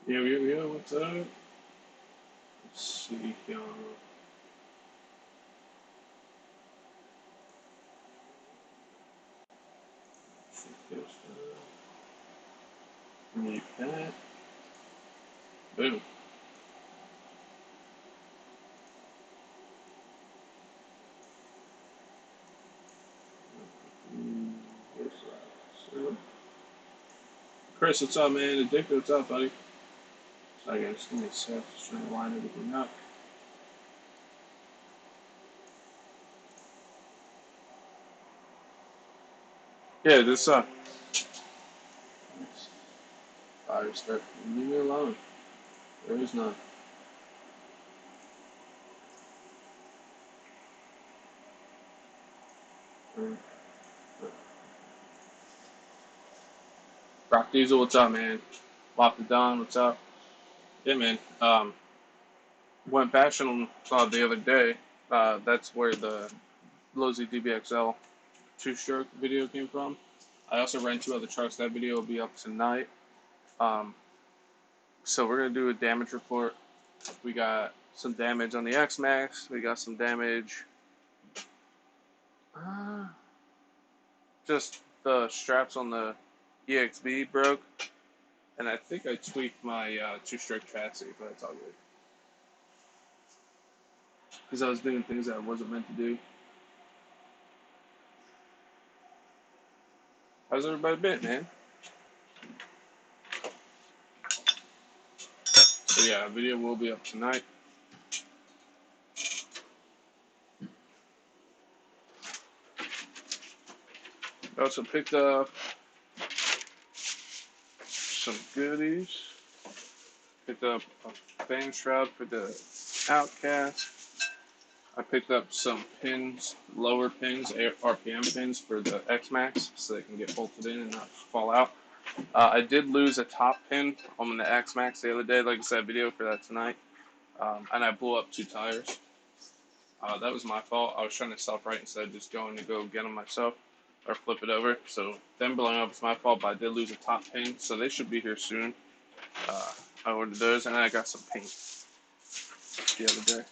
Yo, what's up? Let's see here. Mute that. Boom. Here's that. Chris, what's up, man? Addicted, what's up, buddy? Sorry, guys, give me a sec. Just trying to line everything up. Yeah, this fire stuff. Leave me alone. There is none. Rock Diesel, what's up, man? Lock the Don, what's up? Yeah, man. Went Passion saw the other day. That's where the Lozy DBXL two-stroke video came from. I also ran two other trucks. That video will be up tonight. Um, so we're gonna do a damage report. We got some damage on the X Max. We got some damage. Uh, just the straps on the EXB broke, and I think I tweaked my two-stroke chassis, but it's all good. Because I was doing things that I wasn't meant to do. How's everybody been, man? So yeah, video will be up tonight. I also picked up some goodies. Picked up a fan shroud for the Outcast. I picked up some pins, lower pins, RPM pins for the X-Max so they can get bolted in and not fall out. I did lose a top pin on the X-Max the other day, like I said, video for that tonight. And I blew up two tires. That was my fault. I was trying to self-right instead of just going to go get them myself or flip it over. So them blowing up is my fault, but I did lose a top pin, so they should be here soon. I ordered those, and I got some paint the other day.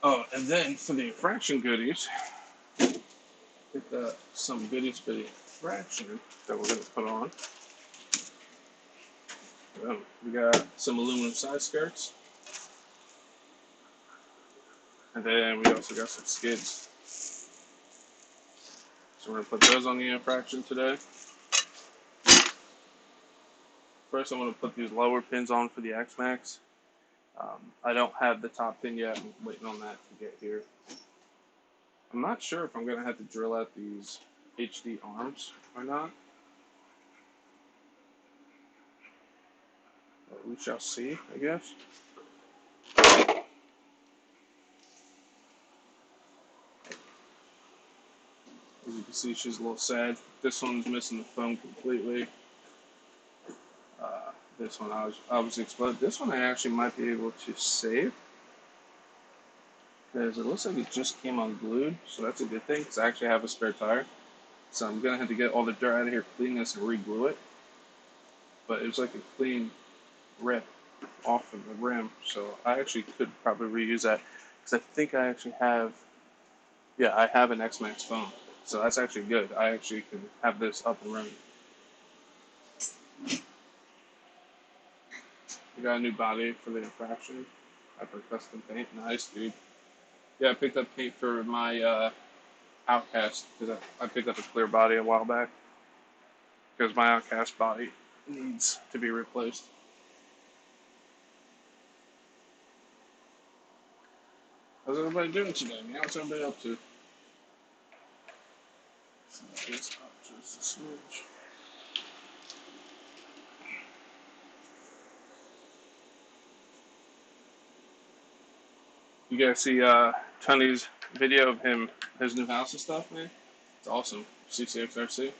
Oh, and then for the infraction goodies, picked up some goodies for the infraction that we're going to put on. We got some aluminum side skirts, and then we also got some skids. So we're going to put those on the infraction today. First, I'm going to put these lower pins on for the X-Max. I don't have the top pin yet. I'm waiting on that to get here. I'm not sure if I'm going to have to drill out these HD arms or not. But we shall see, I guess. As you can see, she's a little sad. This one's missing the foam completely. This one I was exploded. This one I actually might be able to save because it looks like it just came unglued, so that's a good thing because I actually have a spare tire. So I'm gonna have to get all the dirt out of here, clean this, and re-glue it. But it was like a clean rip off of the rim, so I actually could probably reuse that because I think I actually have. Yeah, I have an X-Max foam, so that's actually good. I actually can have this up and running. We got a new body for the infraction. I put custom paint. Nice, dude. Yeah, I picked up paint for my Outcast because I picked up a clear body a while back because my Outcast body needs to be replaced. How's everybody doing today, man? What's everybody up to? This up just a smidge. You guys see Tony's video of his new house and stuff, man? It's awesome. CCXRC.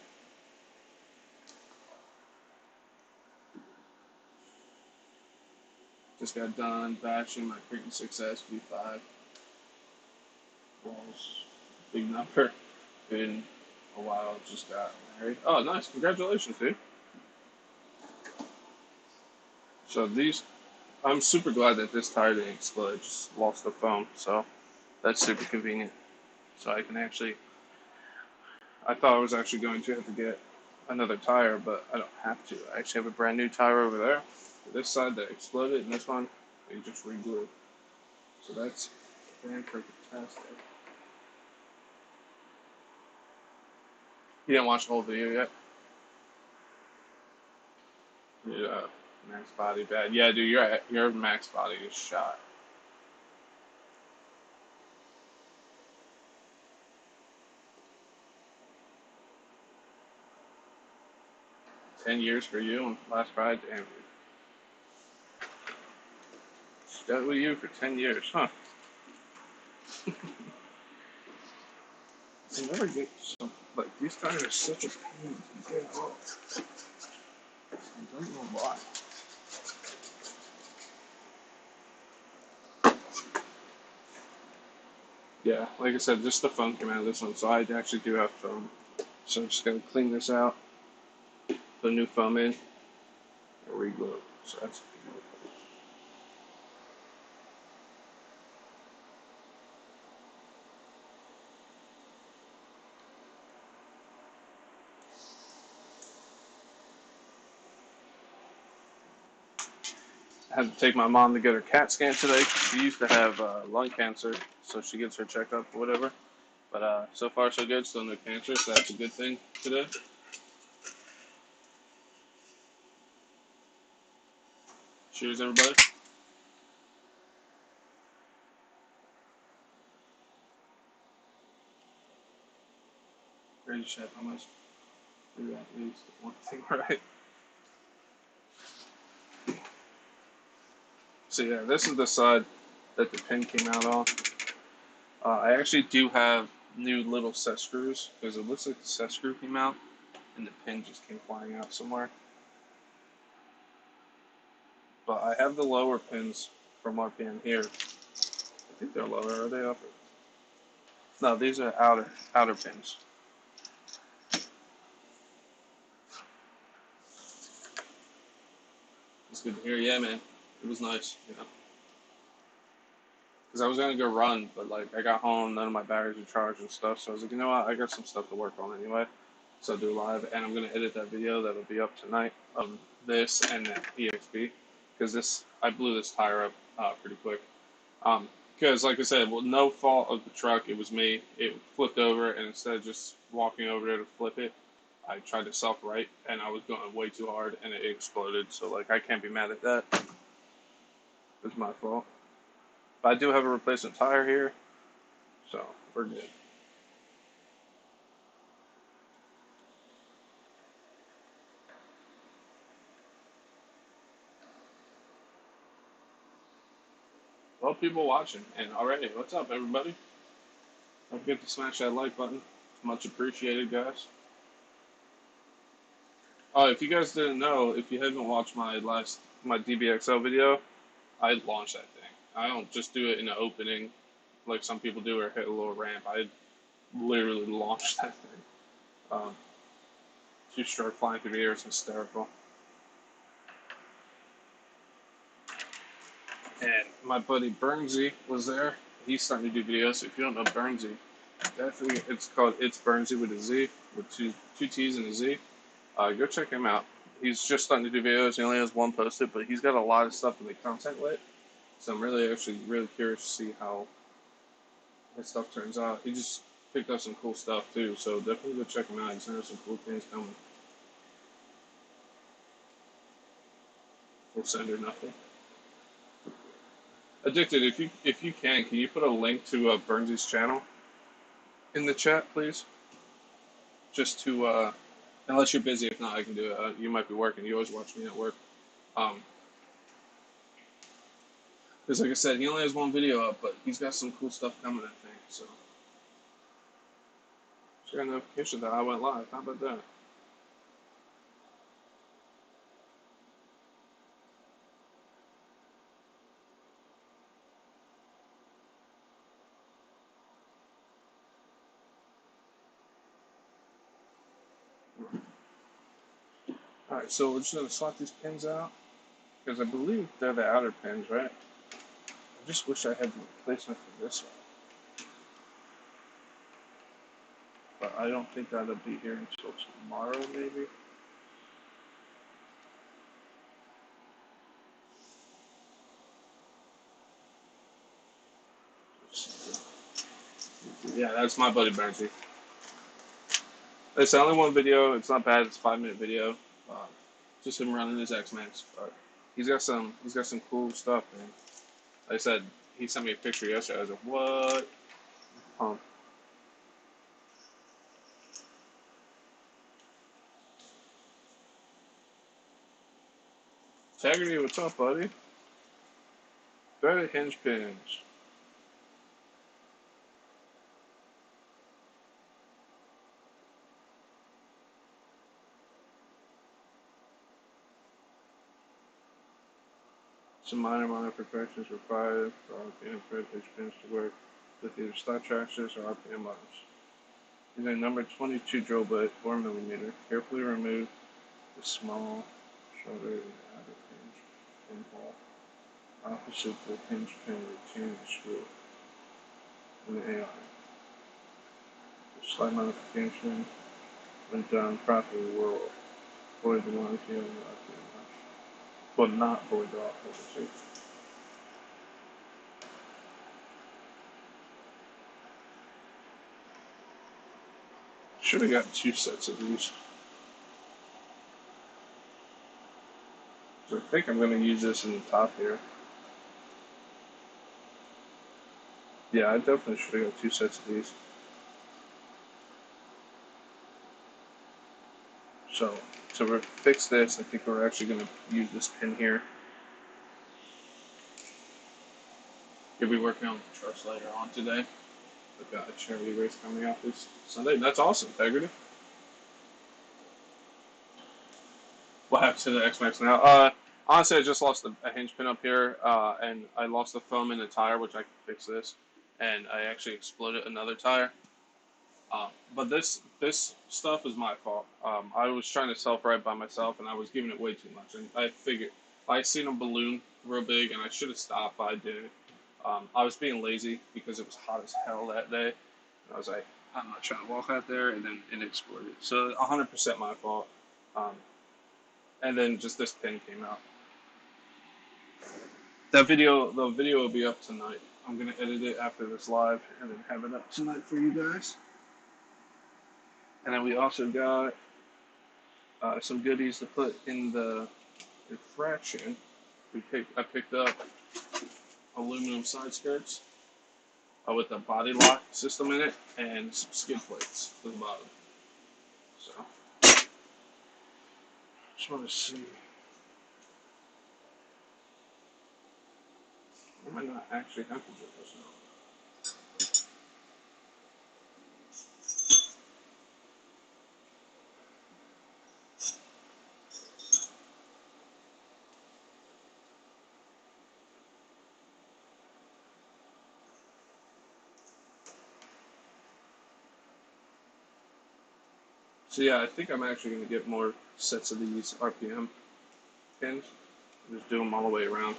Just got done bashing my Creighton 6S V5 walls. Big number. Been a while. Just got married. Oh, nice! Congratulations, dude. So these, I'm super glad that this tire didn't explode. I just lost the foam, so that's super convenient. So I can actually, I thought I was actually going to have to get another tire, but I don't have to. I actually have a brand new tire over there. This side that exploded, and this one, they just re-glued. So that's fantastic. You didn't watch the whole video yet? Yeah, max body bad. Yeah, dude, your max body is shot. 10 years for you and last ride, damn. Stuck with you for 10 years, huh? I never get some like these tires are such a pain to get off. I don't know why. Yeah, like I said, just the foam came out of this one, so I actually do have foam. So I'm just gonna clean this out, put new foam in, and re-glue it. So that's I had to take my mom to get her CAT scan today. She used to have lung cancer, so she gets her checkup or whatever. But so far so good, still no cancer, so that's a good thing today. Cheers, everybody. Crazy shit, how much? We got at least one thing right. So yeah, this is the side that the pin came out on. I actually do have new little set screws because it looks like the set screw came out and the pin just came flying out somewhere. But I have the lower pins from RPM here. I think they're lower. Are they upper? No, these are outer pins. It's good to hear. Yeah, man, it was nice. You know, because I was gonna go run, but like I got home, none of my batteries were charged and stuff. So I was like, you know what? I got some stuff to work on anyway. So I'll do live, and I'm gonna edit that video that'll be up tonight of this and that EXP because this I blew this tire up pretty quick. Because like I said, well, no fault of the truck. It was me. It flipped over, and instead of just walking over there to flip it, I tried to self-right, and I was going way too hard, and it exploded. So like I can't be mad at that. It's my fault. But I do have a replacement tire here, so we're good. Well, people watching, and already, what's up, everybody? Don't forget to smash that like button. Much appreciated, guys. Oh, if you guys didn't know, if you haven't watched my DBXL video, I launched that thing. I don't just do it in the opening like some people do or hit a little ramp. I literally launched that thing. Um, Two-stroke flying through the air is hysterical. And my buddy Bernsey was there. He's starting to do videos. So if you don't know Bernsey, definitely it's called It's Bernsey with a Z, with two T's and a Z. Go check him out. He's just starting to do videos. He only has one posted, but he's got a lot of stuff to make content with. So I'm really curious to see how his stuff turns out. He just picked up some cool stuff too, so definitely go check him out. He's got some cool things coming. We'll send her nothing. Addicted, if you can you put a link to Burnsy's channel in the chat, please? Just to unless you're busy, if not, I can do it. You might be working. You always watch me at work. Um, because like I said, he only has one video up, but he's got some cool stuff coming. I think so. Just got a notification that I went live. How about that? Alright, so we're just going to swap these pins out, because I believe they're the outer pins, right? I just wish I had the replacement for this one. But I don't think that'll be here until tomorrow, maybe. Yeah, that's my buddy Bernsey. It's only one video. It's not bad. It's a 5-minute video. Just him running his X-Max. But he's got some cool stuff, man. Like I said, he sent me a picture yesterday. I was like, what? Pump. Integrity, what's up, buddy? Better hinge pins. Some minor perfections required for RPM thread hinge pins to work with either stock tractors or RPM buttons. Using number 22 drill bit 4 millimeter, carefully remove the small shoulder and outer hinge pinhole opposite the hinge pin retaining screw in the AI. The slight modification when done properly will avoid the warranty of the RPM match. Well, not avoid the RPM. Should have got 2 sets of these. So I think I'm going to use this in the top here. Yeah, I definitely should have got 2 sets of these. So to fix this, I think we're actually going to use this pin here. You'll be working on the truss later on today. We've got a charity race coming out this Sunday. That's awesome, Integrity. What happened to the X-Max now? Honestly, I just lost a hinge pin up here, and I lost the foam in the tire, which I can fix this. And I actually exploded another tire. But this stuff is my fault. I was trying to self-right by myself, and I was giving it way too much. And I figured I seen a balloon real big, and I should have stopped, but I didn't. I was being lazy because it was hot as hell that day. And I was like, I'm not trying to walk out there, and then it exploded. So 100% my fault. And then just this pin came out. The video will be up tonight. I'm gonna edit it after this live, and then have it up tonight for you guys. And then we also got some goodies to put in the infraction. I picked up aluminum side skirts with a body lock system in it and some skid plates to the bottom. So, just want to see. I might not actually have to do this now. So yeah, I think I'm actually going to get more sets of these RPM pins. Just do them all the way around.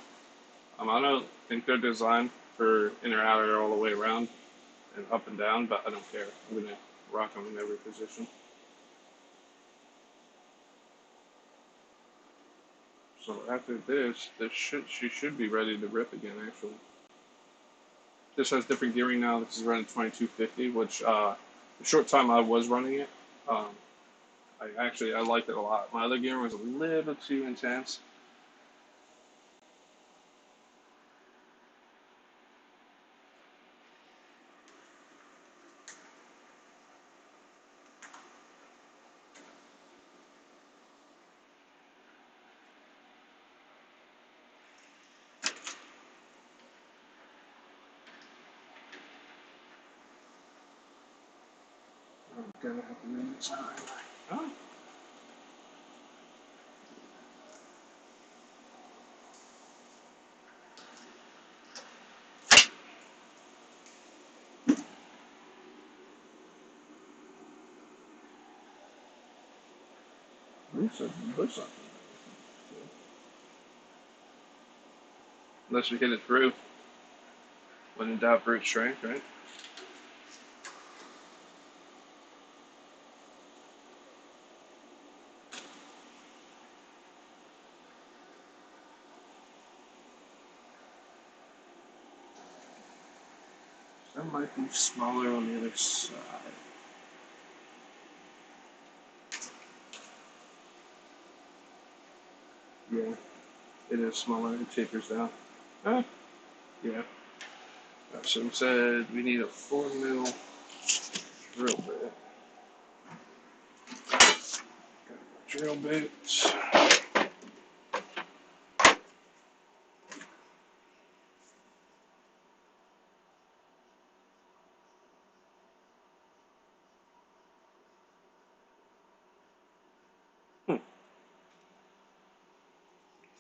I don't think they're designed for inner outer all the way around and up and down, but I don't care. I'm going to rock them in every position. So after this, she should be ready to rip again, actually. This has different gearing now. This is running 2250, which the short time I was running it, I liked it a lot. My other gearing was a little too intense. I'm gonna have to move this out. Oh. Looks like something. Unless we hit it through. When in doubt, brute strength, right? That might be smaller on the other side. Yeah, it is smaller. It tapers down. Huh? Yeah. So we said we need a 4 mil drill bit. Drill bits.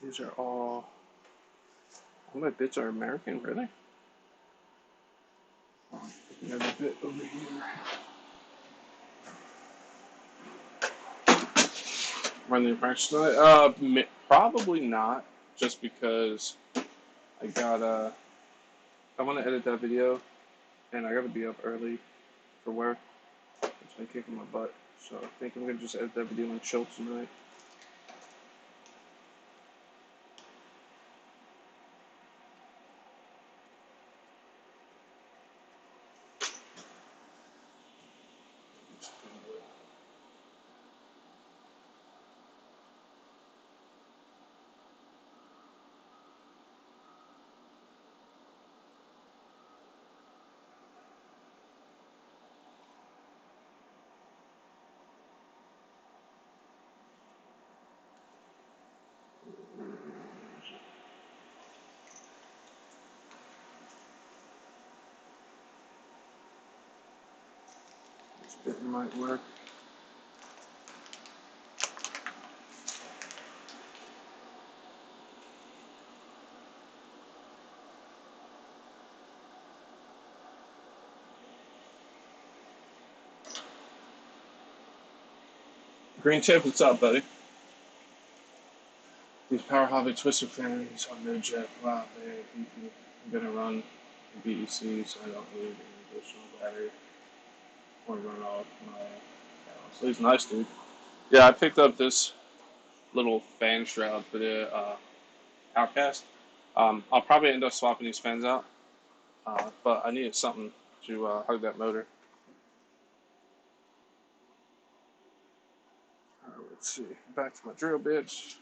These are all my bits are American, really? Another bit over here. Run the infraction. Probably not, just because I gotta. I want to edit that video, and I gotta be up early for work. It's been kicking my butt, so I think I'm gonna just edit that video and chill tonight. This bit might work. Green Tip, what's up, buddy? These Power Hobby Twister fans on no jet. Wow, man. I'm gonna run the BEC, so I don't need an additional battery or run off my panel. So he's nice, dude. Yeah, I picked up this little fan shroud for the Outcast. I'll probably end up swapping these fans out, but I needed something to hug that motor. Let's see. Back to my drill bits.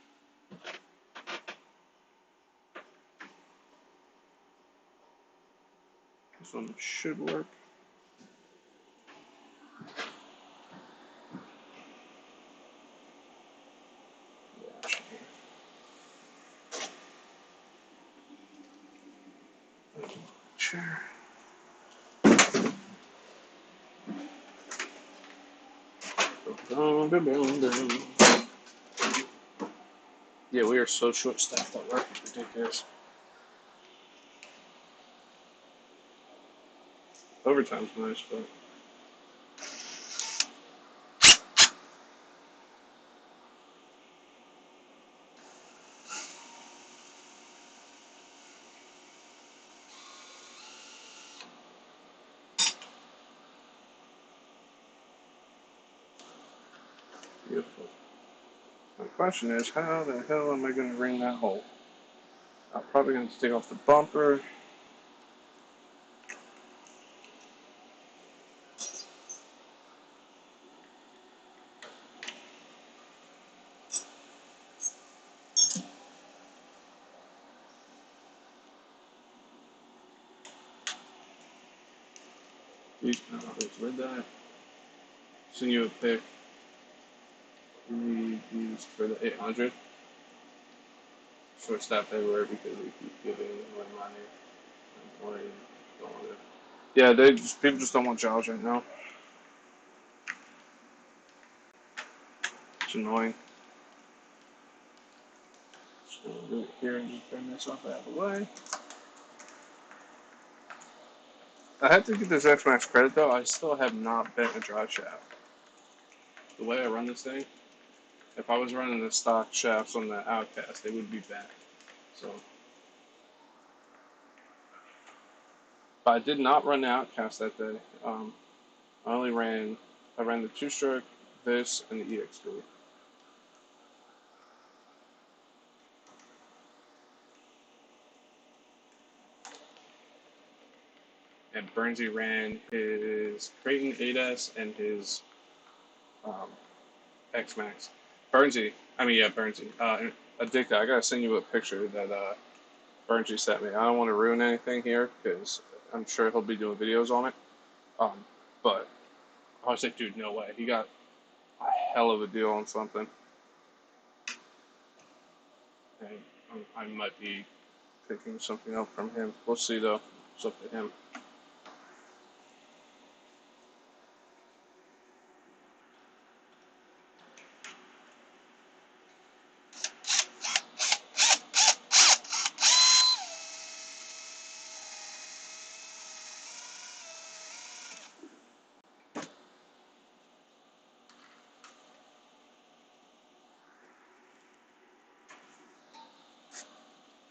This one should work. Yeah, sure. Yeah, we are so short-staffed at work. It's ridiculous. Overtime's nice, but beautiful. My question is, how the hell am I going to ring that hole? I'm probably going to take off the bumper. Where'd that? Send you a pic. We used for the 800. Short staff everywhere because we keep giving away money. Yeah, people just don't want jobs right now. It's annoying. So we'll do it here and just turn this off out of the way. I had to get this X-Max credit though. I still have not bent a drive shaft. The way I run this thing, If I was running the stock shafts on the Outcast, they would be back. So, but I did not run the Outcast that day. I ran the two-stroke, this, and the EXP. And Bernsey ran his Creighton 8S and his um, X Max. Bernsey. Addicted. I gotta send you a picture that Bernsey sent me. I don't want to ruin anything here because I'm sure he'll be doing videos on it. Um, but I was like, dude, no way. He got a hell of a deal on something, and I might be picking something up from him. We'll see though. It's up to him.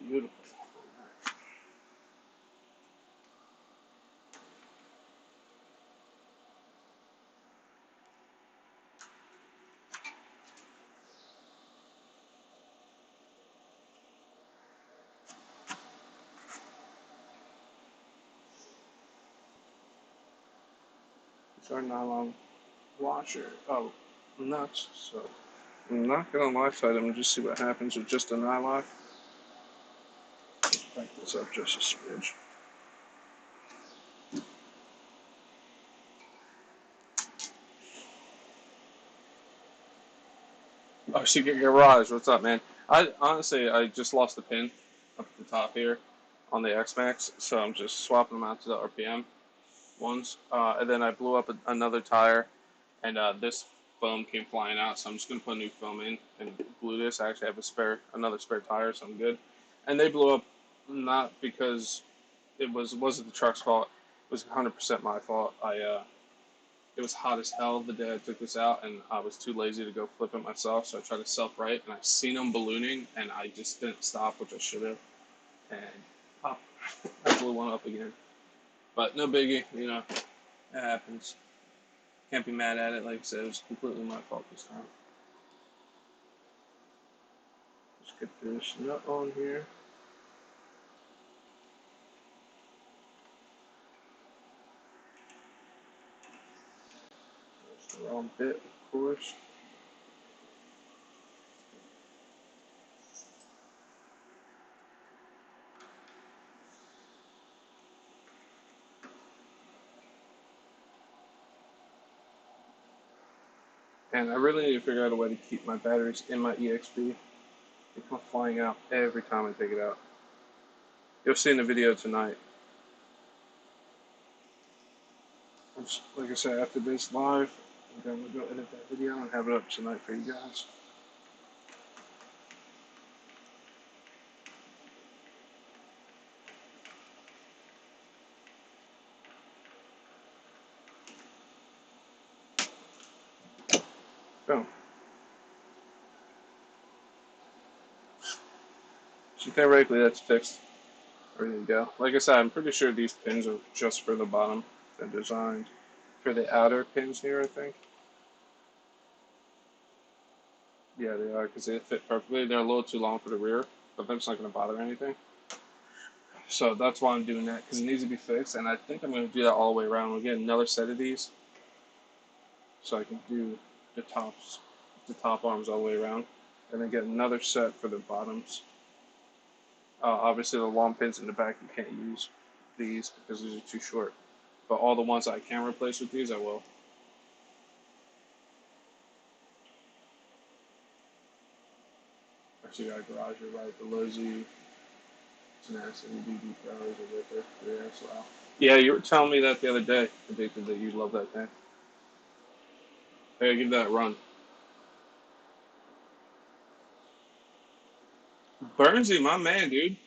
Beautiful. It's our nylon washer. Oh, nuts. So I'm not gonna live fight him and just see what happens with just a nylon. Let's back this up just a smidge. Oh, Secret Garage, what's up, man? I just lost the pin up at the top here on the X Max, so I'm just swapping them out to the RPM ones. And then I blew up another tire, and this foam came flying out, so I'm just gonna put a new foam in and glue this. I actually have another spare tire, so I'm good. And they blew up not because wasn't the truck's fault. It was 100% my fault. It was hot as hell the day I took this out, and I was too lazy to go flip it myself, so I tried to self-right, and I seen them ballooning, and I just didn't stop, which I should have, and pop, I blew one up again. But no biggie, it happens. Can't be mad at it. Like I said, it was completely my fault this time. Let's get this nut on here. That's the wrong bit, of course. And I really need to figure out a way to keep my batteries in my EXP. They come flying out every time I take it out. You'll see in the video tonight. Like I said, after this live, I'm going to go edit that video and have it up tonight for you guys. Boom. So theoretically, that's fixed. Ready to go. Like I said, I'm pretty sure these pins are just for the bottom. They're designed for the outer pins here, I think. Yeah, they are because they fit perfectly. They're a little too long for the rear, but that's not going to bother anything. So that's why I'm doing that because it needs to be fixed, and I think I'm going to do that all the way around. We'll get another set of these so I can do the top arms all the way around, and then get another set for the bottoms. Obviously, the long pins in the back you can't use these because these are too short. But all the ones I can replace with these, I will. Actually, got a garage right below Z. Tenacity, BB Pros, or right there. Yeah, so wow. Yeah, you were telling me that the other day, Addicted, that you love that thing. Hey, give that a run. Bernsey, my man, dude.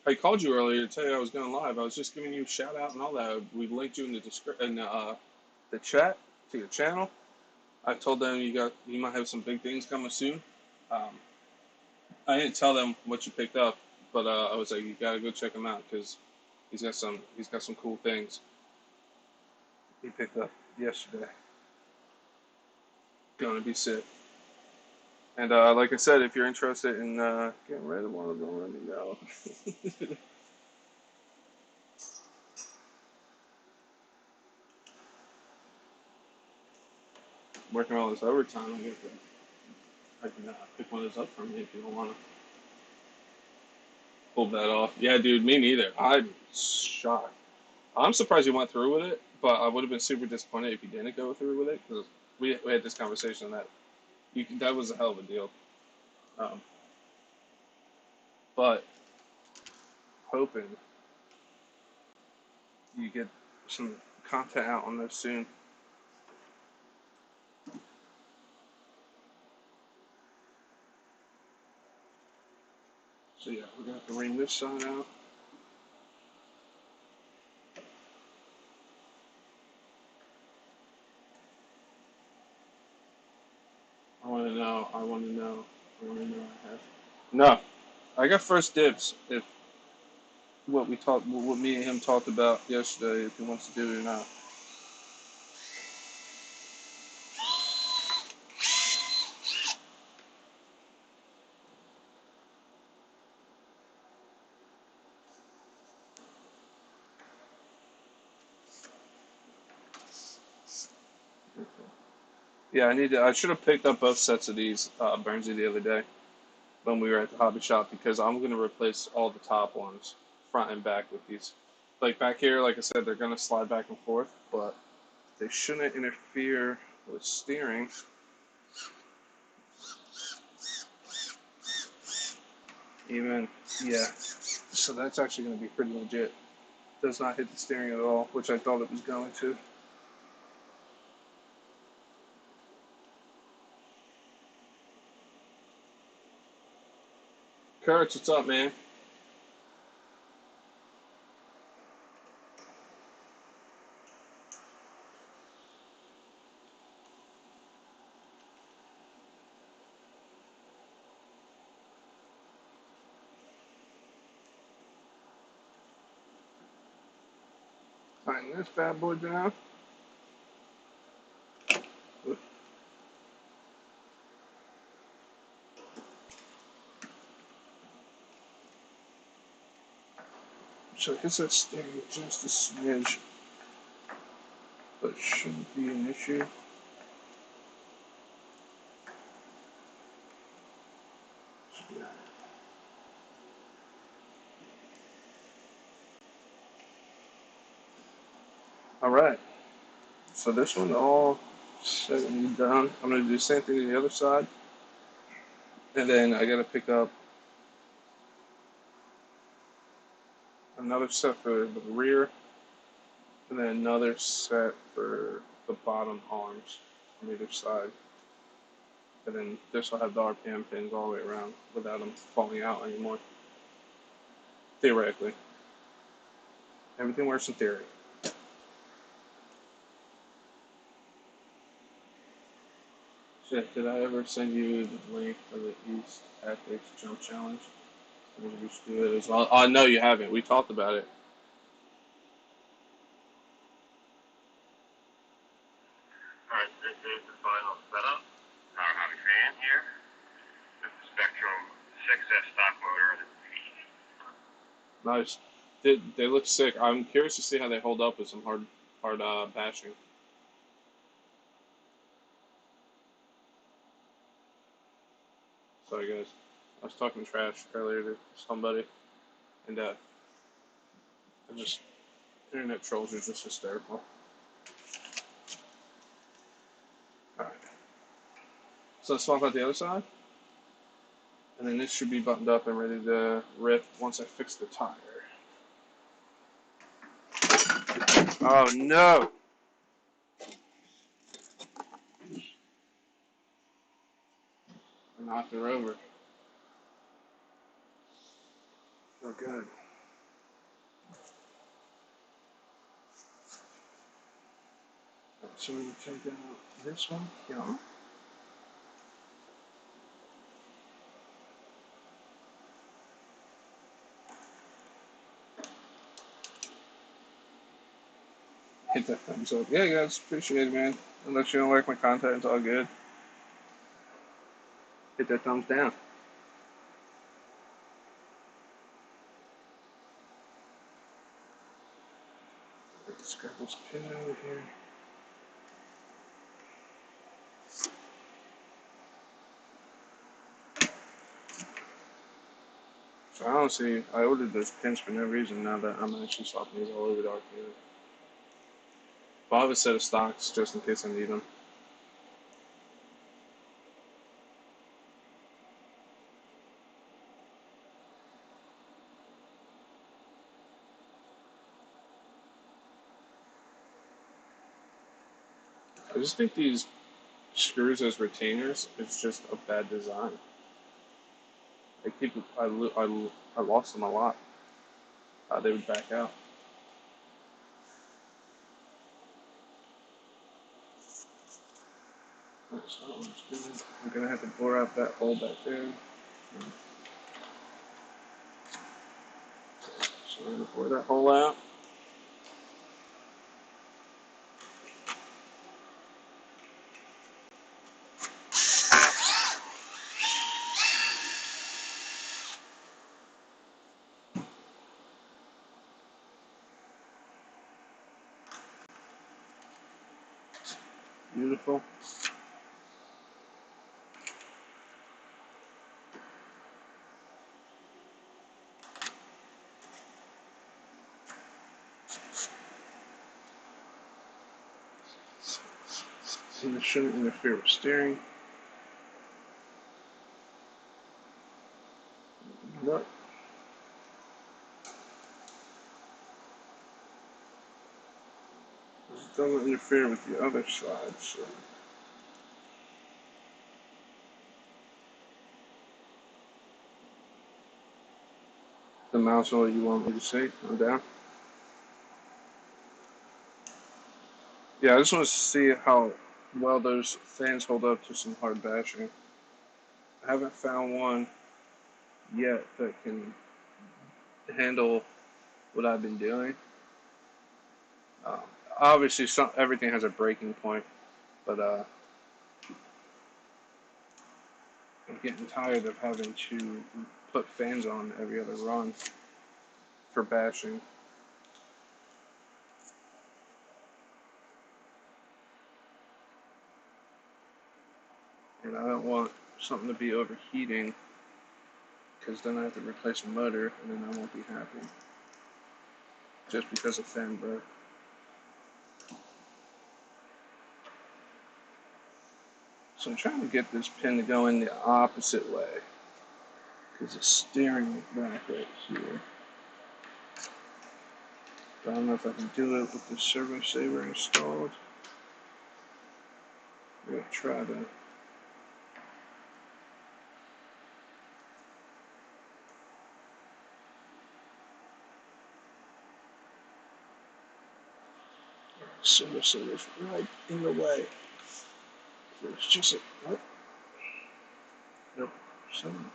I called you earlier to tell you I was going live. I was just giving you a shout out and all that. We linked you in the chat to your channel. I told them you might have some big things coming soon. Um, I didn't tell them what you picked up, but I was like, you gotta go check him out because he's got some cool things he picked up yesterday. Gonna be sick. And like I said, if you're interested in getting rid of one of them, let me know. Working all this overtime, I can pick one of those up for me if you don't want to pull that off. Yeah, dude, me neither. I'm shocked. I'm surprised you went through with it, but I would have been super disappointed if you didn't go through with it because we had this conversation that that was a hell of a deal. Um, but hoping you get some content out on this soon. So yeah, we're gonna have to ring this sign out. I want to know. I want to know. I want to know. I have. No, I got first dibs. If what me and him talked about yesterday, if he wants to do it or not. Yeah, I need to. I should have picked up both sets of these Burnsy the other day when we were at the hobby shop because I'm gonna replace all the top ones, front and back, with these. Like back here, like I said, they're gonna slide back and forth, but they shouldn't interfere with steering. Even yeah, so that's actually gonna be pretty legit. Does not hit the steering at all, which I thought it was going to. Kurtz, what's up, man? Tighten this bad boy down. So I guess that's steering just a smidge, but it shouldn't be an issue. Yeah. All right. So this one all set and done. I'm gonna do the same thing to the other side, and then I gotta pick up another set for the rear, and then another set for the bottom arms on either side. And then this will have the RPM pins all the way around without them falling out anymore. Theoretically, everything works in theory. Shit, did I ever send you the link for the East Ethics Jump Challenge? Maybe we should do it as well. Oh, no, you haven't. We talked about it. Alright, this is the final setup. Power Hobby fan here. This is Spectrum 6S stock motor. Nice. They look sick. I'm curious to see how they hold up with some hard bashing. Sorry, guys. I was talking trash earlier to somebody, and I just internet trolls are just hysterical. All right. So let's swap out the other side, and then this should be buttoned up and ready to rip once I fix the tire. Oh no! I knocked her over. Oh, good. So we can take out this one. Yeah. Hit that thumbs up. Yeah, guys, appreciate it, man. Unless you don't like my content, it's all good. Hit that thumbs down. Let's grab this pin over here. So honestly, I ordered those pins for no reason now that I'm actually swapping these all over the RPM. But I have a set of stocks just in case I need them. I just think these screws as retainers is just a bad design. I lost them a lot. They would back out. I'm gonna have to bore out that hole back there. So I'm gonna bore that hole out. Beautiful. And it shouldn't interfere with steering. No. It doesn't interfere with the other side, so. The mouse or what you want me to say, I'm down. Yeah, I just want to see how well those fans hold up to some hard bashing. I haven't found one yet that can handle what I've been doing. Um, Obviously, everything has a breaking point, but I'm getting tired of having to put fans on every other run for bashing. And I don't want something to be overheating because then I have to replace a motor and then I won't be happy just because a fan broke. So I'm trying to get this pin to go in the opposite way because it's steering back right here. But I don't know if I can do it with the servo saver installed. I'm going to try to. Servo saver's right in the way. It's just a. What? Nope. Something.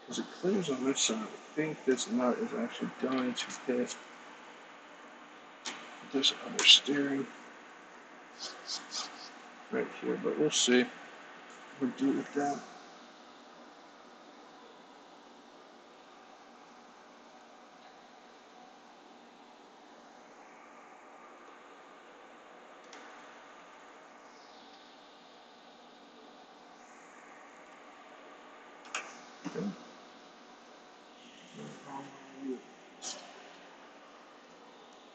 Because it clears on this side. I think this nut is actually going to hit this other steering right here, but we'll see. We'll do with that. Okay.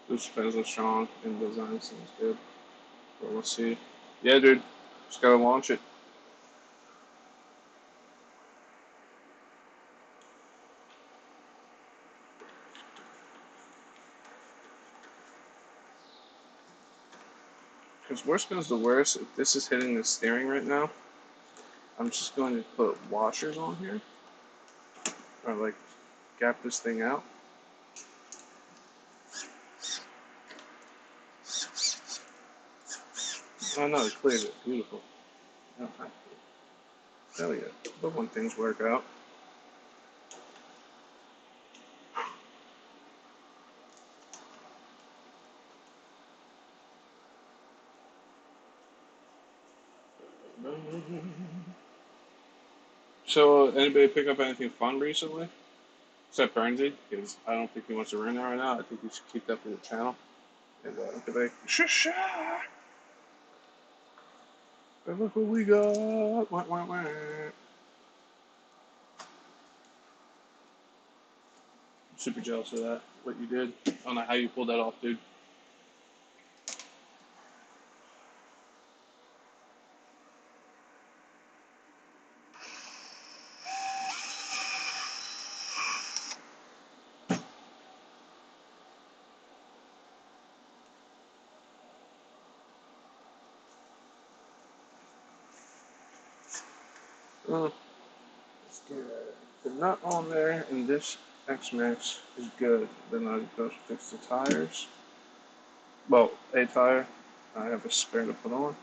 This fans are strong and the design seems good. But we'll see. Yeah, dude. Just gotta launch it. Because worst comes to worst, if this is hitting the steering right now, I'm just going to put washers on here, or like gap this thing out. Oh no, it cleared it. Beautiful. I don't have to. Hell yeah. But when things work out. So, anybody pick up anything fun recently? Except Bernsey, because I don't think he wants to run there right now. I think you should keep that for the channel. And be like, shh. But look what we got. Wah, wah, wah. I'm super jealous of that. What you did. I don't know how you pulled that off, dude. Let's get the nut on there, and this X-Max is good. Then I go fix the tires. Well, a tire. I have a spare to put on.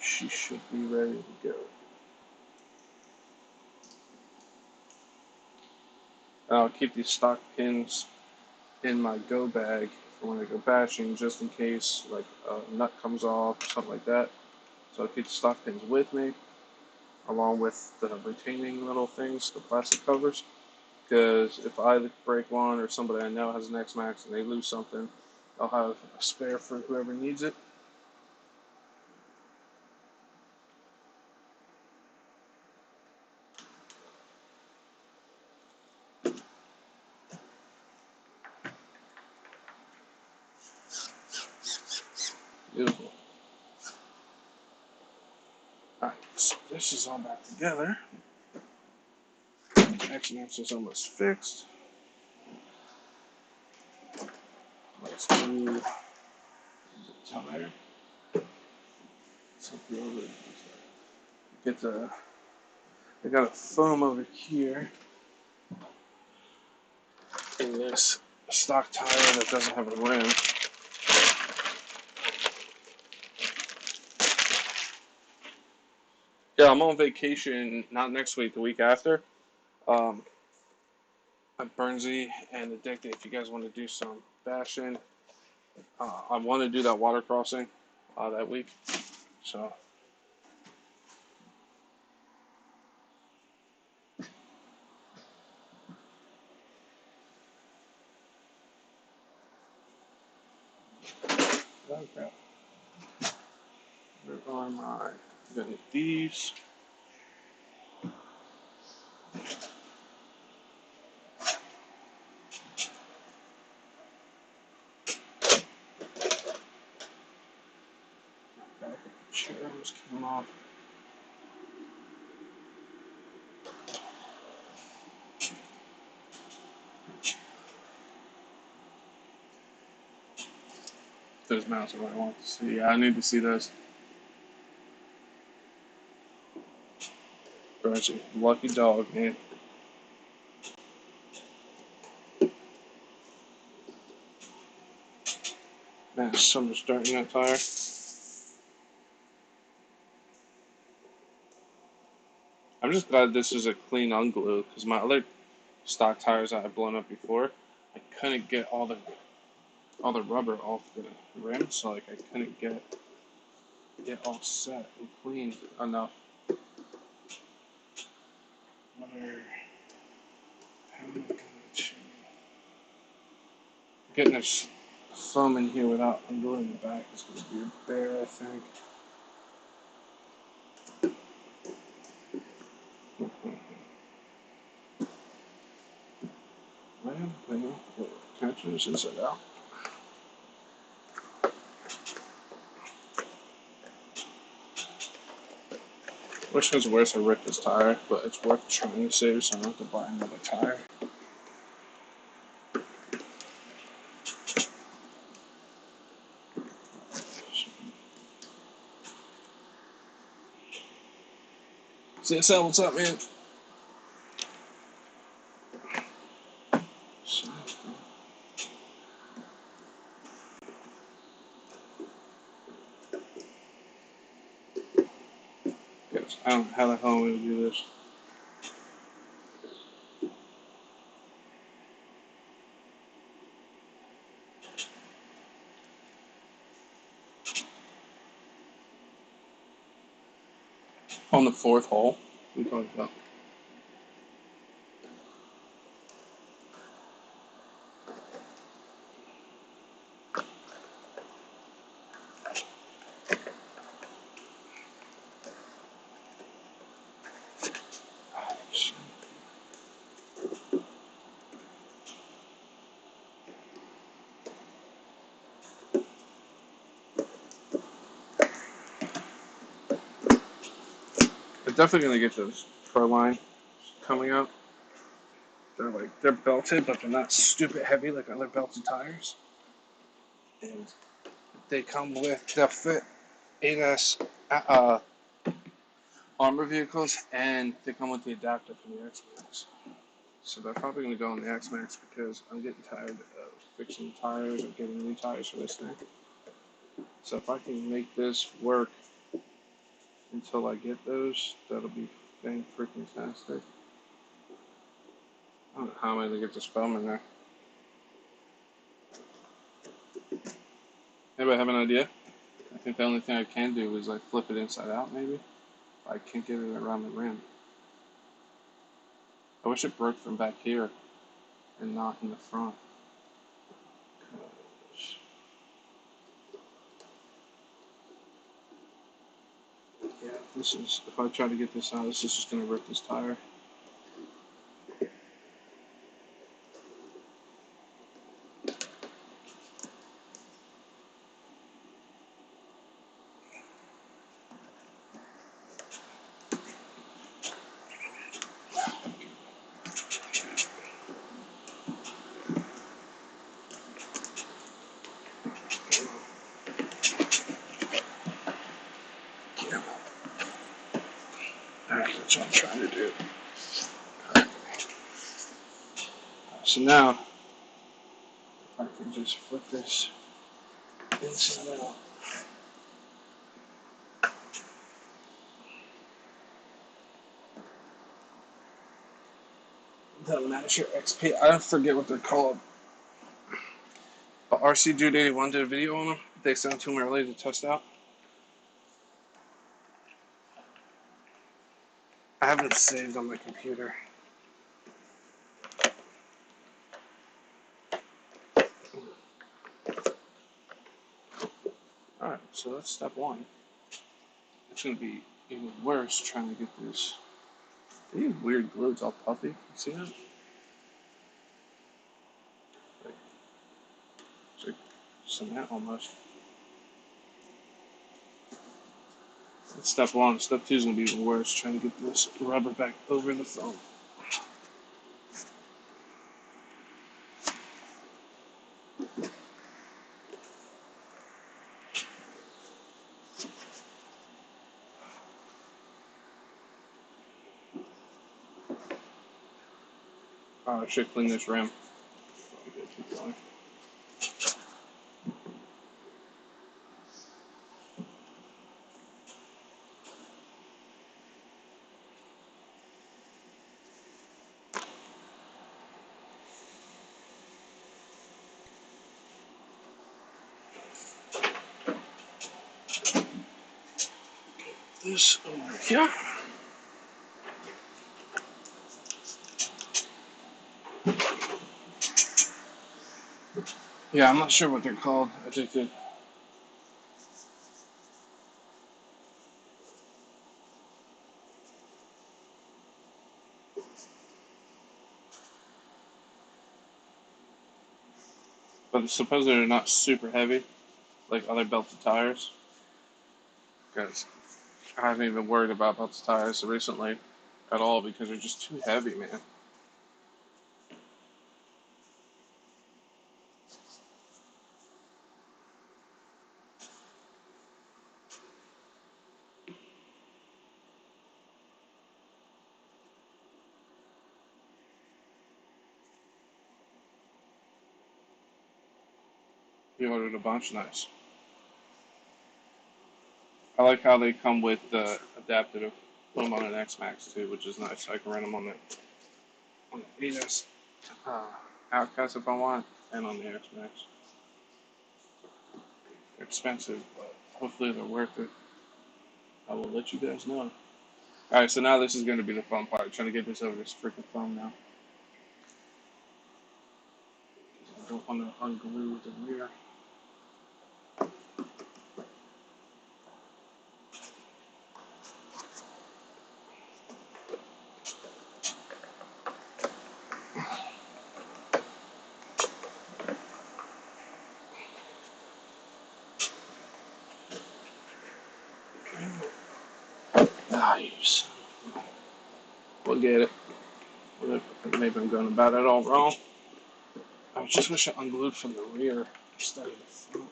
She should be ready to go. I'll keep these stock pins in my go bag for when I go bashing, just in case like a nut comes off or something like that. So I'll keep the stock pins with me, along with the retaining little things, the plastic covers. Because if I break one or somebody I know has an X-Max and they lose something, I'll have a spare for whoever needs it. Beautiful. Alright, so this is all back together. X-Max is almost fixed. Let's do the tire. Get the. I got a foam over here in this stock tire that doesn't have a rim. Yeah, I'm on vacation, not next week, the week after. At Bernsey and Addicted, if you guys want to do some bashing, I want to do that water crossing that week. So. Oh, crap. Where are my. I'm gonna need these. Chair almost came off. Those mounts are what I want to see. Yeah, I need to see those. Bernsey, lucky dog, man. Man, there's so much dirt in that tire. I'm just glad this is a clean unglue because my other stock tires I had blown up before, I couldn't get all the rubber off the rim, so like I couldn't get it all set and clean enough. Getting this foam in here without ungluing the back is going to be a bear, I think. Can I turn this inside out? Which one's worse? I ripped this tire, but it's worth trying to save, so I don't have to buy another tire. CSL, what's up, man? I don't know how the hell I'm going to do this. On the fourth hole, we talked about. I'm definitely going to get those Pro Line coming up. They're belted, but they're not stupid heavy like other belted tires. And they come with, they'll fit ADAS armor vehicles, and they come with the adapter for the X-Max. So they're probably going to go on the X-Max because I'm getting tired of fixing tires or getting new tires for this thing. So if I can make this work until I get those, that'll be freaking-tastic. I don't know how I'm going to get this foam in there. Anybody have an idea? I think the only thing I can do is like flip it inside out, maybe. I can't get it around the rim. I wish it broke from back here and not in the front. Yeah, this is, if I try to get this out, this is just going to rip this tire. Alright, that's what I'm trying to do. So now, if I can just flip this inside out. Doesn't matter your XP. I forget what they're called. But RC Dude 81 did a video on them. They sent to me early to test out. I haven't saved on my computer. Alright, so that's step one. It's going to be even worse trying to get this. These weird glue, it's all puffy. You see that? It's like cement almost. That's step one. Step two is going to be even worse, trying to get this rubber back over the foam. I should clean this rim. This over here. Yeah, I'm not sure what they're called. I think that. But supposedly they're not super heavy, like other belted tires. Because I haven't even worried about belted tires recently at all because they're just too heavy, man. You ordered a bunch, nice. I like how they come with the adaptive boom on an X Max too, which is nice. I can run them on the 8S Outcast if I want, and on the X Max. They're expensive, but hopefully they're worth it. I will let you guys know. Alright, so now this is going to be the fun part. Trying to get this over this freaking phone now. I don't want to unglue the rear. Nice. We'll get it. Maybe I'm going about it all wrong. I just wish I unglued from the rear instead of the front.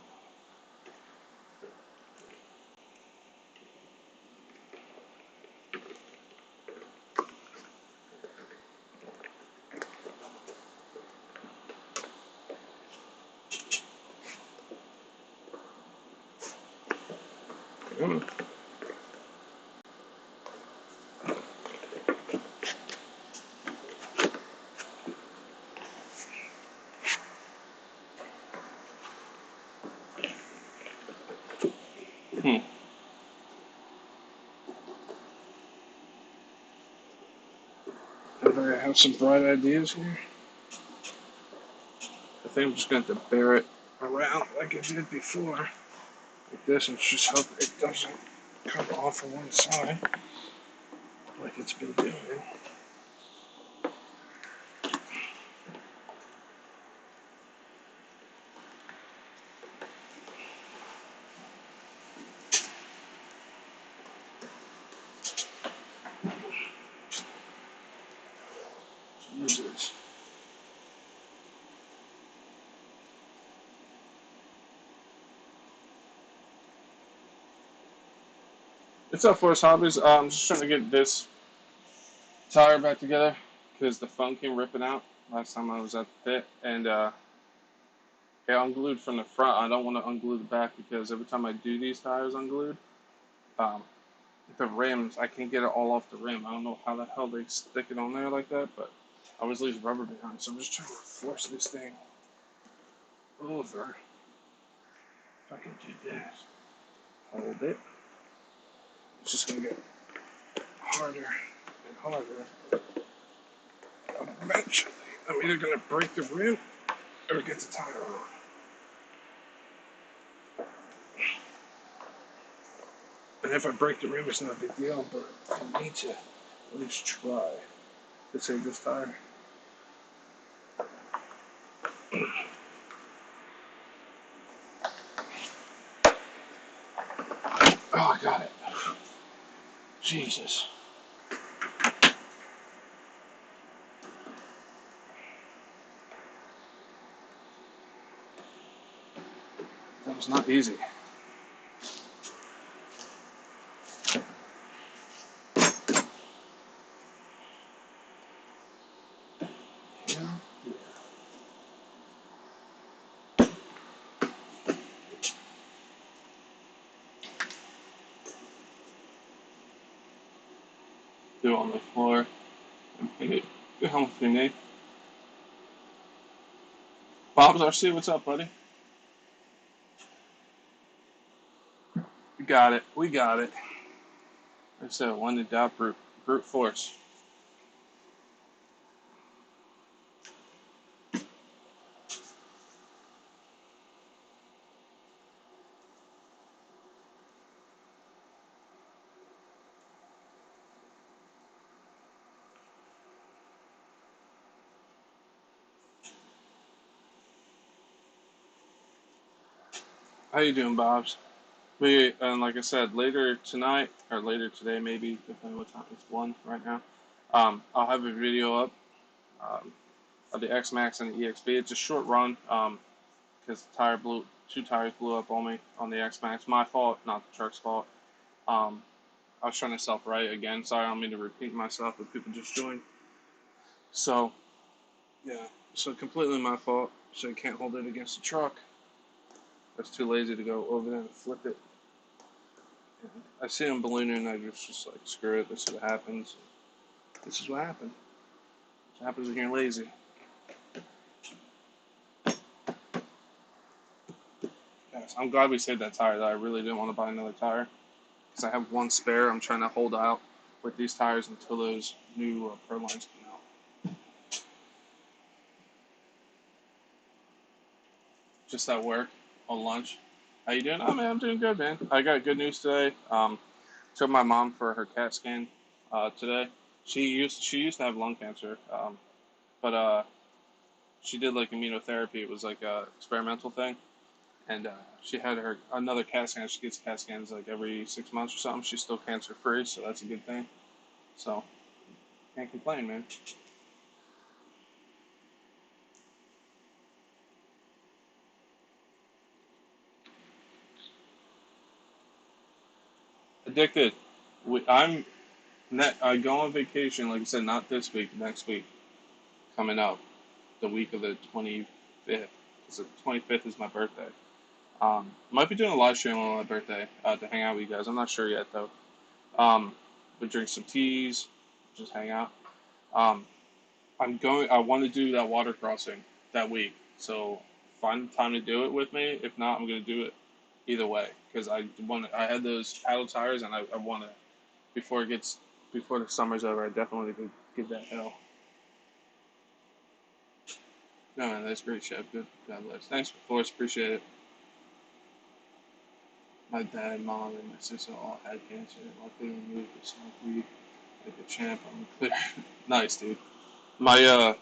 Hmm. I have some bright ideas here. I think I'm just going to have to bear it around like I did before. Like this, and just hope it doesn't come off of one side like it's been doing. Jesus. What's up, Forest Hobbies? I'm just trying to get this tire back together because the phone came ripping out last time I was at the pit, and yeah, unglued from the front. I don't want to unglue the back because every time I do these tires unglued, um, the rims, I can't get it all off the rim. I don't know how the hell they stick it on there like that, but I always leave rubber behind, so I'm just trying to force this thing over. If I can do this, hold it. It's just gonna get harder and harder. Eventually, I'm either gonna break the rim or get the tire on. And if I break the rim, it's not a big deal, but I need to at least try to save this tire. Oh, I got it. Jesus. That was not easy. Yeah. Do it on the floor. Get home with me, Nate. Bob's RC, what's up, buddy? We got it. We got it. Like I said, one to doubt brute force. How you doing, Bob's? And like I said, later tonight or later today, maybe depending what time it's 1 right now. I'll have a video up of the X Max and the EXB. It's a short run because two tires blew up on me on the X Max. My fault, not the truck's fault. I was trying to self-right again. Sorry, I don't mean to repeat myself, but people just joined. So yeah, so completely my fault. So you can't hold it against the truck. I was too lazy to go over there and flip it. And I see them ballooning, and I just like, screw it. This is what happens. This is what happens. What happens when you're lazy. Yes, I'm glad we saved that tire. Though I really didn't want to buy another tire because I have one spare. I'm trying to hold out with these tires until those new Pro lines come out. Just at work on lunch. How you doing? Oh man, I'm doing good, man. I got good news today. Took my mom for her CAT scan today. She used to have lung cancer, but she did like immunotherapy. It was like a experimental thing, and she had her another CAT scan. She gets CAT scans like every 6 months or something. She's still cancer free, so that's a good thing. So can't complain, man. Addicted. I'm I go on vacation, like I said, not this week, next week coming up, the week of the 25th. Because the 25th is my birthday. Might be doing a live stream on my birthday to hang out with you guys. I'm not sure yet though. But drink some teas, just hang out. Um, I want to do that water crossing that week. So find time to do it with me. If not, I'm going to do it either way because I had those paddle tires and I want to before it gets before the summer's over. I definitely could give that hell. No, man, that's great, Chef. Good. God bless. Thanks, Forrest. Appreciate it. My dad, mom, and my sister all had cancer. Luckily, removed the smoke weed like a champ. I'm clear. Nice, dude. My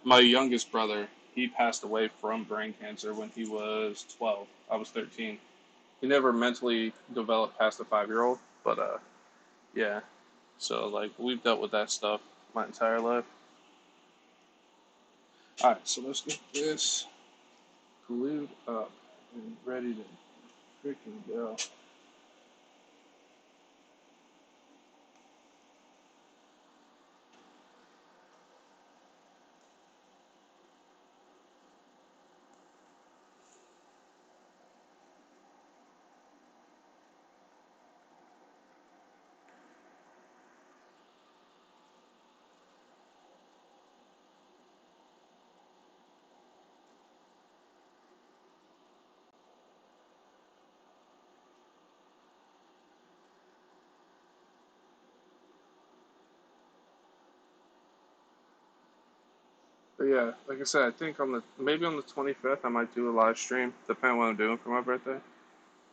my youngest brother, he passed away from brain cancer when he was 12. I was 13. He never mentally developed past a 5-year-old, but yeah. So like we've dealt with that stuff my entire life. All right, so let's get this glued up and ready to freaking go. But yeah, like I said, I think on the maybe on the 25th I might do a live stream, depending on what I'm doing for my birthday.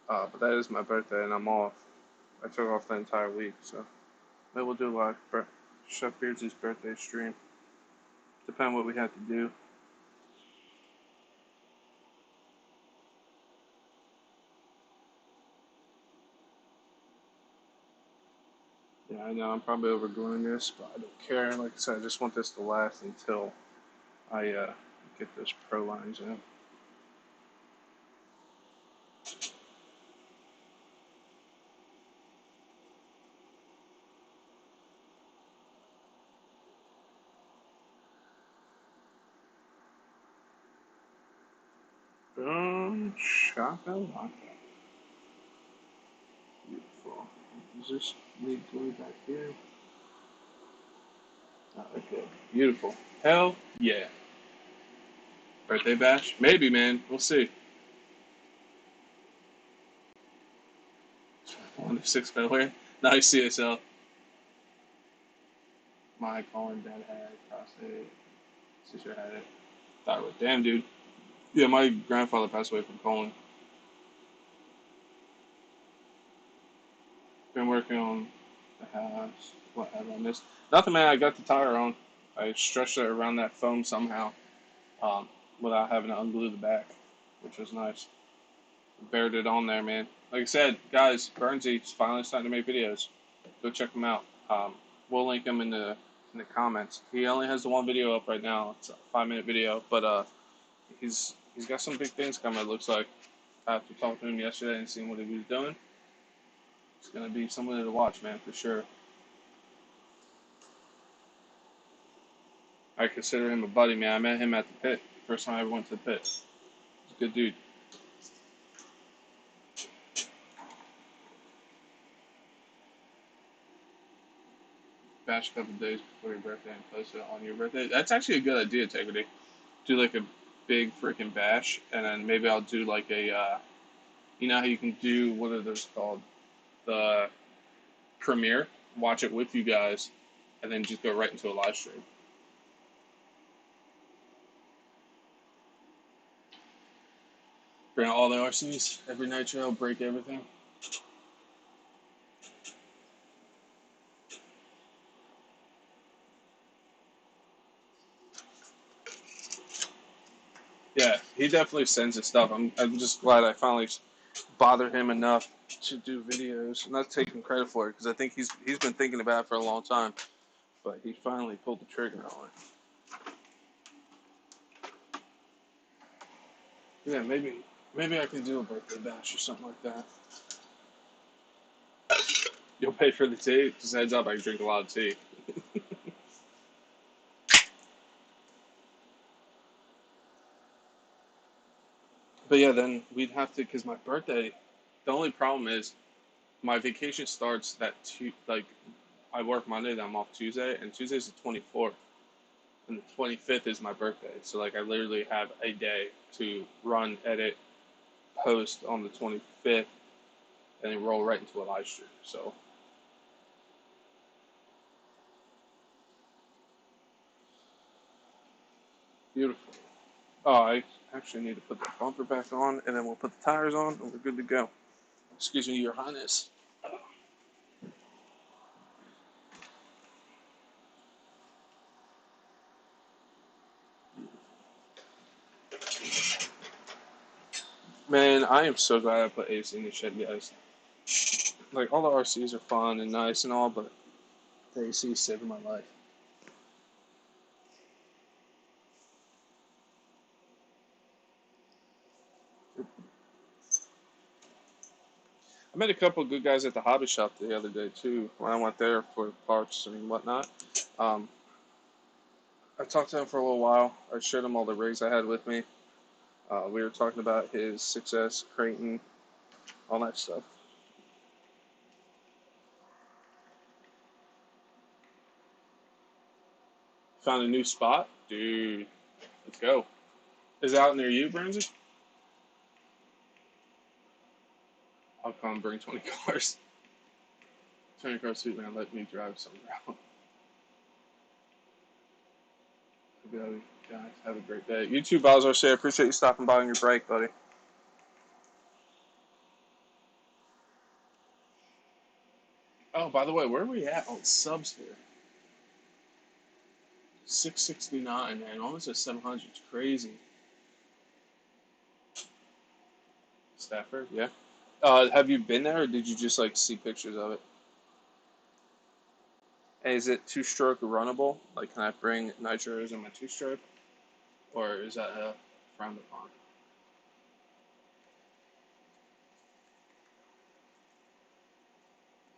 But that is my birthday and I'm off. I took off the entire week, so maybe we'll do a live Chef Beards' birthday stream. Depending on what we have to do. Yeah, I know I'm probably overdoing this, but I don't care. Like I said, I just want this to last until I get those pro lines in. Boom, shakalaka. Beautiful. Does this need glue back here? Oh, okay. Beautiful. Hell yeah. Birthday bash? Maybe, man. We'll see. On the 6 February. Nice CSL. My colon, dad had prostate. Sister had it. Thyroid. Damn, dude. Yeah, my grandfather passed away from colon. Been working on the house. What have I missed? Nothing, man. I got the tire on. I stretched it around that foam somehow um, without having to unglue the back, which was nice. Bared it on there, man. Like I said, guys, Burnsy's finally starting to make videos. Go check him out. We'll link him in the comments. He only has the one video up right now. It's a 5-minute video, but he's got some big things coming. It looks like after talking to him yesterday and seeing what he was doing, it's gonna be somebody to watch, man, for sure. I consider him a buddy, man. I met him at the pit. First time I ever went to the pit. He's a good dude. bash a couple days before your birthday and post it on your birthday. That's actually a good idea, Integrity. Do like a big freaking bash, and then maybe I'll do like a, you know how you can do, what are those called? The premiere. Watch it with you guys, and then just go right into a live stream. Bring out all the RCs every nitro, break everything. Yeah, he definitely sends his stuff. I'm just glad I finally bothered him enough to do videos. I'm not taking credit for it because I think he's been thinking about it for a long time, but he finally pulled the trigger on it. Yeah, maybe I can do a birthday bash or something like that. You'll pay for the tea? Just heads up, I drink a lot of tea. But yeah, then we'd have to, because my birthday, the only problem is my vacation starts like, I work Monday, then I'm off Tuesday, and Tuesday's the 24th, and the 25th is my birthday. So, like, I literally have a day to run, edit, post on the 25th, and then roll right into a live stream. So, beautiful. Oh, I actually need to put the bumper back on, and then we'll put the tires on, and we're good to go. Excuse me, Your Highness. Man, I am so glad I put AC in the shed, guys. Like, all the RCs are fun and nice and all, but the AC is saving my life. I met a couple of good guys at the hobby shop the other day, too, when I went there for parts and whatnot. Um, I talked to him for a little while. I showed him all the rigs I had with me. We were talking about his 6S, Creighton, all that stuff. Found a new spot? Dude, let's go. Is it out near you, Brandon? I'll come bring 20 cars. 20 car suit, man. Let me drive somewhere else. Guys, have a great day. You too, Bowser. I appreciate you stopping by on your break, buddy. Oh, by the way, where are we at on subs here? 669, man. Almost at 700. It's crazy. Stafford, yeah. Have you been there, or did you just like see pictures of it? And is it two-stroke runnable? Like, can I bring nitros in my two-stroke, or is that frowned upon?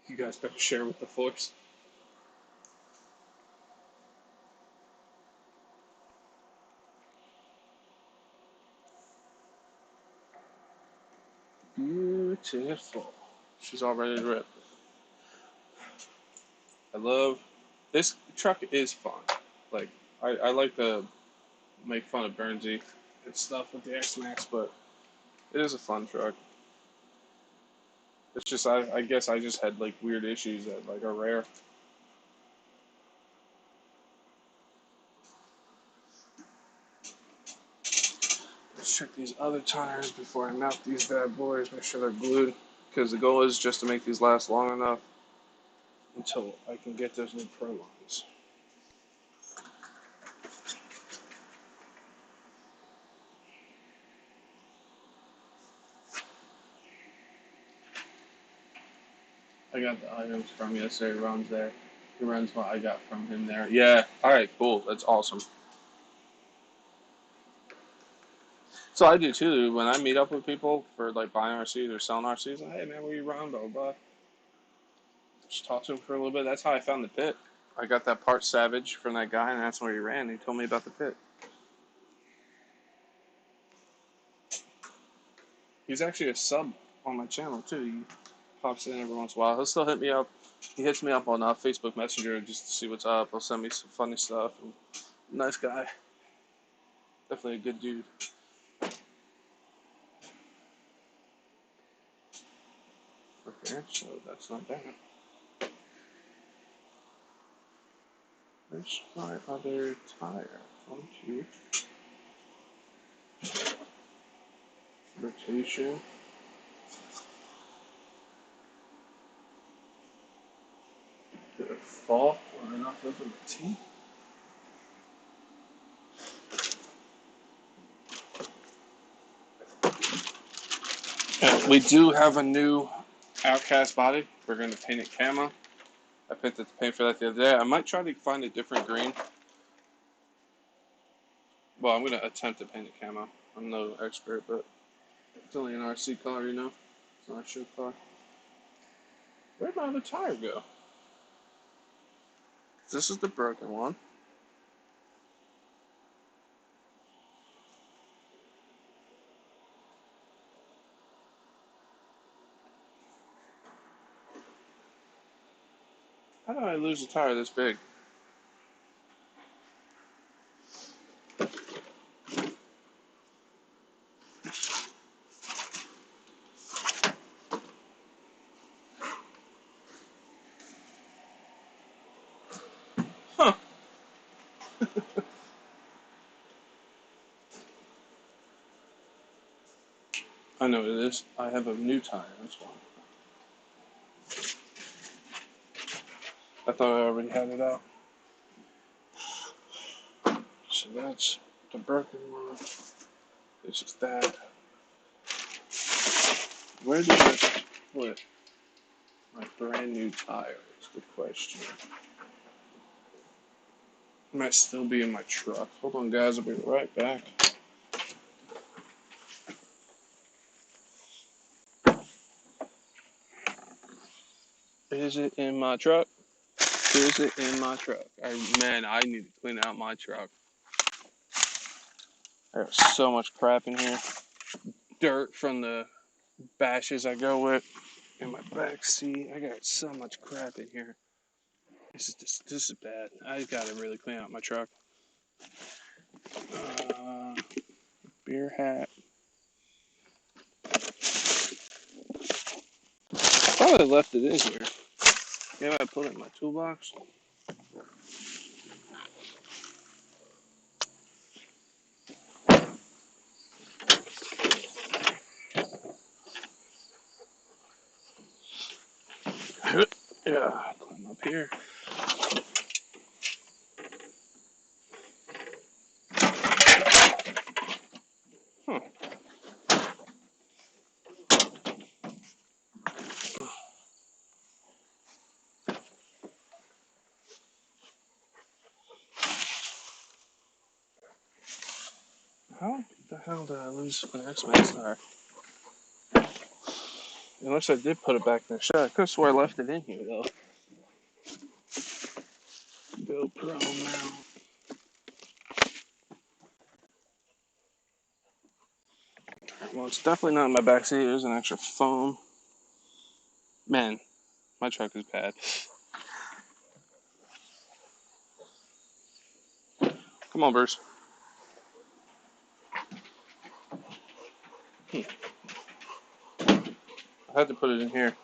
You guys better share with the force. Beautiful. She's all ready to rip. I love this truck. Is fun. Like, I like to make fun of Bernsey and stuff with the X Max, but it is a fun truck. It's just I guess I just had like weird issues that like are rare. Let's check these other tires before I mount these bad boys. Make sure they're glued, because the goal is just to make these last long enough until I can get those new Pro lines. I got the items from yesterday. Ron's there. He runs what I got from him there. Yeah. All right. Cool. That's awesome. So I do too. When I meet up with people for like buying RCs or selling RCs, like, hey man, where you run? Blah blah blah. Just talk to him for a little bit. That's how I found the pit. I got that part Savage from that guy, and that's where he ran. He told me about the pit. He's actually a sub on my channel too. He pops in every once in a while. He'll still hit me up He hits me up on Facebook Messenger just to see what's up. He'll send me some funny stuff. And nice guy. Definitely a good dude. Okay, so that's not bad. Where's my other tire? 1, 2. Rotation. Did it fall? Or not over the T? We do have a new Outcast body. We're going to paint it camo. I picked up the paint for that the other day. I might try to find a different green. Well, I'm going to attempt to paint it camo. I'm no expert, but it's only an RC color, you know? It's not a show color. Where'd my other tire go? This is the broken one. How did I lose a tire this big? Huh. I know what it is. I have a new tire. That's why. I thought I already had it out. So that's the broken one. This is that. Where did I put my brand new tire? Is the question. It might still be in my truck. Hold on, guys. I'll be right back. Is it in my truck? Is it in my truck? Man, I need to clean out my truck. There's so much crap in here. Dirt from the bashes I go with in my back seat. I got so much crap in here. This is bad. I gotta really clean out my truck. Beer hat. Probably left it in here. Maybe I put it in my toolbox. Yeah, climb up here. Huh. How the hell did I lose an X-Max tire? Unless I did put it back in the shed. I could have swore I left it in here, though. GoPro mount. Well, it's definitely not in my backseat. There's an extra foam. Man, my truck is bad. Come on, Bruce. I had to put it in here.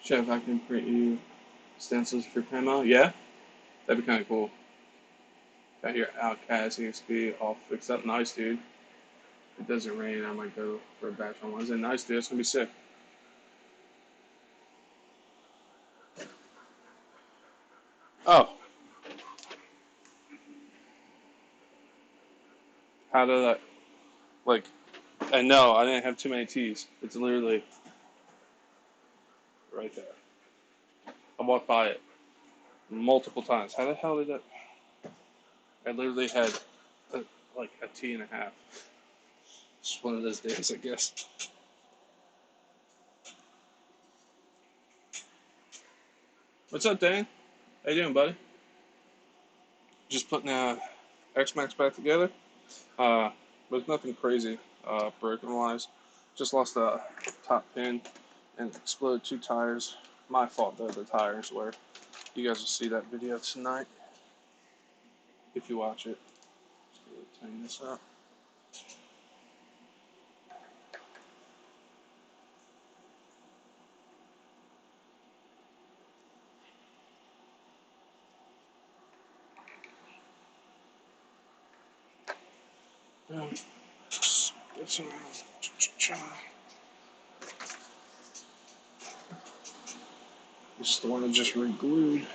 Chef, I can print you stencils for camo. Yeah? That'd be kind of cool. Got your Outcast EXP all fixed up. Nice, dude. If it doesn't rain, I might go for a batch on Wednesday. Nice, dude. That's going to be sick. Oh. How did I... Like... And no, I didn't have too many T's. It's literally right there. I walked by it multiple times. How the hell did that... I literally had like a T and a half. It's one of those days, I guess. What's up, Dan? How you doing, buddy? Just putting X-Max back together. Uh, but nothing crazy, broken wise. Just lost a top pin and exploded 2 tires. My fault though, the tires were. You guys will see that video tonight if you watch it. Just tighten this up. This is the one I just re-glued.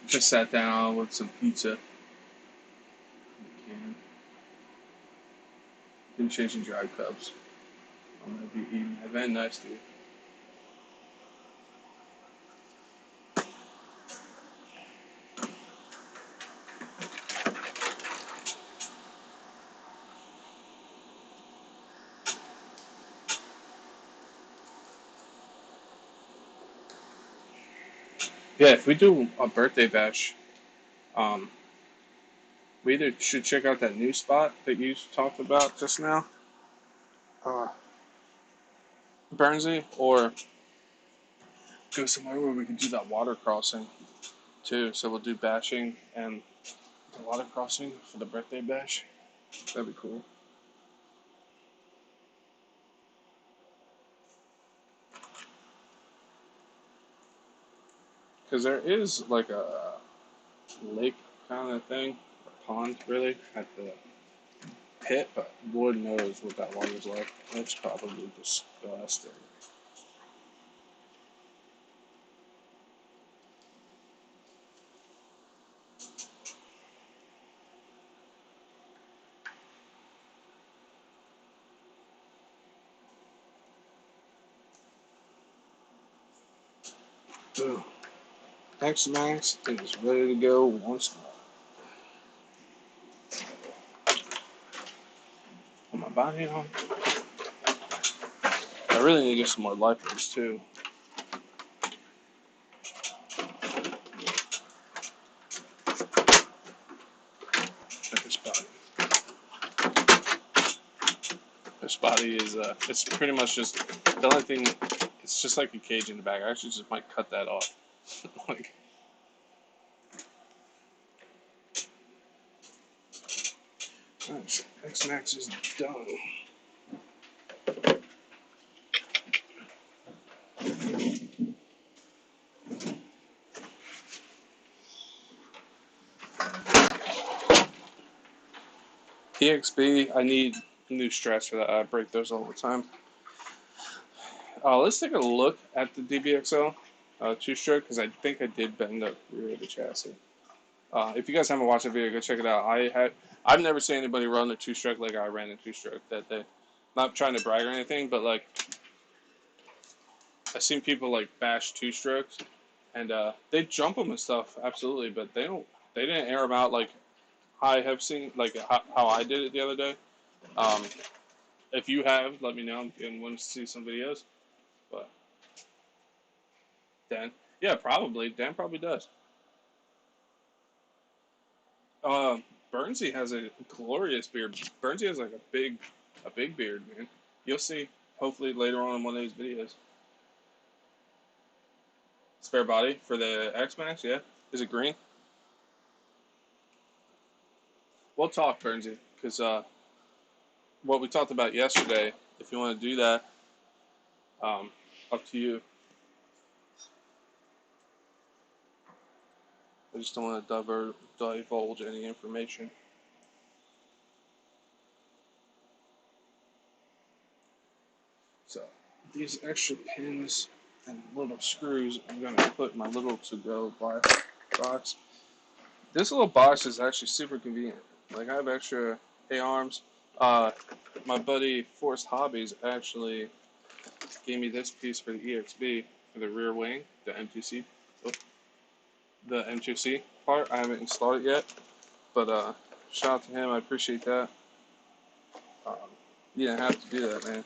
Just sat down with some pizza. Been chasing dry cups. I'm gonna be eating that. Very nice, dude. Yeah, if we do a birthday bash, um, we either should check out that new spot that you talked about just now, uh, Bernsey, or go somewhere where we can do that water crossing too. So we'll do bashing and the water crossing for the birthday bash. That'd be cool. Because there is like a lake kind of thing, a pond really, at the pit, but Lord knows what that water's like. It's probably disgusting. Ugh. X-Max is ready to go once more. Put my body on. I really need to get some more lipers too. Check this body. This body is it's pretty much just the only thing. It's just like a cage in the back. I actually just might cut that off. Like, X-Max is done. EXB, I need new struts for that. I break those all the time. Let's take a look at the DBXL two-stroke because I think I did bend the rear of the chassis. If you guys haven't watched the video, go check it out. I've never seen anybody run a two-stroke like I ran a two-stroke. Not trying to brag or anything, but like I've seen people like bash two-strokes and they jump them and stuff, absolutely, but they didn't air them out like I have seen, like how I did it the other day. Um, if you have, let me know and want to see some videos. But Dan, yeah, probably Dan probably does. Uh, Bernsey has a glorious beard. Bernsey has like a big beard, man. You'll see. Hopefully later on in one of these videos. Spare body for the X Max, yeah. Is it green? We'll talk, Bernsey, because what we talked about yesterday. If you want to do that, up to you. I just don't want to divulge any information. So these extra pins and little screws I'm going to put in my little to-go box. This little box is actually super convenient. Like I have extra A-arms. My buddy Forrest Hobbies actually gave me this piece for the EXB. for the rear wing, the M2C, the M2C part. I haven't installed it yet, but shout out to him. I appreciate that. Um, you didn't have to do that, man.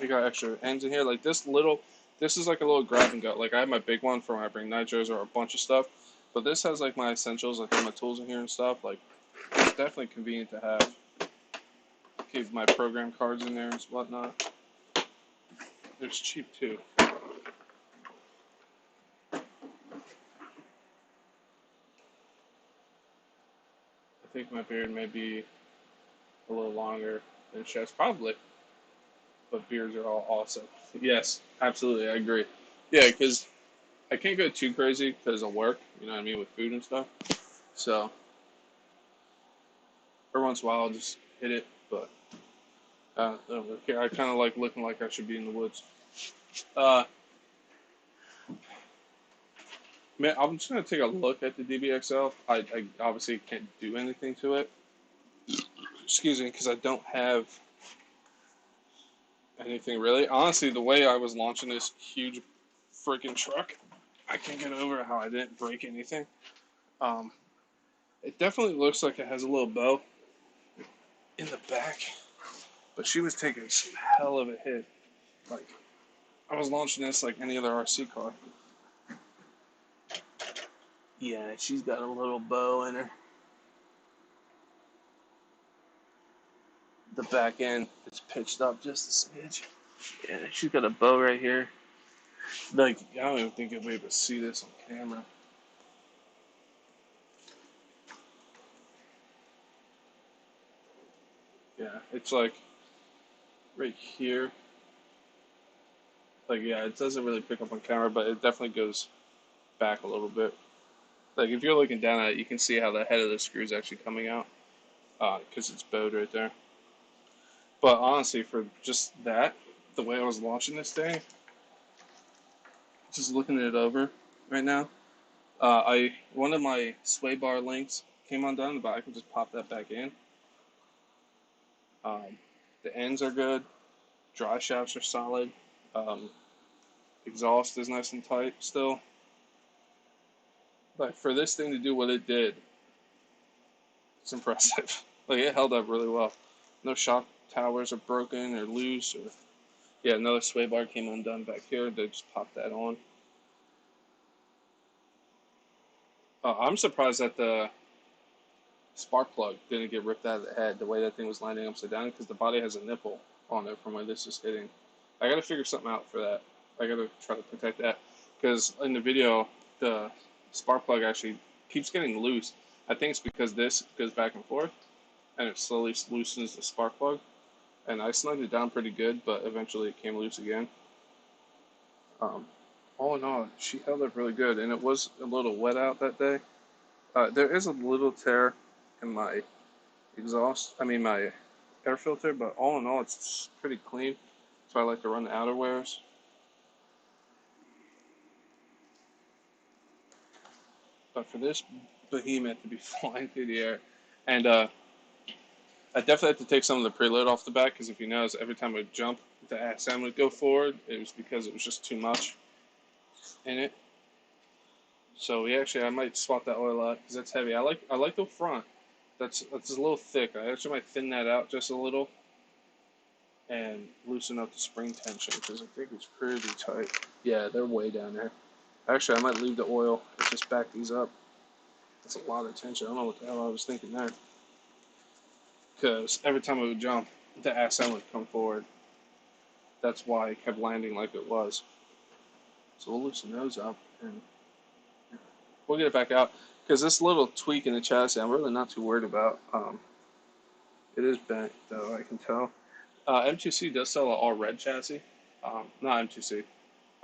We got extra ends in here. Like this is like a little grab and go. Like I have my big one for when I bring nitros or a bunch of stuff, but this has like my essentials, like my tools in here and stuff. Like it's definitely convenient to have. Keep my program cards in there and whatnot. It's cheap too. I think my beard may be a little longer than Chef's, probably, but beards are all awesome. Yes, absolutely, I agree. Yeah, because I can't go too crazy because of work, you know what I mean, with food and stuff. So, every once in a while I'll just hit it, but I don't really care. I kind of like looking like I should be in the woods. Uh, Man, I'm just gonna take a look at the DBXL. I obviously can't do anything to it. Excuse me, because I don't have anything really. Honestly, the way I was launching this huge freaking truck, I can't get over how I didn't break anything. Um, it definitely looks like it has a little bow in the back, but she was taking some hell of a hit. Like I was launching this like any other RC car. Yeah, she's got a little bow in her. The back end is pitched up just a smidge. Yeah, she's got a bow right here. Like, I don't even think you'll be able to see this on camera. Yeah, it's like right here. Like, yeah, it doesn't really pick up on camera, but it definitely goes back a little bit. Like, if you're looking down at it, you can see how the head of the screw is actually coming out, because it's bowed right there. But honestly, for just that, the way I was launching this thing, just looking it over right now, one of my sway bar links came undone, but I can just pop that back in. The ends are good. Dry shafts are solid. Um, Exhaust is nice and tight still. But for this thing to do what it did, it's impressive. Like it held up really well. No shock towers are broken or loose. Or yeah, another sway bar came undone back here. They just popped that on. I'm surprised that the spark plug didn't get ripped out of the head the way that thing was landing upside down because the body has a nipple on it from where this is hitting. I gotta figure something out for that. I gotta try to protect that because in the video the spark plug actually keeps getting loose. I think it's because this goes back and forth and it slowly loosens the spark plug. And I snuggled it down pretty good, but eventually it came loose again. Um, all in all, she held up really good, and it was a little wet out that day. There is a little tear in my my air filter, but all in all, it's pretty clean. So I like to run the outer wears. But for this behemoth to be flying through the air, and I definitely had to take some of the preload off the back because if you notice, every time I would jump, the SM would go forward. It was because it was just too much in it. So I might swap that oil out because that's heavy. I like the front. That's a little thick. I actually might thin that out just a little and loosen up the spring tension because I think it's pretty tight. Yeah, they're way down there. Actually, I might leave the oil and just back these up. That's a lot of tension. I don't know what the hell I was thinking there. Because every time I would jump, the SM would come forward. That's why it kept landing like it was. So we'll loosen those up and we'll get it back out. Because this little tweak in the chassis, I'm really not too worried about. It is bent, though, I can tell. M2C does sell an all-red chassis. Not M2C.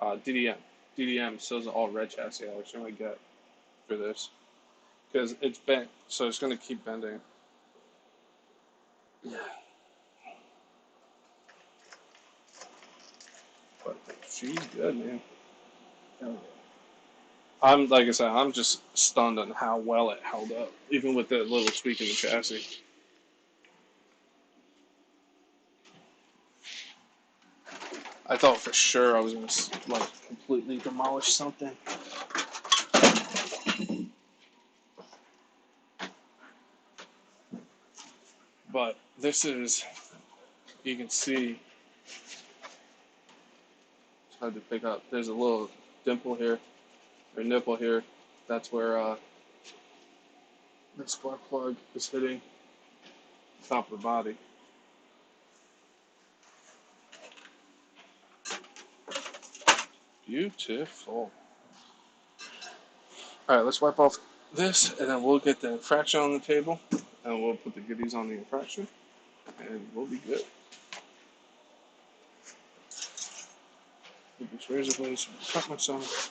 DDM. DDM sells an all-red chassis, I actually might get for this. Because it's bent, so it's going to keep bending. Yeah. But she's good, man. Like I said, I'm just stunned on how well it held up, even with the little tweak in the chassis. I thought for sure I was gonna like completely demolish something. But this is, you can see, it's hard to pick up. There's a little dimple here, or nipple here. That's where the spark plug is hitting the top of the body. Beautiful. All right, let's wipe off this, and then we'll get the infraction on the table, and we'll put the goodies on the infraction, and we'll be good. With this razor blade, so I cut myself.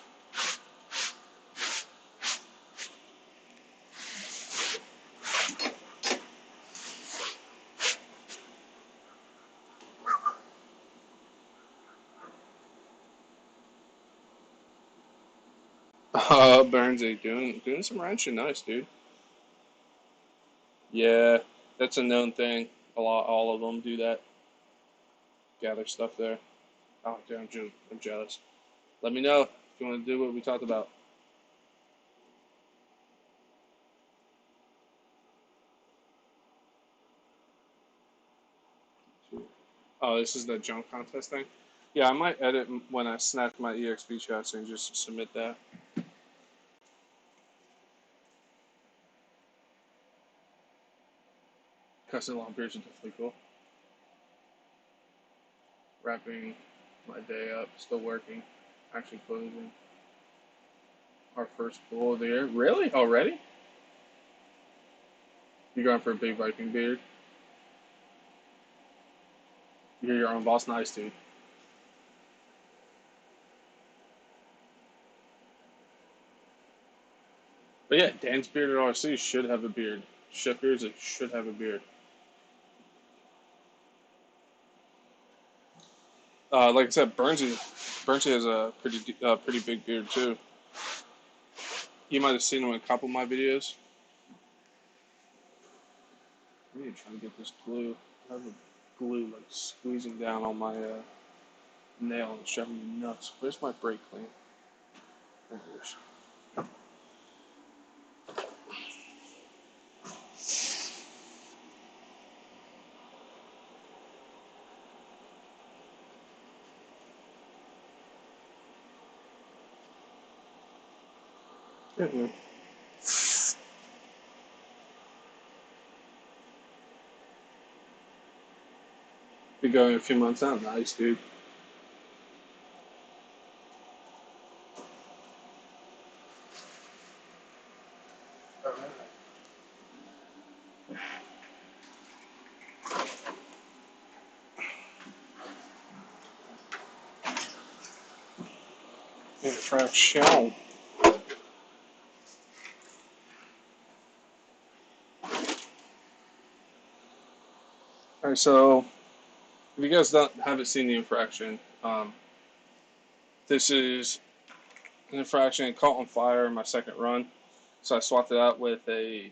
Burnsy doing some wrenching, nice, dude. Yeah, that's a known thing. All of them do that. Gather stuff there. Oh, damn, Jim, I'm jealous. Let me know if you want to do what we talked about. Oh, this is the junk contest thing? Yeah, I might edit when I snap my EXP chassis and just submit that. Custom long beards are definitely cool. Wrapping my day up, still working, actually closing. Our first pool of the year. Really? Already? You going for a big Viking beard? You're your own boss? Nice, dude. But yeah, Dan's Bearded RC should have a beard. Chef Beards should have a beard. Like I said, Bernsey has a pretty big beard too. You might have seen him in a couple of my videos. I need to try to get this glue. I have a glue like squeezing down on my nail and it's driving me nuts. Where's my brake clean? There it is. Mm-mm. Be going a few months out. Nice, dude. Infraction. Alright, so if you guys haven't seen the infraction, this is an infraction. It caught on fire in my second run, so I swapped it out with a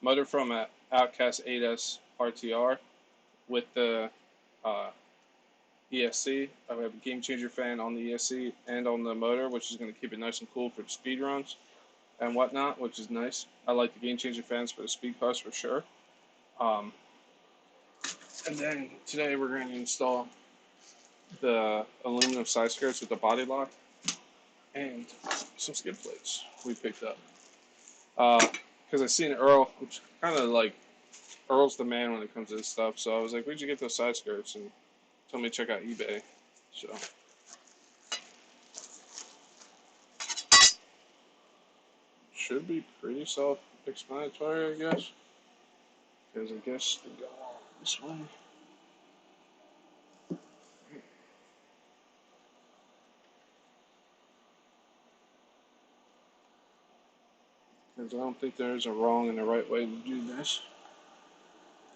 motor from an Outcast 8S RTR with the uh, ESC. I have a game changer fan on the ESC and on the motor, which is going to keep it nice and cool for the speed runs and whatnot, which is nice. I like the game changer fans for the speed cars for sure. Um, and then today we're going to install the aluminum side skirts with the body lock and some skid plates we picked up. Because I seen Earl, which kind of like Earl's the man when it comes to this stuff. So I was like, "Where'd you get those side skirts?" And told me to check out eBay. So should be pretty self-explanatory, I guess. Because I guess they go this way. Because I don't think there's a wrong and a right way to do this.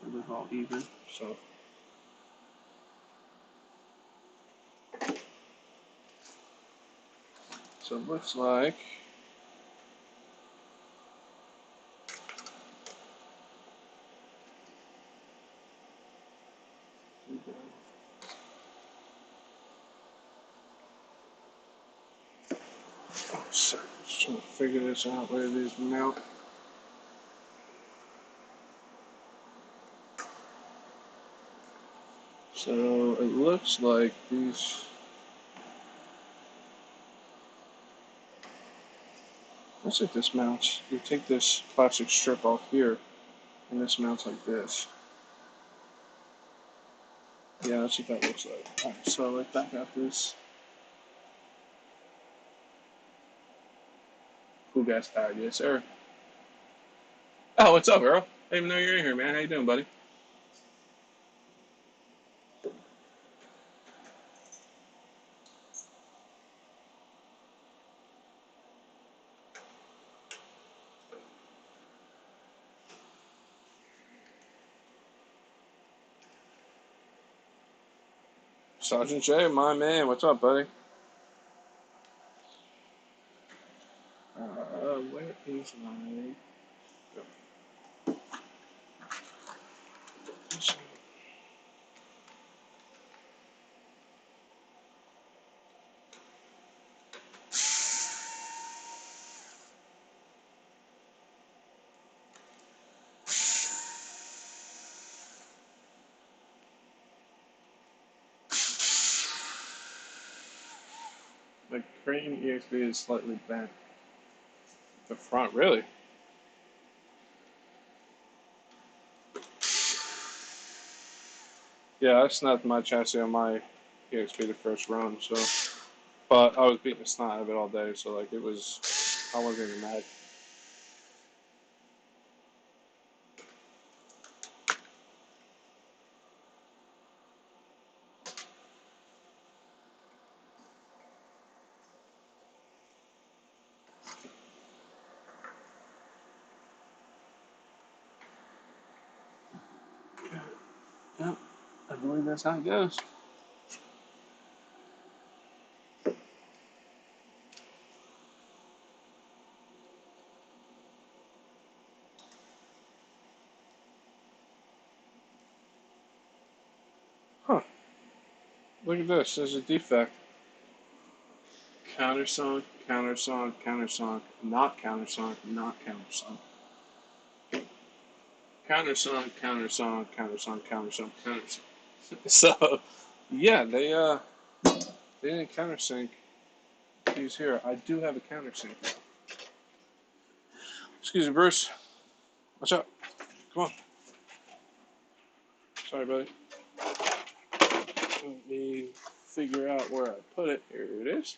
They're all even. So it looks like So, just trying to figure this out where these mount. So it looks like these. Looks like this mounts. You take this plastic strip off here, and this mounts like this. Yeah, that's what that looks like. Alright, so like back out this. Cool gas tire, yes sir. Oh, what's up, Earl? I didn't even know you're in here, man. How you doing, buddy? Sergeant J, my man. What's up, buddy? Where is my... The crane EXP is slightly bent. The front, really? Yeah, I snapped my chassis on my EXP the first run, so... But I was beating the snot out of it all day, so like it was... I wasn't even mad. Yep, I believe that's how it goes. Huh. Look at this. There's a defect. Countersunk, countersunk, countersunk, not countersunk, not countersunk. Countersunk, countersunk, countersunk, countersunk, countersunk. So, yeah, they didn't countersink these here. I do have a countersink. Excuse me, Bruce. What's up? Come on. Sorry, buddy. Let me figure out where I put it. Here it is.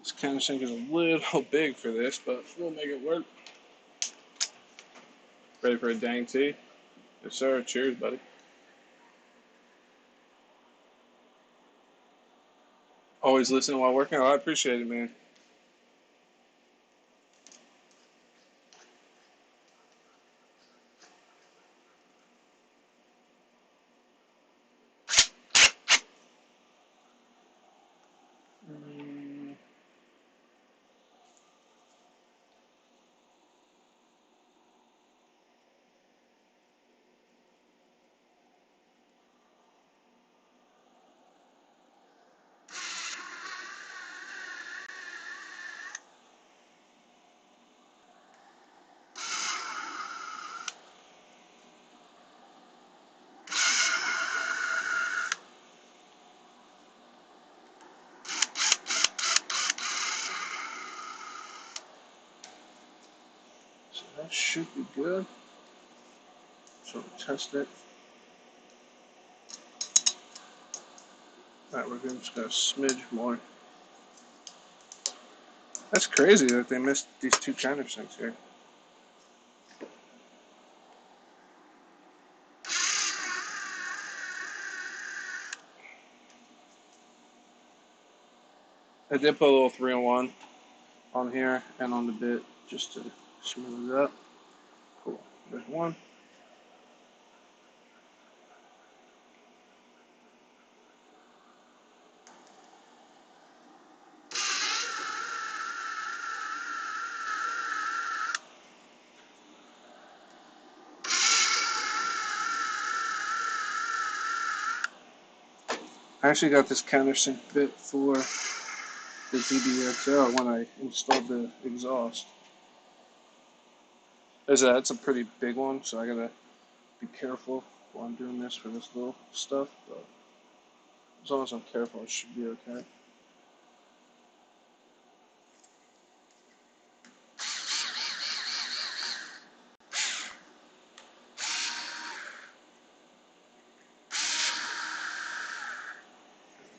This countersink is a little big for this, but we'll make it work. Ready for a dang tea? Yes, sir. Cheers, buddy. Always listening while working. Oh, I appreciate it, man. So that should be good. So test it. Alright, we're gonna just go a smidge more. That's crazy that they missed these two countersinks here. I did put a little 3-in-1 on here and on the bit just to smooth it up. Cool. There's one. I actually got this countersink bit for the DBXL when I installed the exhaust. That's a pretty big one, so I gotta be careful while I'm doing this for this little stuff. But as long as I'm careful, it should be okay.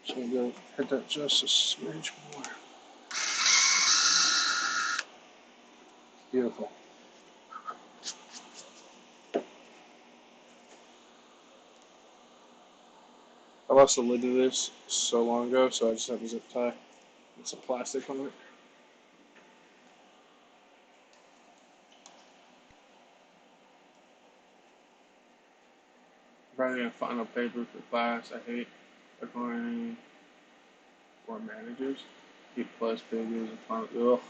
So I'm gonna hit that just a smidge more. Beautiful. I lost the lid to this so long ago, so I just have a zip tie. It's some plastic on it. Writing a final paper for class. I hate accounting for managers. B plus pages and final. Ugh.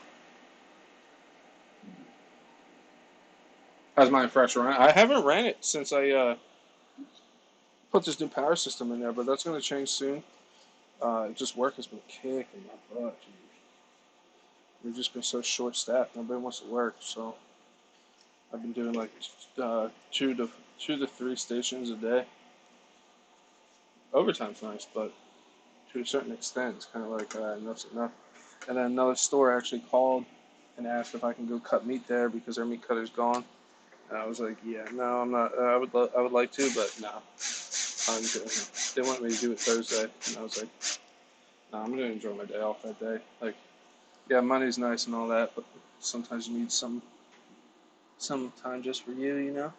How's my infraction run? I haven't ran it since I put this new power system in there, but that's going to change soon. Just work has been kicking my butt. Dude. We've just been so short staffed. Nobody wants to work, so I've been doing like two to three stations a day. Overtime's nice, but to a certain extent, it's kind of like enough's enough. And then another store actually called and asked if I can go cut meat there because their meat cutter's gone. And I was like, yeah, no, I'm not. I would like to, but no. They want me to do it Thursday, and I was like, no, I'm gonna enjoy my day off that day. Like, yeah, money's nice and all that, but sometimes you need some time just for you, you know.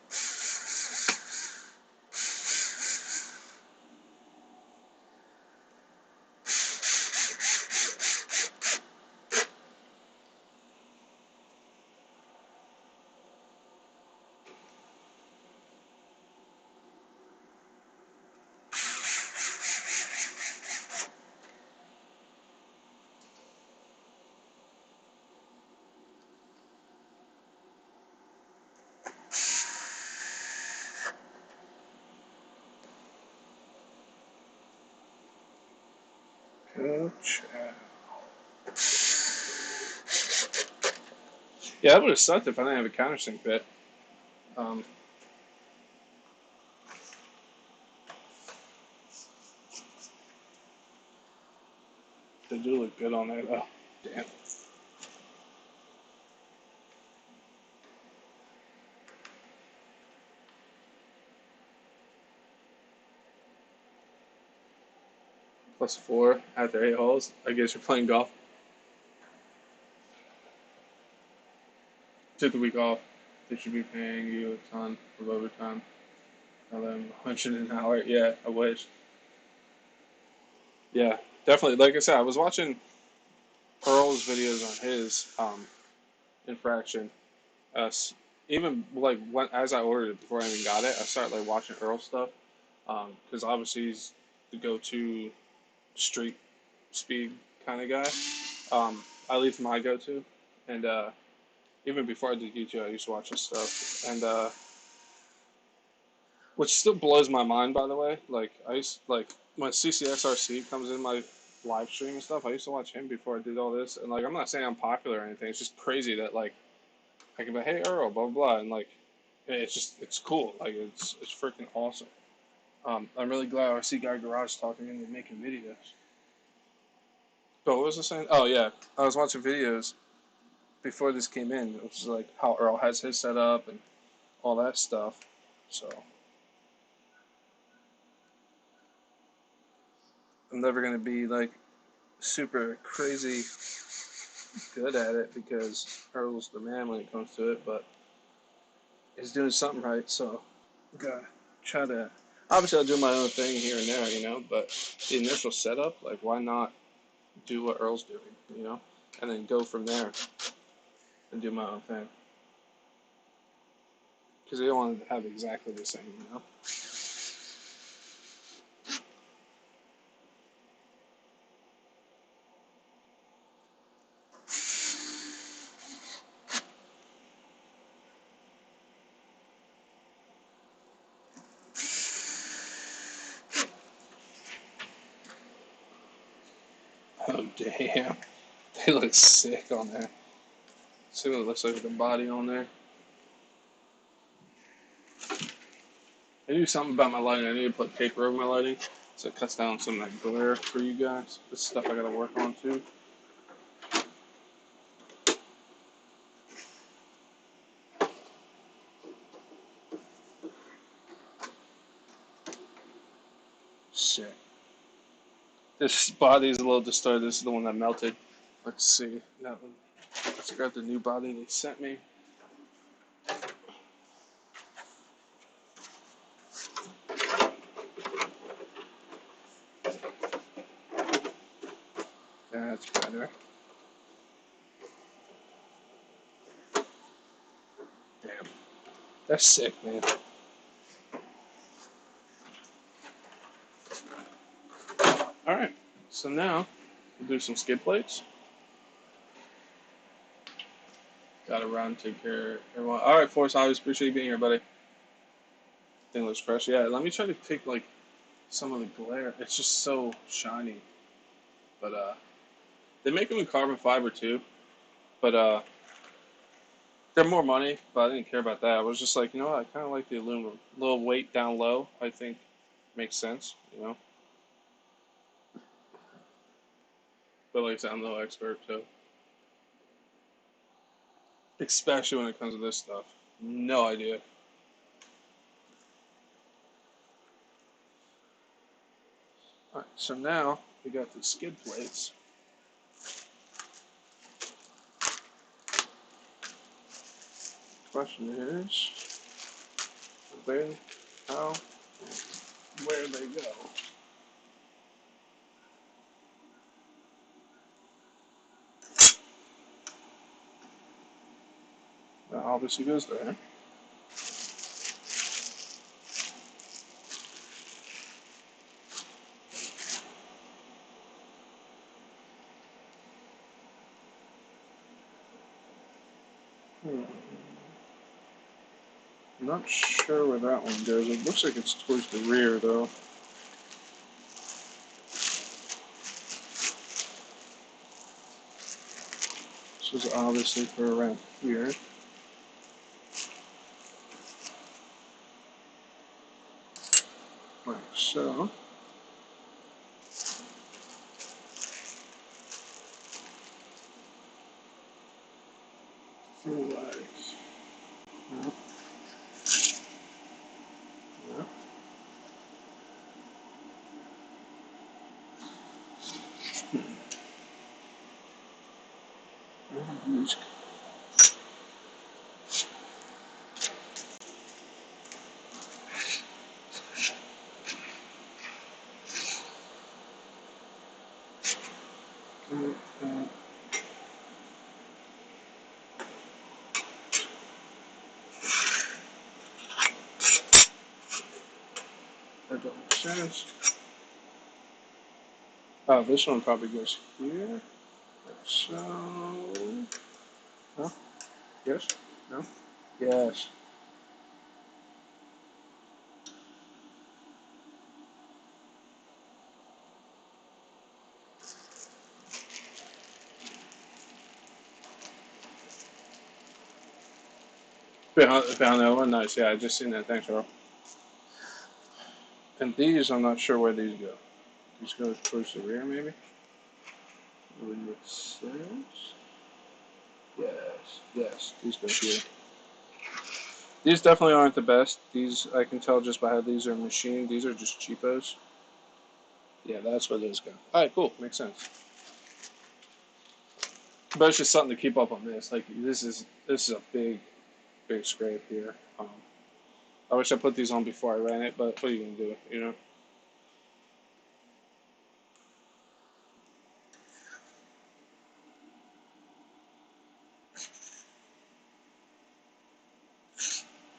Coach. Yeah, that would have sucked if I didn't have a countersink bit. Um, they do look good on there, though. Damn. +4 after 8 holes. I guess you're playing golf. Took the week off. They should be paying you a ton of overtime. $100 an hour. Yeah, I wish. Yeah, definitely. Like I said, I was watching Earl's videos on his infraction. Even like as I ordered it before I even got it, I started like watching Earl stuff because obviously he's the go-to street speed kind of guy. At least my go-to, and even before I did YouTube, I used to watch his stuff, and which still blows my mind, by the way. Like I used like when CCSRC comes in my live stream and stuff, I used to watch him before I did all this, and like I'm not saying I'm popular or anything. It's just crazy that like I can be, hey Earl, blah blah blah, and like it's cool. Like it's freaking awesome. I'm really glad I see Guy Garage talking and making videos. But what was I saying? Oh yeah, I was watching videos before this came in, which is like how Earl has his setup and all that stuff. So I'm never gonna be like super crazy good at it because Earl's the man when it comes to it, but he's doing something right, so gotta try to. Obviously, I'll do my own thing here and there, you know. But the initial setup, like, why not do what Earl's doing, you know, and then go from there and do my own thing because they don't want to have exactly the same, you know. Oh damn, they look sick on there. See what it looks like with the body on there. I need something about my lighting. I need to put paper over my lighting so it cuts down some of that glare for you guys. This stuff I gotta work on too. Shit. This body's a little distorted. This is the one that melted. Let's see. That one. Let's grab the new body they sent me. That's better. Damn. That's sick, man. Alright. So now, we'll do some skid plates. Gotta run, take care of everyone. Alright, Forrest, I always appreciate you being here, buddy. Thing looks fresh. Yeah, let me try to take, like, some of the glare. It's just so shiny. But, they make them in carbon fiber, too. But, they're more money, but I didn't care about that. I was just like, you know what, I kind of like the aluminum. A little weight down low, I think, makes sense, you know? But like I said, I'm no expert, so. Especially when it comes to this stuff. No idea. Alright, so now we got the skid plates. Question is, how, where they go? That obviously goes there. I'm not sure where that one goes. It looks like it's towards the rear, though. This is obviously for around here. Like so. Like, yep, yep. Use that don't make sense. Oh, this one probably goes here. Like so. Huh? Yes? No? Yes. Found that one. Nice. Yeah, I just seen that. Thanks, Earl. And these, I'm not sure where these go. These go towards the rear, maybe? I believe it says. Yes. Yes. These go here. These definitely aren't the best. These, I can tell just by how these are machined. These are just cheapos. Yeah, that's where those go. Alright, cool. Makes sense. But it's just something to keep up on this. Like, this is a big scrape here. I wish I put these on before I ran it, but what are you gonna do? You know.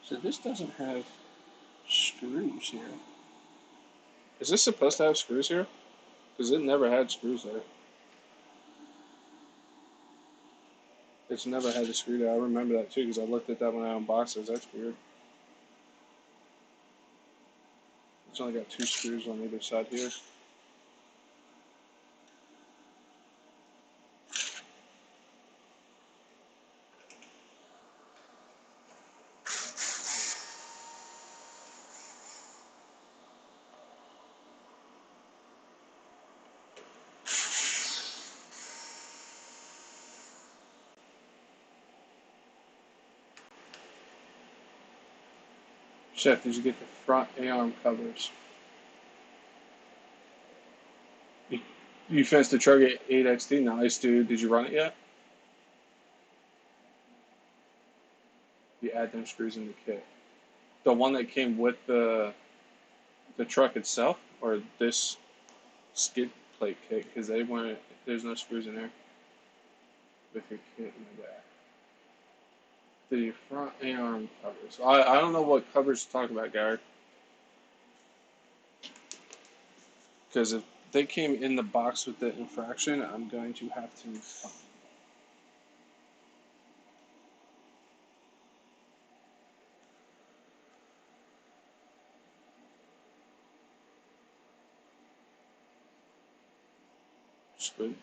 So this doesn't have screws here. Is this supposed to have screws here? Because it never had screws there. It's never had a screw there. I remember that too because I looked at that when I unboxed it. That's weird. It's only got two screws on either side here. Chef, did you get the front A-arm covers? You, you finished the Truck 8XT? Nice, dude. Did you run it yet? You add them screws in the kit. The one that came with the truck itself, or this skid plate kit? Because they weren't. There's no screws in there with your kit in the back. The front A-arm covers. I don't know what covers to talk about, Gary. Because if they came in the box with the infraction, I'm going to have to find.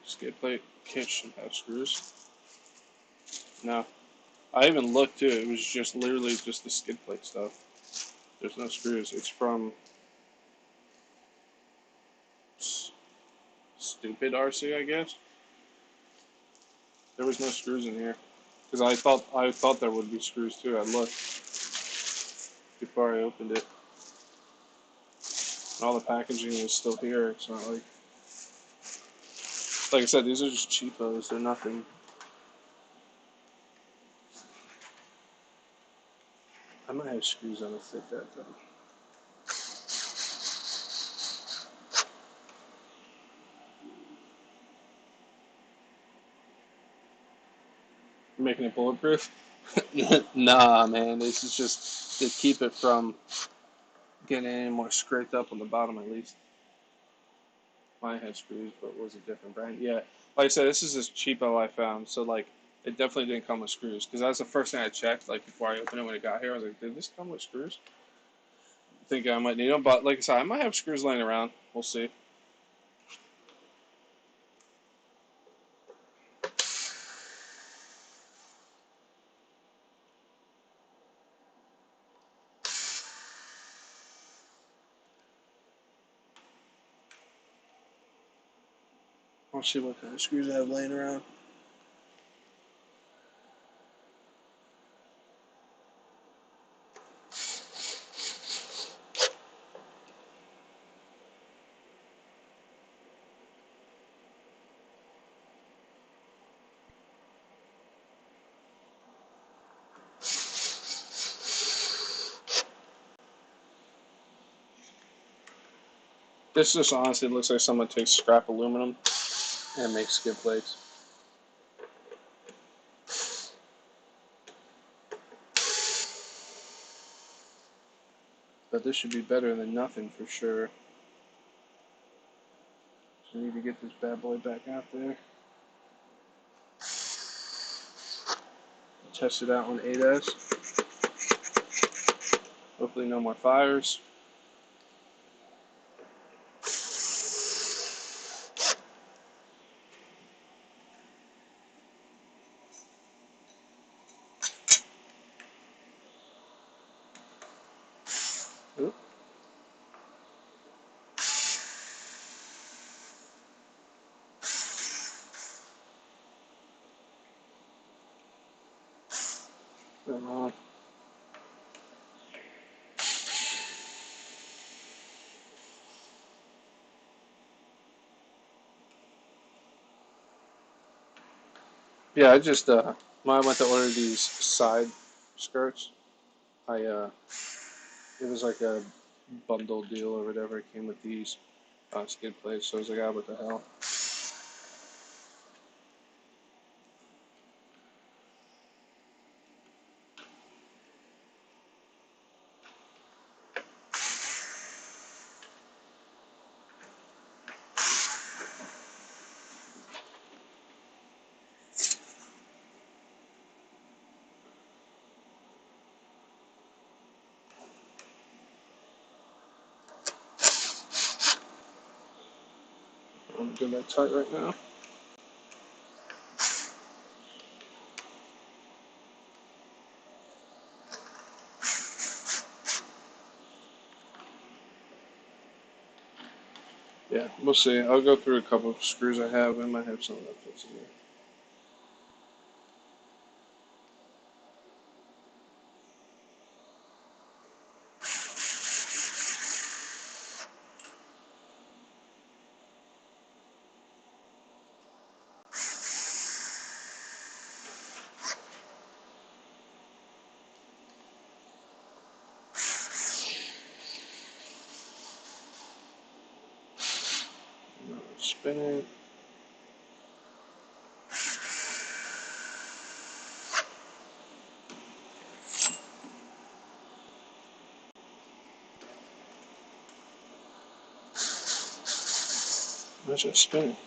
Skid plate kit should have screws. No, I even looked too. It was just literally just the skid plate stuff. There's no screws. It's from stupid RC, I guess. There was no screws in here because I thought there would be screws too. I looked before I opened it. All the packaging is still here. It's not like I said, these are just cheapos. They're nothing. I might have screws on the fit that though. Making it bulletproof? Nah, man. This is just to keep it from getting any more scraped up on the bottom, at least. Mine had screws, but it was a different brand. Yeah, like I said, this is this cheapo I found, so like it definitely didn't come with screws because that was the first thing I checked. Like before I opened it when it got here, I was like, "Did this come with screws?" Thinking I might need them, but like I said, I might have screws laying around. We'll see. I'll see what kind of screws I have laying around. This just honestly looks like someone takes scrap aluminum and makes skid plates. But this should be better than nothing for sure. So I need to get this bad boy back out there. Test it out on 8S. Hopefully no more fires. Oop. Come on. Yeah, I just when I went to order these side skirts, it was like a bundle deal or whatever. It came with these skid plates, so I was like, ah, what the hell? I'm doing that tight right now. Yeah, we'll see. I'll go through a couple of screws I have. I might have some that fits in here. spinning. Where's it spinning?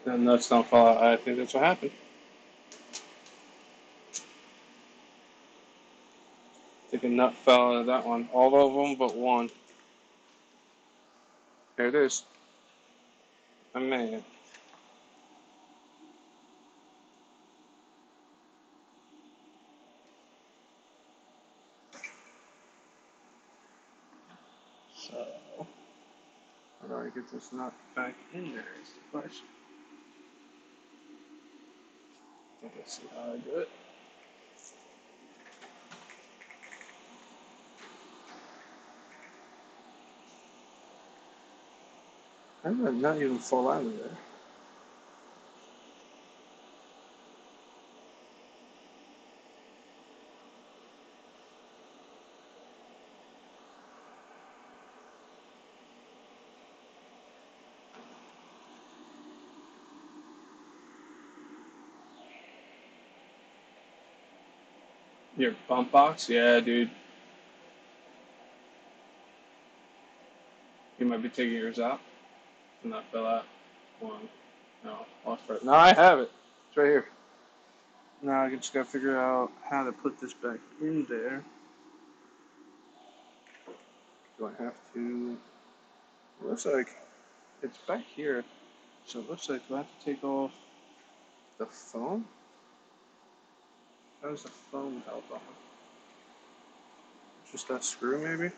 The nuts don't fall out. I think that's what happened. I think a nut fell out of that one. All of them but one. There it is. I made it. So, how do I get this nut back in there is the question. I think I see how I do it. How did that nut even fall out of there? Your bump box? Yeah, dude. You might be taking yours out. The nut fell out. One. No, lost part. No, I have it. It's right here. Now I just gotta figure out how to put this back in there. Do I have to? It looks like it's back here. So it looks like do I have to take off the foam? How does the foam help on? Just that screw, maybe?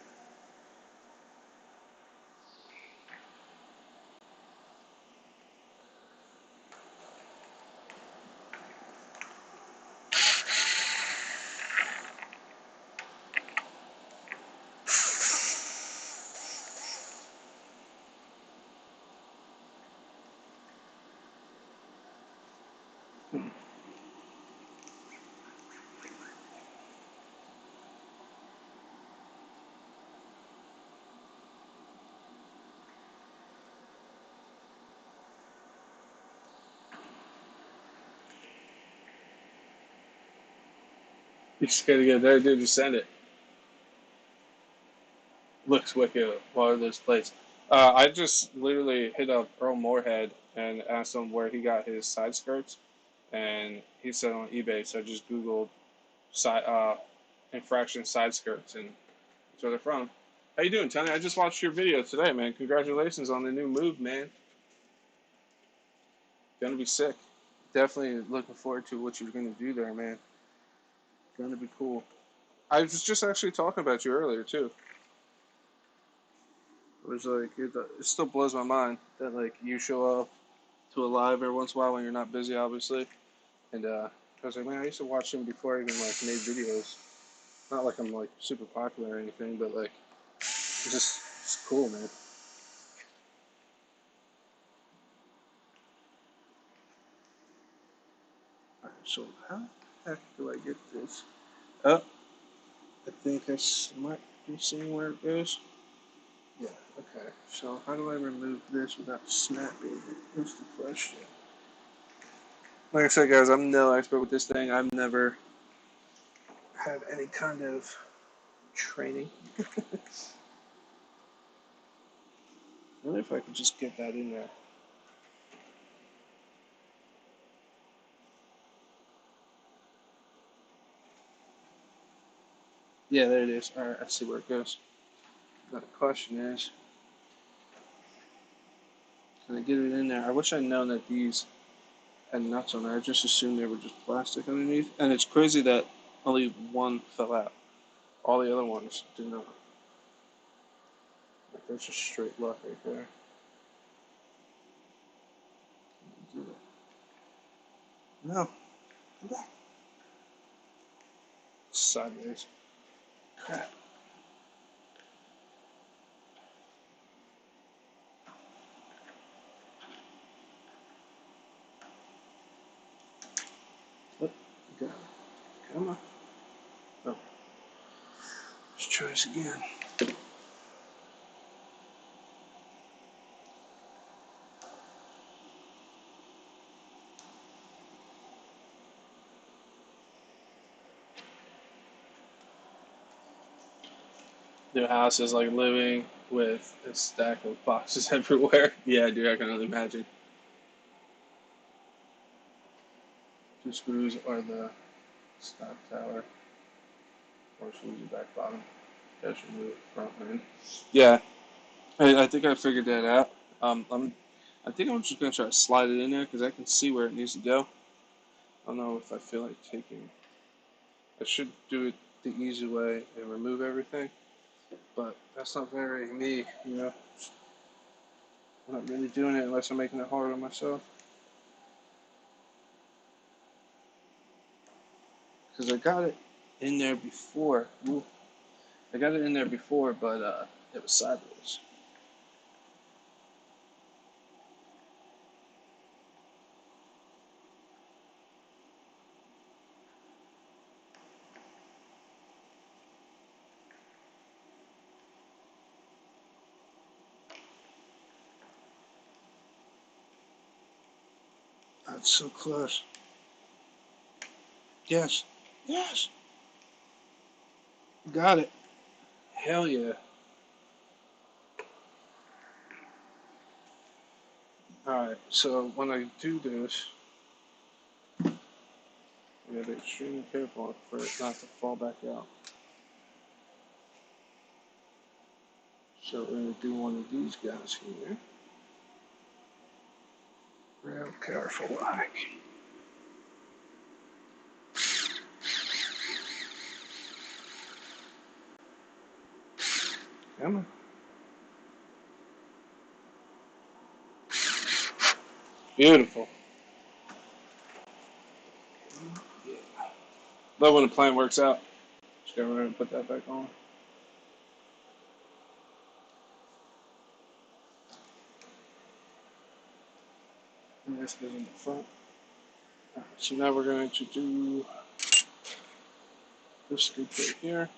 You just gotta get there, dude. Just send it. Looks wicked. What are those plates? I just literally hit up Earl Moorhead and asked him where he got his side skirts, and he said on eBay. So I just Googled side infraction side skirts, and that's where they're from. How you doing, Tony? I just watched your video today, man. Congratulations on the new move, man. Gonna be sick. Definitely looking forward to what you're gonna do there, man. Gonna be cool. I was just actually talking about you earlier too. It was like it still blows my mind that like you show up to a live every once in a while when you're not busy, obviously. And I was like, man, I used to watch him before I even like made videos. Not like I'm like super popular or anything, but like it's cool, man. Alright, so how the heck do I get this? Oh, I think I might be seeing where it goes. Yeah, okay. So how do I remove this without snapping it? That's the question. Like I said, guys, I'm no expert with this thing. I've never had any kind of training. I wonder if I could just get that in there. Yeah, there it is. All right, I see where it goes. Now the question is, can I get it in there? I wish I'd known that these had nuts on there. I just assumed they were just plastic underneath. And it's crazy that only one fell out. All the other ones do not. Like, that's just straight luck right there. No. Come back. Sideways. Crap. Look. Got it. Come on. Oh. Let's try this again. Their house is like living with a stack of boxes everywhere. Yeah, dude, I can only imagine. Two screws are the stop tower. Or screws the back bottom. That should move front end. Yeah, I think I figured that out. I think I'm just gonna try to slide it in there because I can see where it needs to go. I don't know if I feel like taking. I should do it the easy way and remove everything, but that's not very me, you know. I'm not really doing it unless I'm making it hard on myself. Because I got it in there before. Ooh, I got it in there before, but it was sideways. That's so close. Yes. Yes. Got it. Hell yeah. Alright, so when I do this, I gotta be extremely careful for it not to fall back out. So we're gonna do one of these guys here. Real careful, like. Come on. Beautiful. Yeah. Love when the plan works out. Just gotta remember to put that back on. And this goes in the front. Alright, so now we're going to do this scoop right here.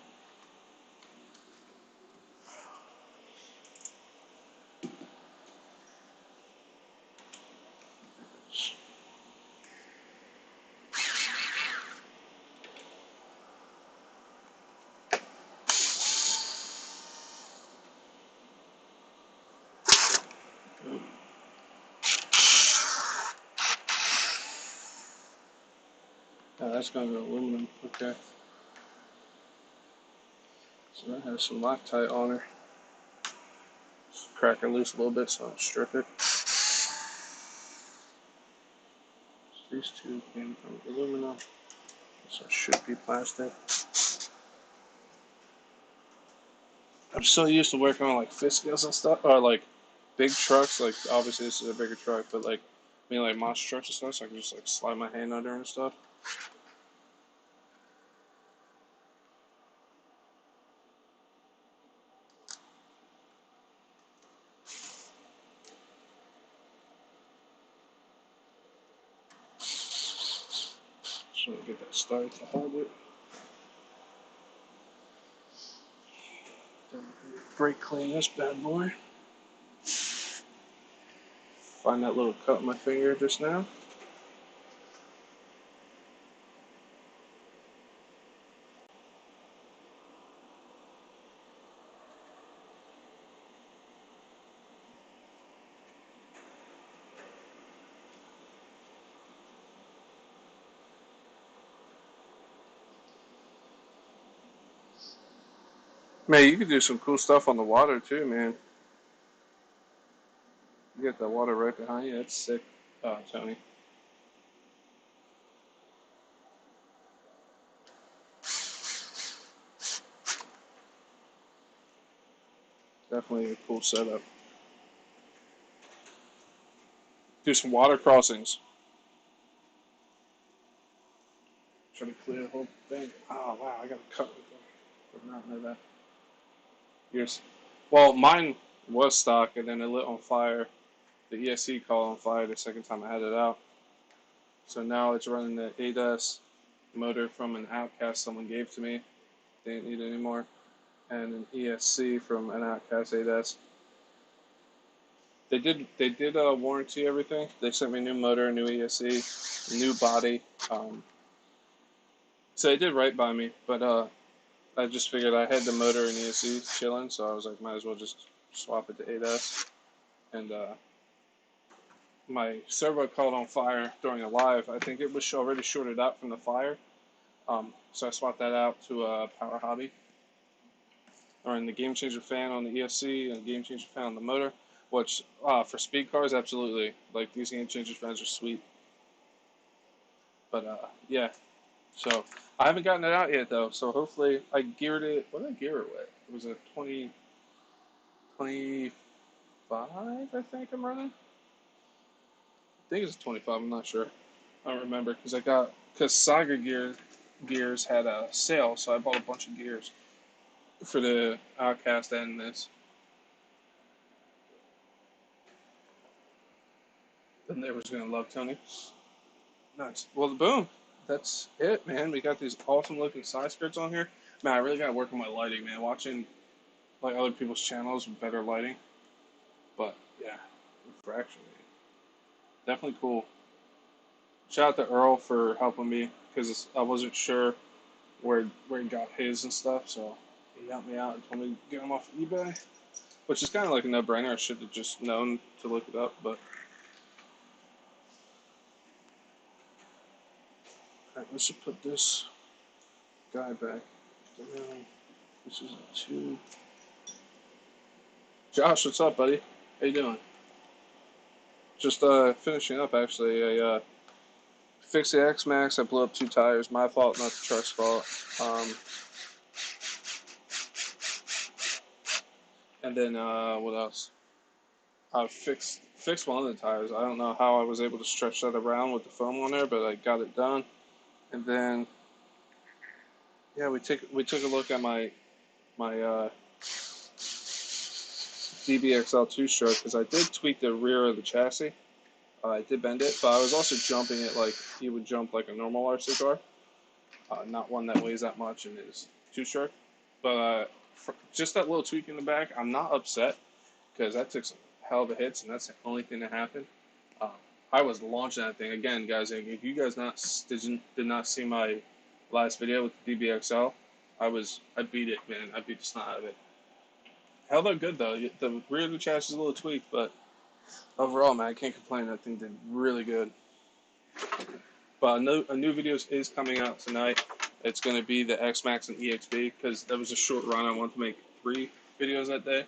Now that's going to go aluminum. Okay. So that has some Loctite on her. Just crack her loose a little bit so I don't strip it. So these two came from aluminum. So it should be plastic. I'm so used to working on like fifth scales and stuff, or like big trucks. Like obviously this is a bigger truck, but like like monster trucks and stuff, so I can just like slide my hand under and stuff. So we get that started to hold it. Then brake clean this bad boy. Find that little cut on my finger just now. Man, you could do some cool stuff on the water too, man. You get the water right behind you. That's sick, Tony. Definitely a cool setup. Do some water crossings. Try to clear the whole thing. Oh wow, I got a cut. Did not know that. Yours. Well, mine was stock, and then it lit on fire. The ESC caught on fire the second time I had it out. So now it's running the 8S motor from an Outcast someone gave to me. They didn't need it anymore. And an ESC from an Outcast 8S. They did warranty everything. They sent me a new motor, a new ESC, a new body. So they did right by me, but I just figured I had the motor and ESC chilling, so I was like, might as well just swap it to 8S. And my servo caught on fire during a live. I think it was already shorted out from the fire. So I swapped that out to a Power Hobby. Or in the Game Changer fan on the ESC and Game Changer fan on the motor. Which, for speed cars, absolutely. Like, these Game Changer fans are sweet. But, yeah. So, I haven't gotten it out yet, though. So, hopefully, I geared it. What did I gear it with? It was a 25, I think I'm running. I think it's 25, I'm not sure. I don't remember, because Saga Gears had a sale, so I bought a bunch of gears for the Outcast and this. Then they was going to love Tony. Nice. Well, boom. That's it, man. We got these awesome looking side skirts on here. Man, I really got to work on my lighting, man. Watching like other people's channels with better lighting. But yeah, infraction, man. Definitely cool. Shout out to Earl for helping me because I wasn't sure where he got his and stuff. So he helped me out and told me to get them off eBay, which is kind of like a no-brainer. I should have just known to look it up, but. Alright, let's just put this guy back. This is a 2. Josh, what's up, buddy? How you doing? Just finishing up actually. I fixed the X Max. I blew up 2 tires. My fault, not the truck's fault. And then what else? I fixed one of the tires. I don't know how I was able to stretch that around with the foam on there, but I got it done. And then yeah, we took a look at my DBXL 2-stroke because I did tweak the rear of the chassis. I did bend it, but I was also jumping it like you would jump like a normal RC car, not one that weighs that much and is 2-stroke. But just that little tweak in the back, I'm not upset because that took some hell of a hits, and that's the only thing that happened. Uh, I was launching that thing again, guys. If you guys did not see my last video with the DBXL, I beat it, man. I beat the snot out of it. Held up good though. The rear of the chassis is a little tweaked, but overall, man, I can't complain. That thing did really good. But a new video is coming out tonight. It's going to be the X Max and EXB because that was a short run. I wanted to make 3 videos that day,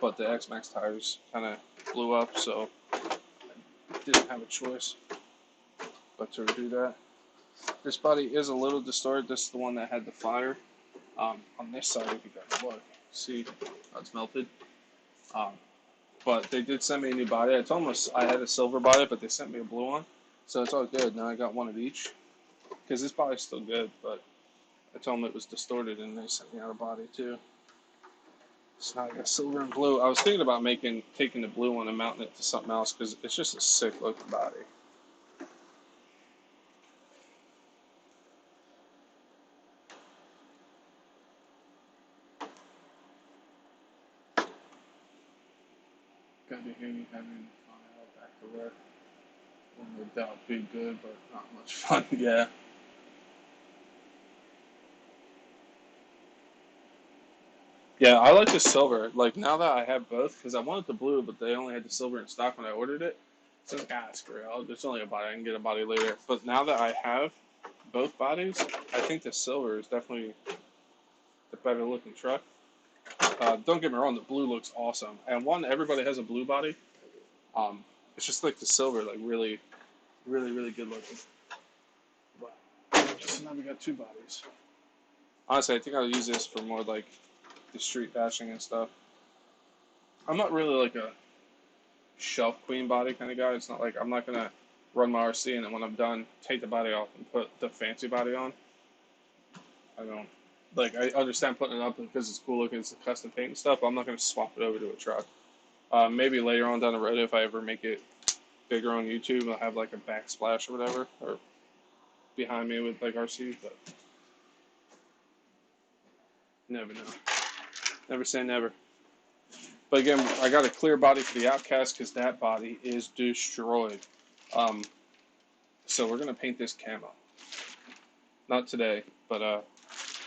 but the X Max tires kind of blew up, so I didn't have a choice but to do that. This body is a little distorted. This is the one that had the fire. On this side, if you guys look, see how it's melted. But they did send me a new body. I told them I had a silver body, but they sent me a blue one. So it's all good. Now I got one of each. Because this body's still good, but I told them it was distorted and they sent me out a body too. So now I got silver and blue. I was thinking about taking the blue one and mounting it to something else because it's just a sick looking body. Got to hear me having file back to work. No doubt be good, but not much fun. Yeah. Yeah, I like the silver. Like now that I have both, because I wanted the blue, but they only had the silver in stock when I ordered it. So I was like, screw it. It's only a body. I can get a body later. But now that I have both bodies, I think the silver is definitely the better looking truck. Don't get me wrong, the blue looks awesome. And one, everybody has a blue body. It's just like the silver, like really, really, really good looking. But, so now we got 2 bodies. Honestly, I think I'll use this for more like the street bashing and stuff. I'm not really like a shelf queen body kind of guy. It's not like I'm not gonna run my RC and then when I'm done, take the body off and put the fancy body on. I don't like. I understand putting it up because it's cool looking, it's custom paint and stuff. But I'm not gonna swap it over to a truck. Maybe later on down the road, if I ever make it bigger on YouTube, I'll have like a backsplash or whatever, or behind me with like RC. But never know. Never say never. But again, I got a clear body for the Outcast because that body is destroyed. Um, so we're gonna paint this camo. Not today, but I'm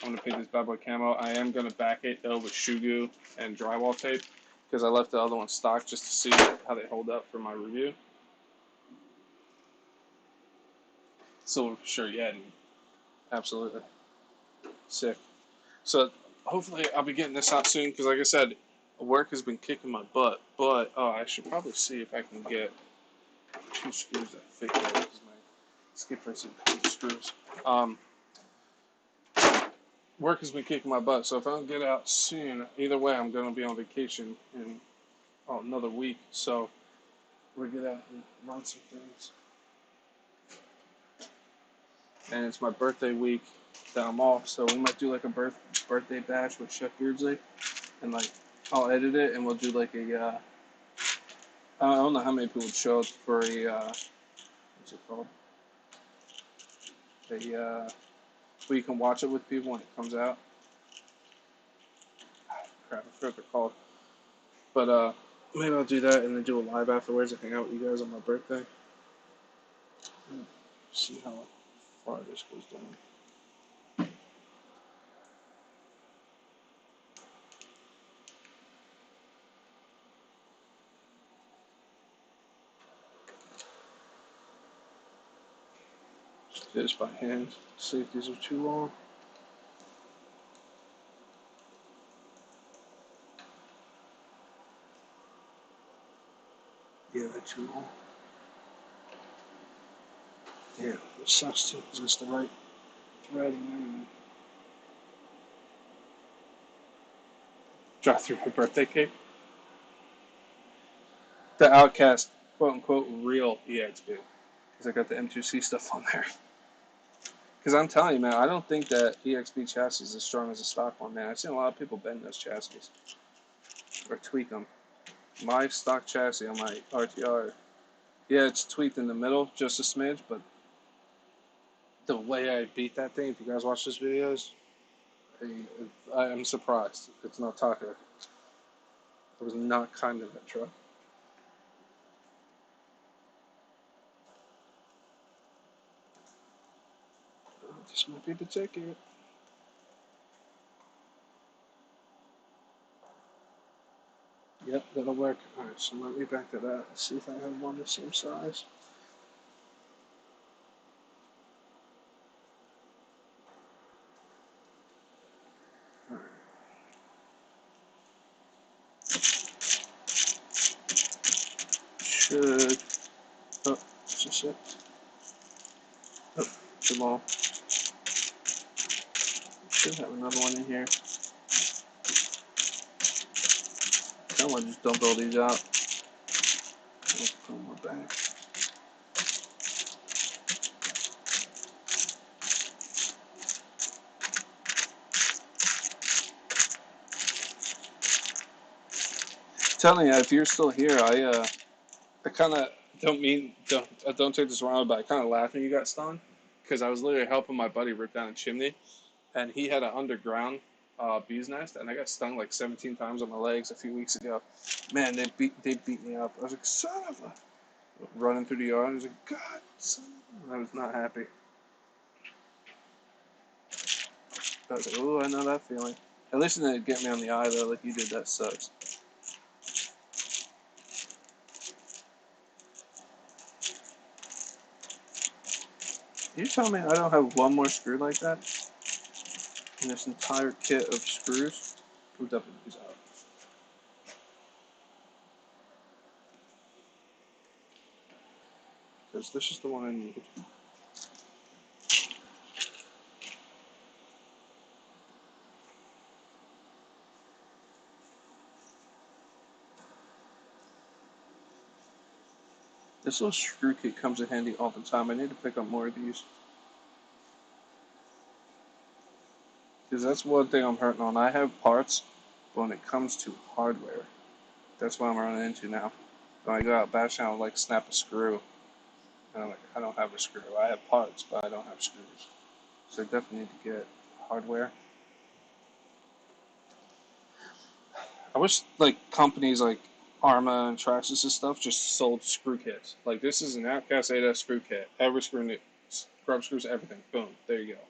gonna paint this bad boy camo. I am gonna back it though with shoe glue and drywall tape because I left the other one stock just to see how they hold up for my review. Silver for sure, yeah, dude. Absolutely sick. So hopefully I'll be getting this out soon because, like I said, work has been kicking my butt. But I should probably see if I can get 2 screws that fit here because my skip race is screws. Work has been kicking my butt, so if I don't get out soon, either way, I'm going to be on vacation in another week. So we'll get out and run some things. And it's my birthday week that I'm off, so we might do like a birthday bash with Chef Beardsley, and like I'll edit it, and we'll do like a I don't know how many people would show up for a what's it called? Where you can watch it with people when it comes out. Crap, I forgot what they're called. But maybe I'll do that and then do a live afterwards and hang out with you guys on my birthday. See how far this goes down. Just do this by hand. See if these are too long. Yeah, they're too long. Yeah, it sucks too because it's the right thread and everything. Drive through my birthday cake. The Outcast, quote unquote, real EXP. Because I got the M2C stuff on there. Because I'm telling you, man, I don't think that EXP chassis is as strong as the stock one, man. I've seen a lot of people bend those chassis or tweak them. My stock chassis on my RTR, yeah, it's tweaked in the middle just a smidge, but the way I beat that thing, if you guys watch those videos, I'm surprised. It's not Taco. I was not kind of that truck. This might be the ticket. Yep, that'll work. Alright, so let me back to that. Let's see if I have one the same size. Alright. Should. Oh, just it. Oh, too long. Should have another one in here. I want to just dump all these out. Let's put more back. Telling you, if you're still here, I kind of don't take this wrong, but I kind of laugh when you got stung because I was literally helping my buddy rip down a chimney, and he had an underground bee's nest, and I got stung like 17 times on my legs a few weeks ago. Man, they beat me up. I was like, son of a, running through the yard. I was like, God, son of a. I was not happy. I was like, oh, I know that feeling. At least it didn't get me on the eye though, like you did. That sucks. You tell me I don't have one more screw like that in this entire kit of screws? We'll definitely use out. Because this is the one I need. This little screw kit comes in handy all the time. I need to pick up more of these. Because that's one thing I'm hurting on. I have parts, but when it comes to hardware, that's what I'm running into now. When I go out bashing, I'll like snap a screw. And I'm like, I don't have a screw. I have parts, but I don't have screws. So I definitely need to get hardware. I wish like companies like Arma and Traxxas and stuff just sold screw kits. Like this is an Outcast 8S screw kit. Every screw new, scrub screws, everything. Boom, there you go.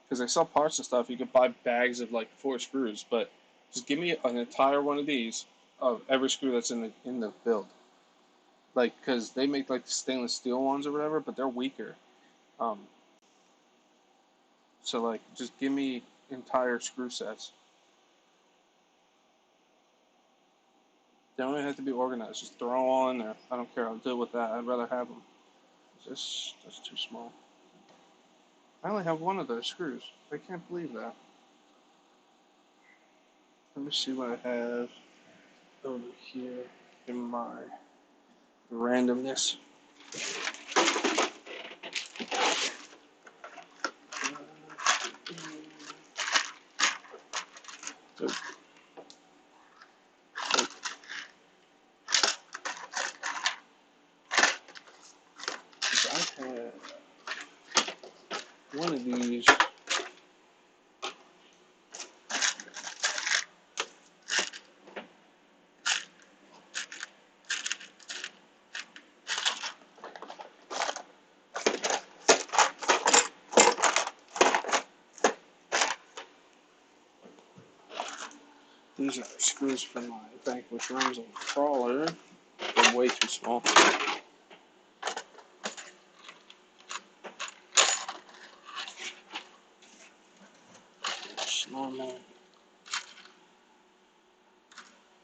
Because they sell parts and stuff. You could buy bags of like 4 screws, but just give me an entire one of these of every screw that's in the build. Like, because they make like the stainless steel ones or whatever, but they're weaker. Um, so like, just give me entire screw sets. They don't even have to be organized. Just throw them all in there. I don't care. I'll deal with that. I'd rather have them. That's too small. I only have one of those screws. I can't believe that. Let me see what I have over here in my randomness. So, I have one of these. These are screws for my Vanquish rims on the crawler. They're way too small. Normal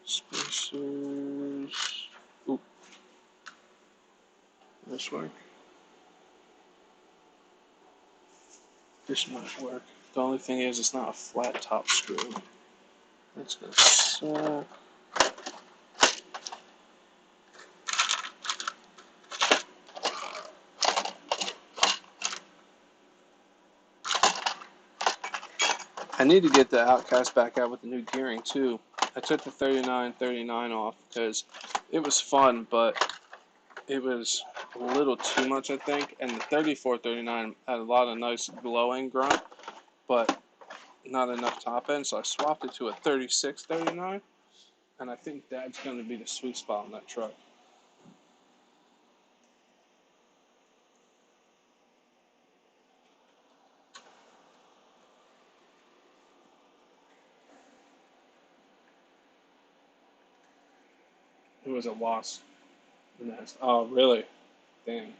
spacers. Oop. This work. This might work. The only thing is, it's not a flat top screw. That's gonna suck. I need to get the Outcast back out with the new gearing too. I took the 3939 off because it was fun, but it was a little too much, I think. And the 3439 had a lot of nice glowing grunt, but not enough top end, so I swapped it to a 3639, and I think that's going to be the sweet spot on that truck. It was a wasp nest. Oh, really? Dang.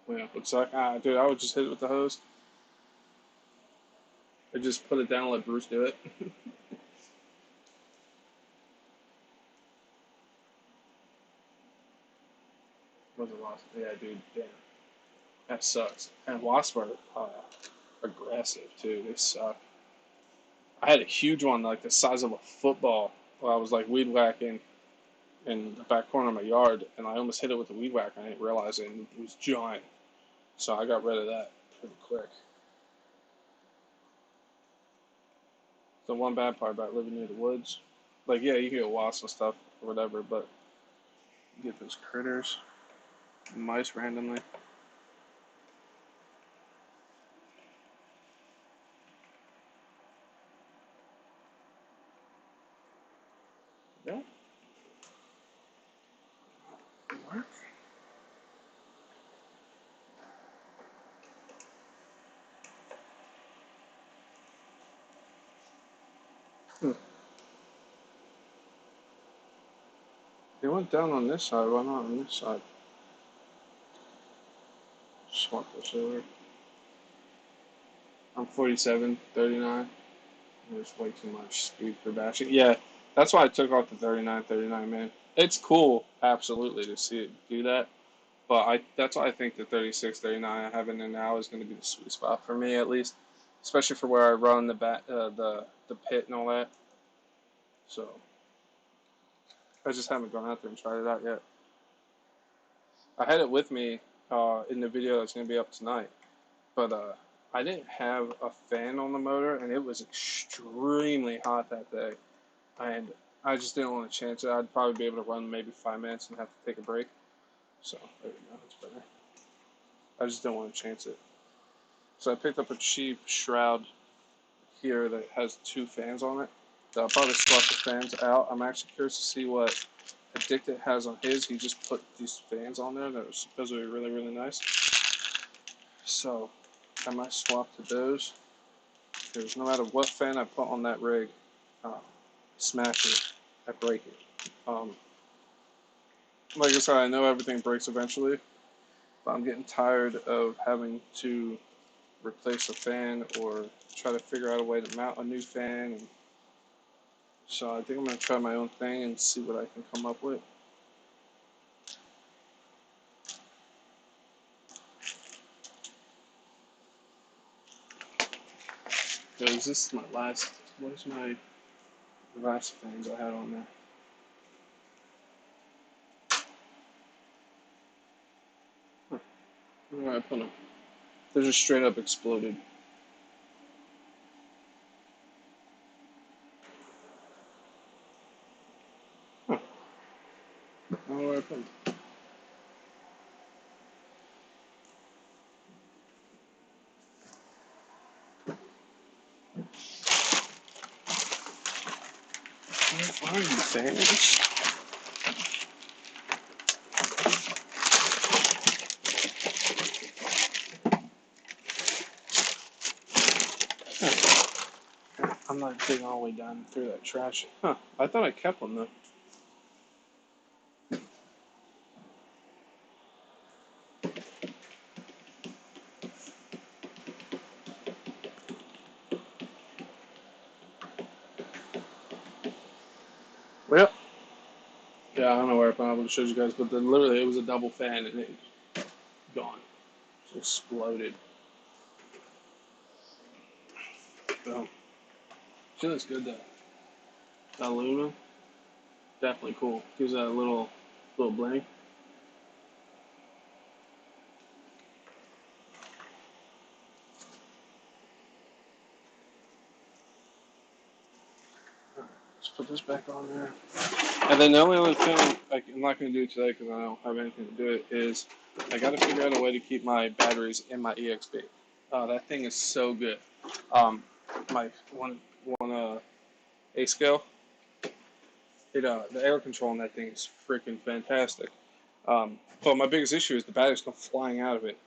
Yeah, looks like, dude, I would just hit it with the hose. I just put it down and let Bruce do it. Was a wasp? Yeah, dude, damn. That sucks. And wasps are aggressive, too. They suck. I had a huge one, like the size of a football, while I was like weed whacking in the back corner of my yard, and I almost hit it with the weed whacker. I didn't realize it, and it was giant. So I got rid of that pretty quick. The one bad part about living near the woods, like, yeah, you can get wasps and stuff or whatever, but you get those critters, mice randomly. Yeah, work. Hmm. They went down on this side. Why not on this side? Swap this over. I'm 47, 39. There's way too much speed for bashing. Yeah, that's why I took off the 39, 39, man. It's cool, absolutely, to see it do that. But that's why I think the 36, 39 I have in there now is going to be the sweet spot for me, at least. especially for where I run the pit and all that. So I just haven't gone out there and tried it out yet. I had it with me in the video that's going to be up tonight, but I didn't have a fan on the motor, and it was extremely hot that day, and I just didn't want to chance it. I'd probably be able to run maybe 5 minutes and have to take a break. So there we go, it's better. I just didn't want to chance it. So I picked up a cheap shroud here that has 2 fans on it. So I'll probably swap the fans out. I'm actually curious to see what Addicted has on his. He just put these fans on there that are supposed to be really, really nice. So I might swap to those. Because no matter what fan I put on that rig, smash it, I break it. Like I said, I know everything breaks eventually, but I'm getting tired of having to replace a fan or try to figure out a way to mount a new fan. And so I think I'm going to try my own thing and see what I can come up with. Because this is my last, where's my last fans I had on there? Where did I put them? They're just straight up exploded. Huh. I don't know where I put them. Where are you, fans? I'm not digging all the way down through that trash. Huh. I thought I kept them though. Well, yeah, I don't know where I put them. I would have showed you guys, but then literally it was a double fan and it gone. It exploded. So, she looks good though. That aluminum, definitely cool. Gives that a little bling. Let's put this back on there. And then the only other thing, I'm not going to do today because I don't have anything to do it, is I got to figure out a way to keep my batteries in my EXP. That thing is so good. My one A scale, the air control on that thing is freaking fantastic. But my biggest issue is the batteries come flying out of it.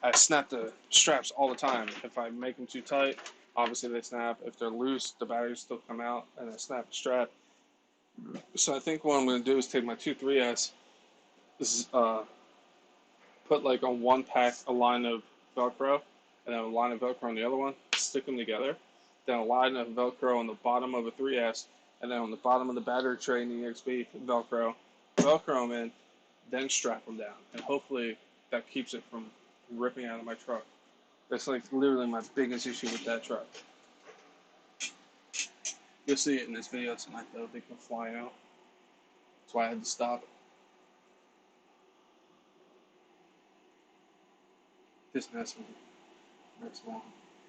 I snap the straps all the time. If I make them too tight, obviously they snap. If they're loose, the batteries still come out, and I snap the strap. So I think what I'm going to do is take my 2.3S, put like on one pack a line of Velcro, and then a line of Velcro on the other one, stick them together, then a line of Velcro on the bottom of a 3S, and then on the bottom of the battery tray in the EXP, Velcro them in, then strap them down, and hopefully that keeps it from ripping out of my truck. That's like literally my biggest issue with that truck. You'll see it in this video tonight though, they come flying out. That's why I had to stop. This next one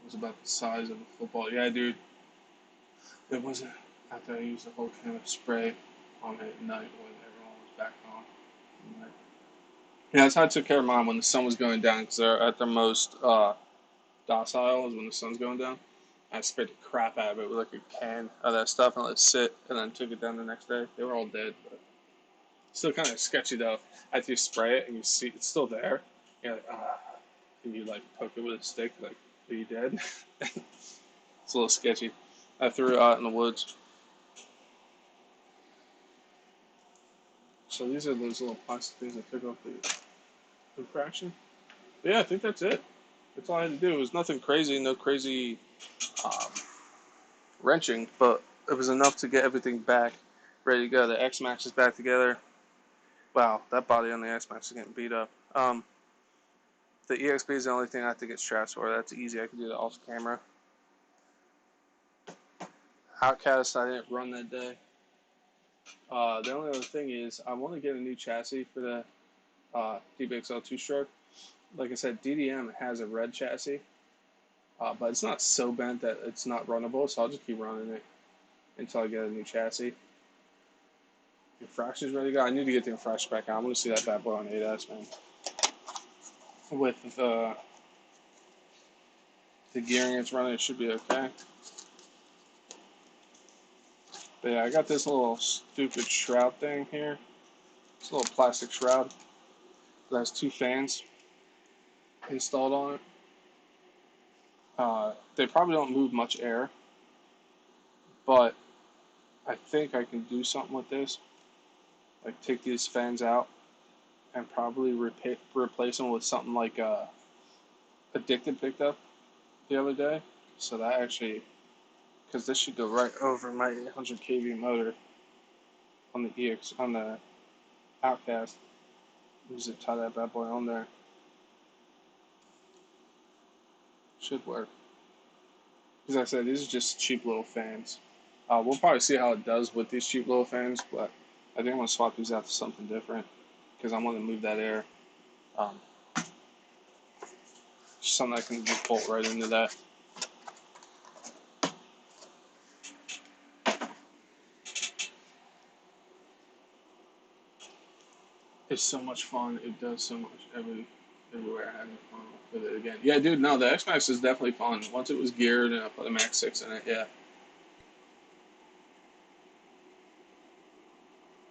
was about the size of a football. Yeah, dude. It wasn't after I used the whole can of spray on it at night when everyone was back on. Yeah, that's how I took care of mine when the sun was going down because they're at their most docile is when the sun's going down. I sprayed the crap out of it with like a can of that stuff and let it sit and then took it down the next day. They were all dead, but still kind of sketchy though. After you spray it and you see it's still there, you're like, and you like poke it with a stick, like, are you dead? It's a little sketchy. I threw it out in the woods. So these are those little plastic things I took off the infraction. But yeah, I think that's it. That's all I had to do. It was nothing crazy, no crazy um, wrenching, but it was enough to get everything back ready to go. The X-Max is back together. Wow, that body on the X-Max is getting beat up. The EXP is the only thing I have to get straps for. That's easy. I can do that off camera. Outcast, I didn't run that day. The only other thing is I want to get a new chassis for the DBXL 2-stroke. Like I said, DDM has a red chassis, but it's not so bent that it's not runnable, so I'll just keep running it until I get a new chassis. Infraction's ready to go. I need to get the infraction back out. I want to see that bad boy on 8S, man. With the gearing it's running, it should be okay. But yeah, I got this little stupid shroud thing here. It's a little plastic shroud that has 2 fans installed on it. They probably don't move much air, but I think I can do something with this. Like take these fans out and probably replace them with something like Addicted picked up the other day. So that actually, because this should go right over my 800 kV motor on the Outcast. Just tie that bad boy on there. Should work. As I said, these are just cheap little fans. We'll probably see how it does with these cheap little fans, but I think I'm going to swap these out to something different because I want to move that air. Something I can just bolt right into that. It's so much fun. It does so much everywhere. Having fun with it again. Yeah, dude, no, the X-Max is definitely fun. Once it was geared and I put a Max 6 in it, yeah.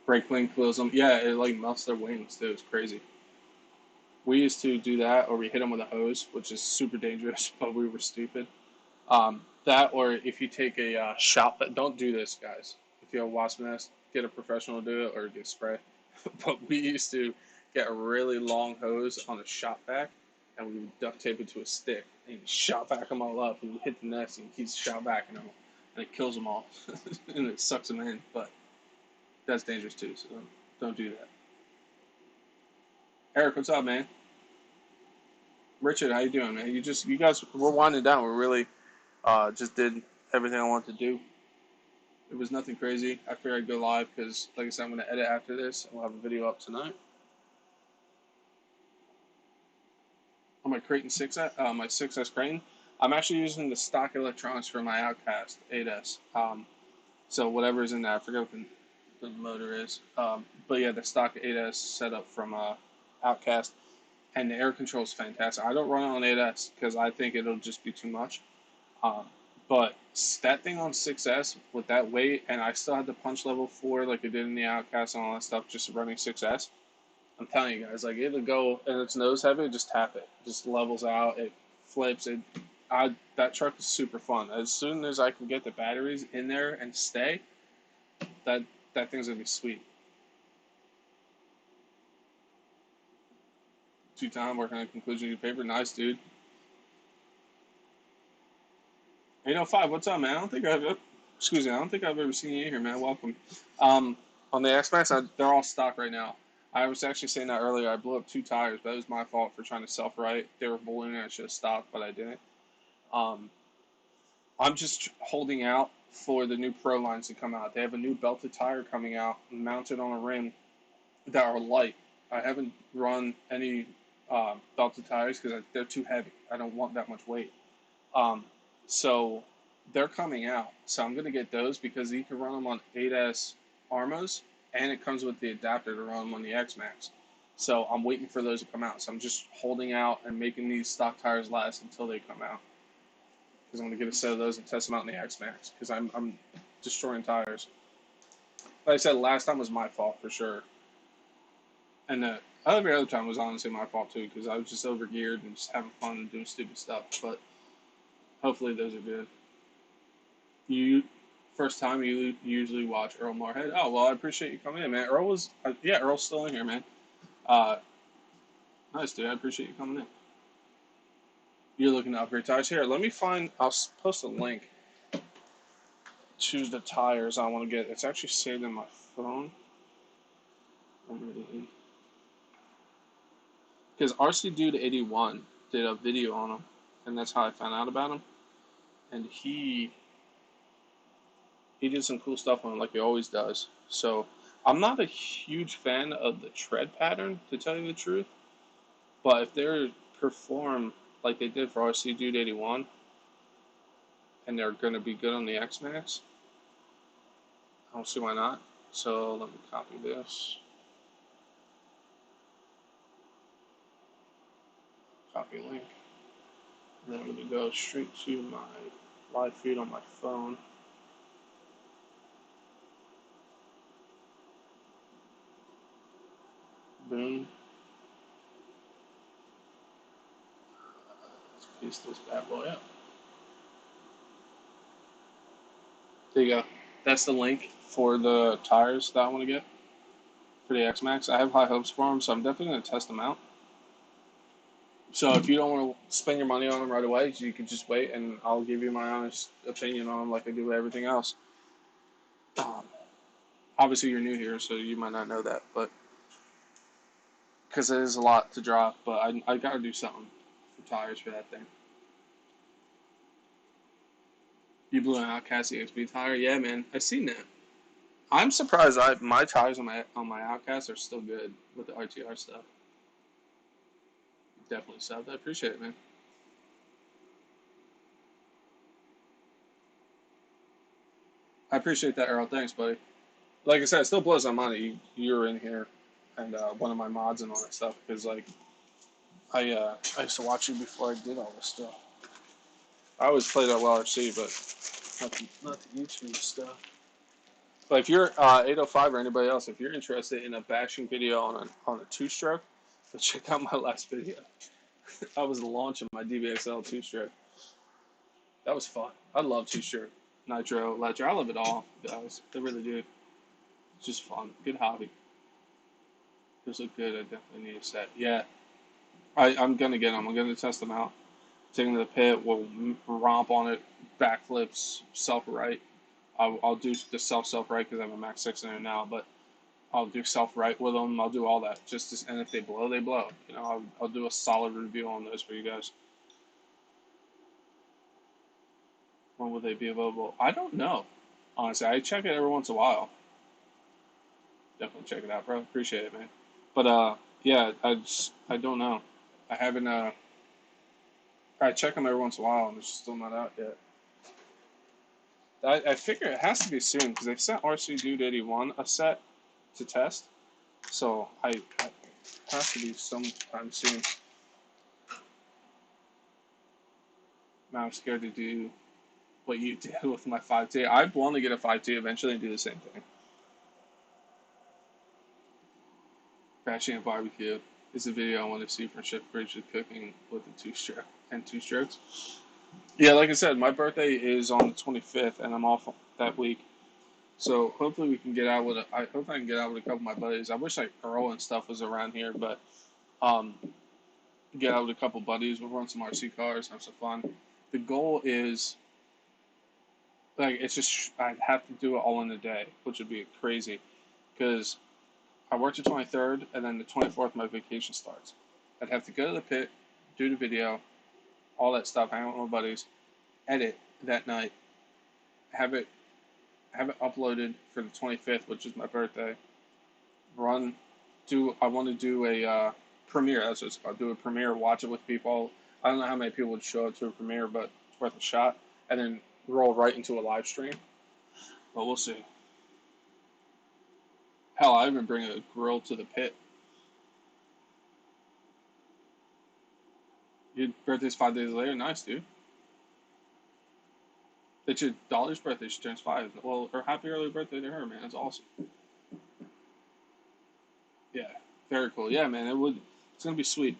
Brake clean kills them. Yeah, it like melts their wings, too. It's crazy. We used to do that, or we hit them with a hose, which is super dangerous, but we were stupid. That, or if you take a shop, don't do this, guys. If you have a wasp nest, get a professional to do it, or get spray. But we used to get a really long hose on a shop vac, and we would duct tape it to a stick, and shop vac them all up, and we hit the nest, and keeps shop vacing them, and it kills them all, and it sucks them in, but that's dangerous too, so don't do that. Eric, what's up, man? Richard, how you doing, man? You guys, we're winding down. We really just did everything I wanted to do. It was nothing crazy. I figured I'd go live because, like I said, I'm going to edit after this. We'll have a video up tonight. On my Creighton 6S, my 6S Creighton, I'm actually using the stock electronics for my Outcast 8S. So whatever's in there, I forget what the motor is. But yeah, the stock 8S setup from Outcast. And the air control is fantastic. I don't run it on 8S because I think it'll just be too much. But that thing on 6S with that weight, and I still had the punch level 4 like I did in the Outcast and all that stuff, just running 6S. I'm telling you guys, like it'll go and it's nose heavy, just tap it, just levels out, it flips. That truck is super fun. As soon as I can get the batteries in there and stay, that thing's gonna be sweet. 2-time working on a conclusion of your paper, nice dude. 805, what's up, man? I don't think I've ever seen you here, man. Welcome. On the X-Max, they're all stock right now. I was actually saying that earlier. I blew up 2 tires, but it was my fault for trying to self-right. They were ballooning. I should have stopped, but I didn't. I'm just holding out for the new Pro lines to come out. They have a new belted tire coming out, mounted on a rim that are light. I haven't run any belted tires because they're too heavy. I don't want that much weight. So they're coming out. So I'm going to get those because you can run them on 8S Armos, and it comes with the adapter to run them on the X-Max. So I'm waiting for those to come out. So I'm just holding out and making these stock tires last until they come out. Because I'm going to get a set of those and test them out in the X-Max. Because I'm destroying tires. Like I said, last time was my fault for sure. And every other time was honestly my fault too. Because I was just overgeared and just having fun and doing stupid stuff. But hopefully those are good. First time you usually watch Earl Moorhead. Oh, well, I appreciate you coming in, man. Earl's still in here, man. Nice, dude. I appreciate you coming in. You're looking to upgrade tires. Here, let me find, I'll post a link to the tires I want to get. It's actually saved in my phone. Because RC Dude 81 did a video on him, and that's how I found out about him. And he did some cool stuff on it, like he always does. So I'm not a huge fan of the tread pattern, to tell you the truth. But if they perform like they did for RC Dude 81, and they're going to be good on the X Max, I don't see why not. So let me copy this. Copy link. And then I'm going to go straight to my live feed on my phone. Boom. Let's paste this bad boy up. There you go. That's the link for the tires that I want to get for the X Max. I have high hopes for them, so I'm definitely going to test them out. So if you don't want to spend your money on them right away, you can just wait, and I'll give you my honest opinion on them like I do with everything else. Obviously, you're new here, so you might not know that, but because it is a lot to drop, but I got to do something for tires for that thing. You blew an Outcast EXP tire? Yeah, man. I seen that. I'm surprised my tires on my Outcast are still good with the RTR stuff. Definitely subbed. I appreciate it, man. I appreciate that, Earl. Thanks, buddy. Like I said, it still blows my mind that you're in here and one of my mods and all that stuff, because like I used to watch you before I did all this stuff. I always played at LRC, but not the YouTube stuff. But if you're 805 or anybody else, if you're interested in a bashing video on a two-stroke, then check out my last video. I was launching my DBXL two-stroke. That was fun. I love two-stroke, nitro, electro. I love it all, guys. I really do. It's just fun. Good hobby. Those look good. I definitely need a set. Yeah, I'm going to get them. I'm going to test them out. Take them to the pit. We'll romp on it. Backflips, self-right. I'll do the self-right because I have a Max 6 in it now, but I'll do self-right with them. I'll do all that. And if they blow, they blow. You know, I'll do a solid review on those for you guys. When will they be available? I don't know. Honestly, I check it every once in a while. Definitely check it out, bro. Appreciate it, man. But yeah, I don't know. I haven't I check them every once in a while, and they're still not out yet. I figure it has to be soon because they sent RC Dude 81 a set to test, so it has to be sometime soon. Now I'm scared to do what you did with my 5T. I want to get a 5T eventually and do the same thing. Crashing a barbecue is the video I want to see from Chef Bridget cooking with the two-stroke and two strokes. Yeah, like I said, my birthday is on the 25th, and I'm off that week. So hopefully we can get out with I hope I can get out with a couple of my buddies. I wish like Earl and stuff was around here, but get out with a couple buddies. We'll run some RC cars, have some fun. The goal is like it's just I'd have to do it all in a day, which would be crazy because I work the 23rd, and then the 24th my vacation starts. I'd have to go to the pit, do the video, all that stuff, hang out with my buddies, edit that night, have it uploaded for the 25th, which is my birthday. I want to do a premiere. That's what it's called. Do a premiere, watch it with people. I don't know how many people would show up to a premiere, but it's worth a shot. And then roll right into a live stream. But we'll see. Hell, I even bring a grill to the pit. Your birthday's 5 days later. Nice, dude. It's your daughter's birthday. She turns 5. Well, her happy early birthday to her, man. That's awesome. Yeah, very cool. Yeah, man. It's gonna be sweet.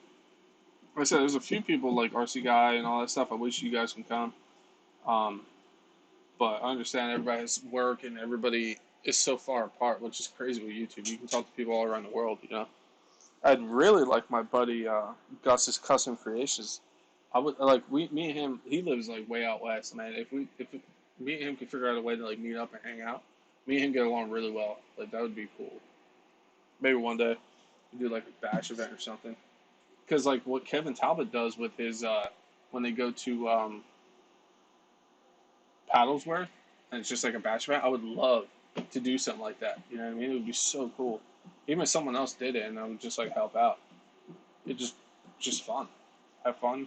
Like I said, there's a few people like RC Guy and all that stuff. I wish you guys can come. Um, but I understand everybody has work and everybody is so far apart, which is crazy with YouTube. You can talk to people all around the world, you know. I'd really like my buddy Gus's Custom Creations. I would like me and him. He lives like way out west, man. If me and him could figure out a way to like meet up and hang out, me and him get along really well. Like that would be cool. Maybe one day we do like a bash event or something. because like what Kevin Talbot does with his when they go to Paddlesworth, and it's just like a bash event. I would love to do something like that. You know what I mean? It would be so cool. Even if someone else did it, and I would just like help out. It just fun. Have fun,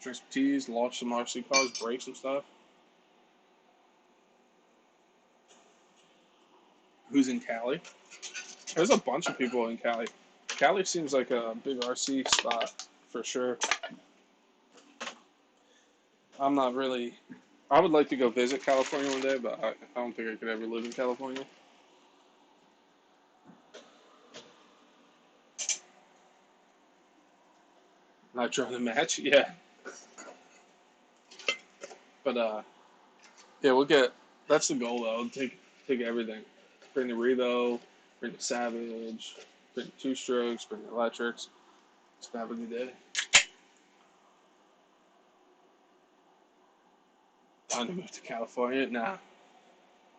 drink some teas, launch some RC cars, break some stuff. Who's in Cali? There's a bunch of people in Cali. Cali seems like a big RC spot for sure. I'm not really. I would like to go visit California one day, but I don't think I could ever live in California. Not trying to match, yeah. But yeah, we'll get. That's the goal though. Take everything. Bring the Revo, bring the Savage, bring the two strokes, bring the electrics. Just have a good day. Time to move to California? Nah,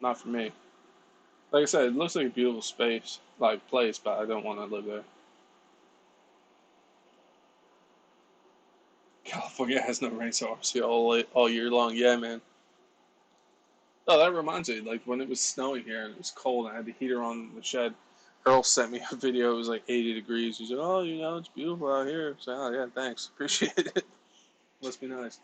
not for me. Like I said, it looks like a beautiful space, like place, but I don't want to live there. California has no rain, so obviously all year long. Yeah, man. Oh, that reminds me. Like when it was snowing here and it was cold, and I had the heater on in the shed. Earl sent me a video. It was like 80 degrees. He said, "Oh, it's beautiful out here." So, oh yeah, thanks, appreciate it. Must be nice.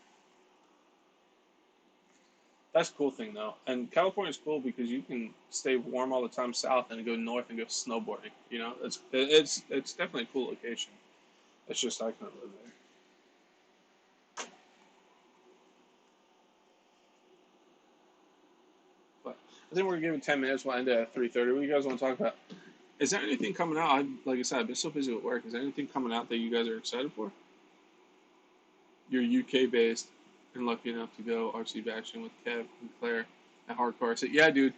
That's a cool thing though, and California's cool because you can stay warm all the time south and go north and go snowboarding. It's definitely a cool location. It's just I couldn't live there. But I think we're giving 10 minutes. We'll end at 3:30. What do you guys want to talk about? Is there anything coming out? Like I said, I've been so busy with work. Is there anything coming out that you guys are excited for? You're UK based and lucky enough to go RC bashing with Kev and Claire at Hardcore. I said, yeah, dude.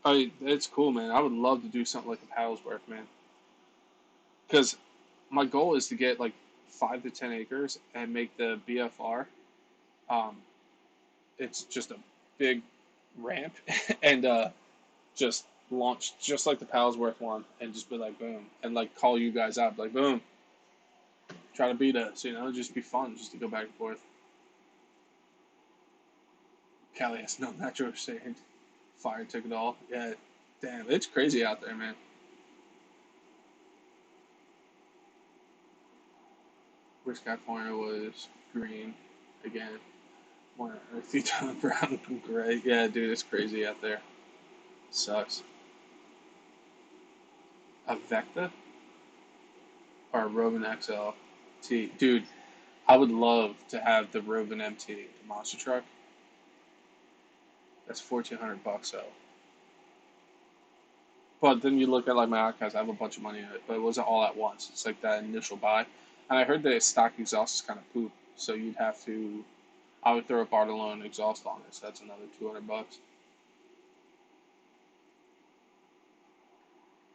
It's cool, man. I would love to do something like a Paddlesworth, man. Because my goal is to get like 5 to 10 acres and make the BFR. Um, it's just a big ramp and just launch just like the Paddlesworth one and just be like boom and like call you guys out like boom, try to beat us, just be fun just to go back and forth. Cali has no natural sand. Fire took it all. Yeah, damn, it's crazy out there, man. Wish California was green again. One earthy tone brown and gray. Yeah, dude, it's crazy out there. Sucks. A Vecta or a Rovan XL-T? Dude, I would love to have the Rovan MT, the monster truck. That's $1,400 though. But then you look at like my outcast, I have a bunch of money in it, but it wasn't all at once. It's like that initial buy. And I heard that stock exhaust is kind of poop, so you'd have to. I would throw a Bartolone exhaust on it, so that's another $200.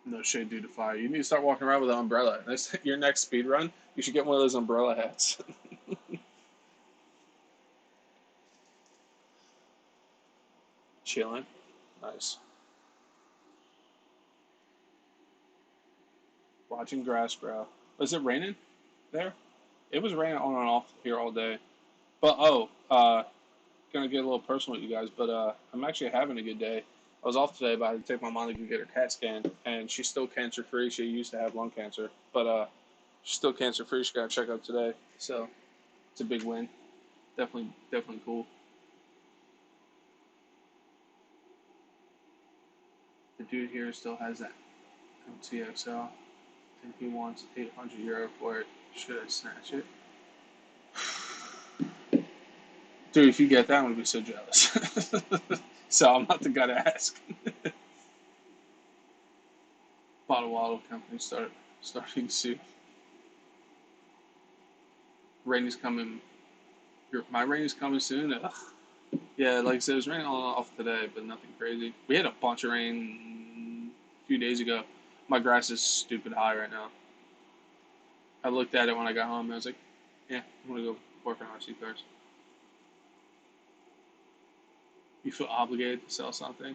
No shade due to fire. You need to start walking around with an umbrella. That's your next speed run. You should get one of those umbrella hats. Chilling. Nice. Watching grass grow. Was it raining there? It was raining on and off here all day. But gonna get a little personal with you guys, but I'm actually having a good day. I was off today, but I had to take my mom to go get her CAT scan, and she's still cancer free. She used to have lung cancer, but she's still cancer free. She got a checkup today, so it's a big win. Definitely cool. The dude here still has that MTXL, and he wants €800 for it. Should I snatch it? Dude, if you get that, I'm gonna be so jealous. So I'm not the guy to ask. Bottle Waddle Company starting soon. Rain is coming. My rain is coming soon. Ugh. Yeah, like I said, it was raining on and off today, but nothing crazy. We had a bunch of rain a few days ago. My grass is stupid high right now. I looked at it when I got home and I was like, yeah, I'm gonna go work on RC cars. You feel obligated to sell something?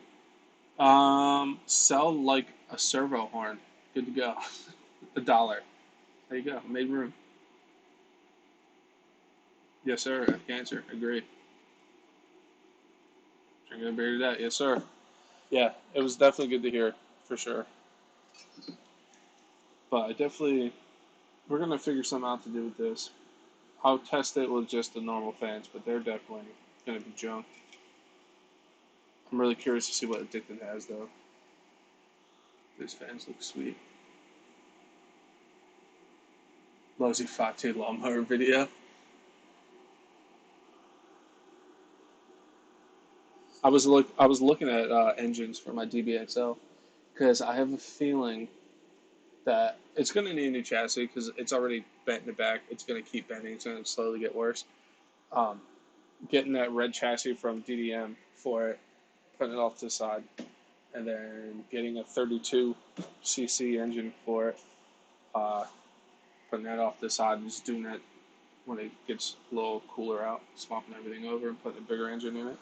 Sell like a servo horn. Good to go. $1. There you go. Made room. Yes, sir. Cancer. Agree. Drinking a beer to that. Yes, sir. Yeah, it was definitely good to hear, for sure. But I definitely, we're going to figure something out to do with this. I'll test it with just the normal fans, but they're definitely going to be junk. I'm really curious to see what Addicted has, though. These fans look sweet. Lousy Fati lawnmower video. I was looking at engines for my DBXL because I have a feeling that it's going to need a new chassis because it's already bent in the back. It's going to keep bending. It's going to slowly get worse. Um, Getting that red chassis from DDM for it, putting it off to the side, and then getting a 32cc engine for it, uh, putting that off to the side, and just doing that when it gets a little cooler out, swapping everything over and putting a bigger engine in it.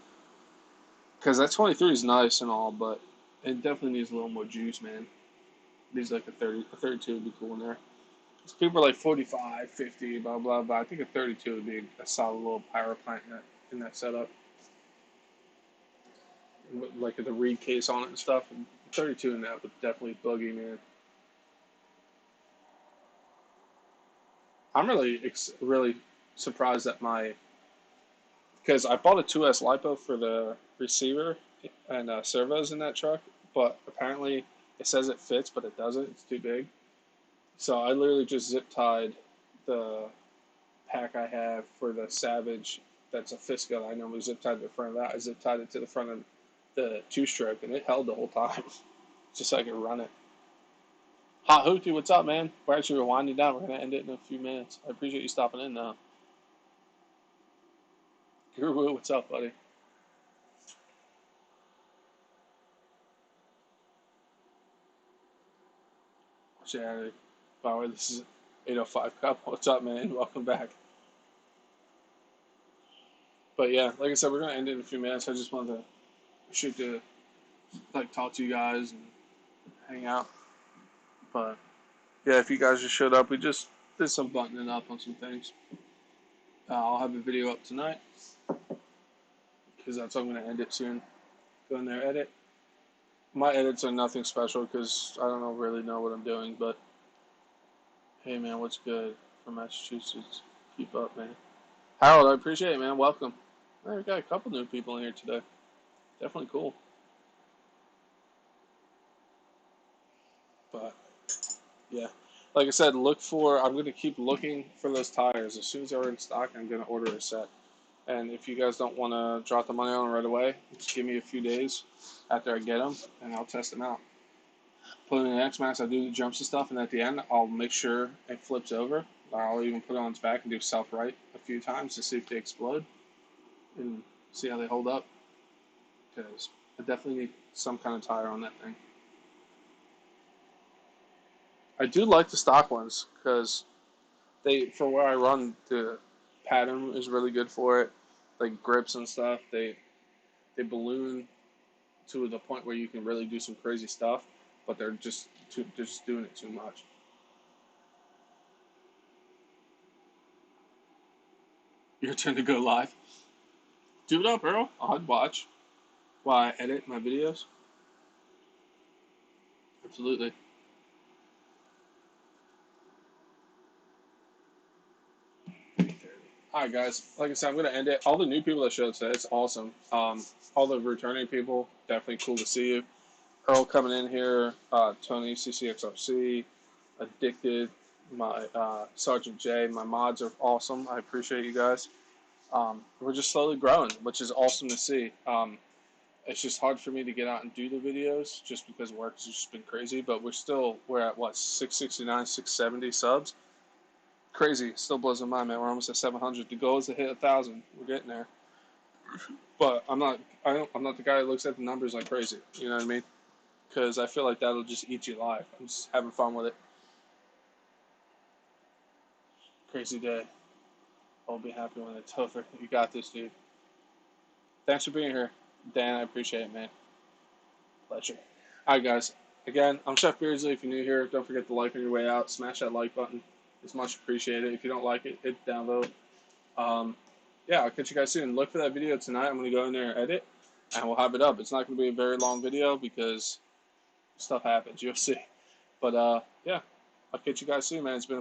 Because that 23 is nice and all, but it definitely needs a little more juice, man. It needs like a 32 would be cool in there. People are like 45, 50, blah, blah, blah. I think a 32 would be a solid little power plant in that setup. Like the reed case on it and stuff. And 32 in that would definitely boogie, man. I'm really surprised at because I bought a 2S LiPo for the receiver and servos in that truck, but apparently it says it fits, but it doesn't. It's too big. So I literally just zip tied the pack I have for the Savage. That's a Fisco. I normally zip tied to the front of that. I zip tied it to the front of the two-stroke, and it held the whole time, just so I could run it. Hot Hootie, what's up, man? We're actually winding down. We're gonna end it in a few minutes. I appreciate you stopping in, though. Guru, what's up, buddy? Shannon, by the way, this is 805 Cup. What's up, man? Welcome back. But yeah, like I said, we're gonna end it in a few minutes. I just wanted to shoot to talk to you guys and hang out. But yeah, if you guys just showed up, we just did some buttoning up on some things. I'll have a video up tonight because that's how I'm gonna end it soon. Go in there, edit. My edits are nothing special because I don't really know what I'm doing. But hey, man, what's good from Massachusetts? Keep up, man. Harold, I appreciate it, man. Welcome. We got a couple new people in here today. Definitely cool. But yeah, like I said, I'm going to keep looking for those tires. As soon as they're in stock, I'm going to order a set. And if you guys don't want to drop the money on them right away, just give me a few days after I get them, and I'll test them out. Put it in the X-Max, I do the jumps and stuff, and at the end, I'll make sure it flips over. I'll even put it on its back and do self-right a few times to see if they explode and see how they hold up. Because I definitely need some kind of tire on that thing. I do like the stock ones because for where I run, the pattern is really good for it. Like grips and stuff, they balloon to the point where you can really do some crazy stuff, but they're just doing it too much. Your turn to go live. Do it up, Earl. I'd watch while I edit my videos. Absolutely. All right, guys. Like I said, I'm going to end it. All the new people that showed today, it's awesome. All the returning people, definitely cool to see you. Earl coming in here, Tony, CCXRC, Addicted, my Sergeant J. My mods are awesome. I appreciate you guys. We're just slowly growing, which is awesome to see. It's just hard for me to get out and do the videos just because work has just been crazy. But we're at what, 669, 670 subs. Crazy. Still blows my mind, man. We're almost at 700. The goal is to hit 1,000. We're getting there. But I'm not the guy that looks at the numbers like crazy. You know what I mean? Because I feel like that'll just eat you alive. I'm just having fun with it. Crazy day. I'll be happy when it's over. You got this, dude. Thanks for being here, Dan. I appreciate it, man. Pleasure. All right, guys. Again, I'm Chef Beardsley. If you're new here, don't forget to like on your way out. Smash that like button. It's much appreciated. If you don't like it, hit downvote. yeah, I'll catch you guys soon. Look for that video tonight. I'm going to go in there and edit, and we'll have it up. It's not going to be a very long video because stuff happens. You'll see. But yeah, I'll catch you guys soon, man. It's been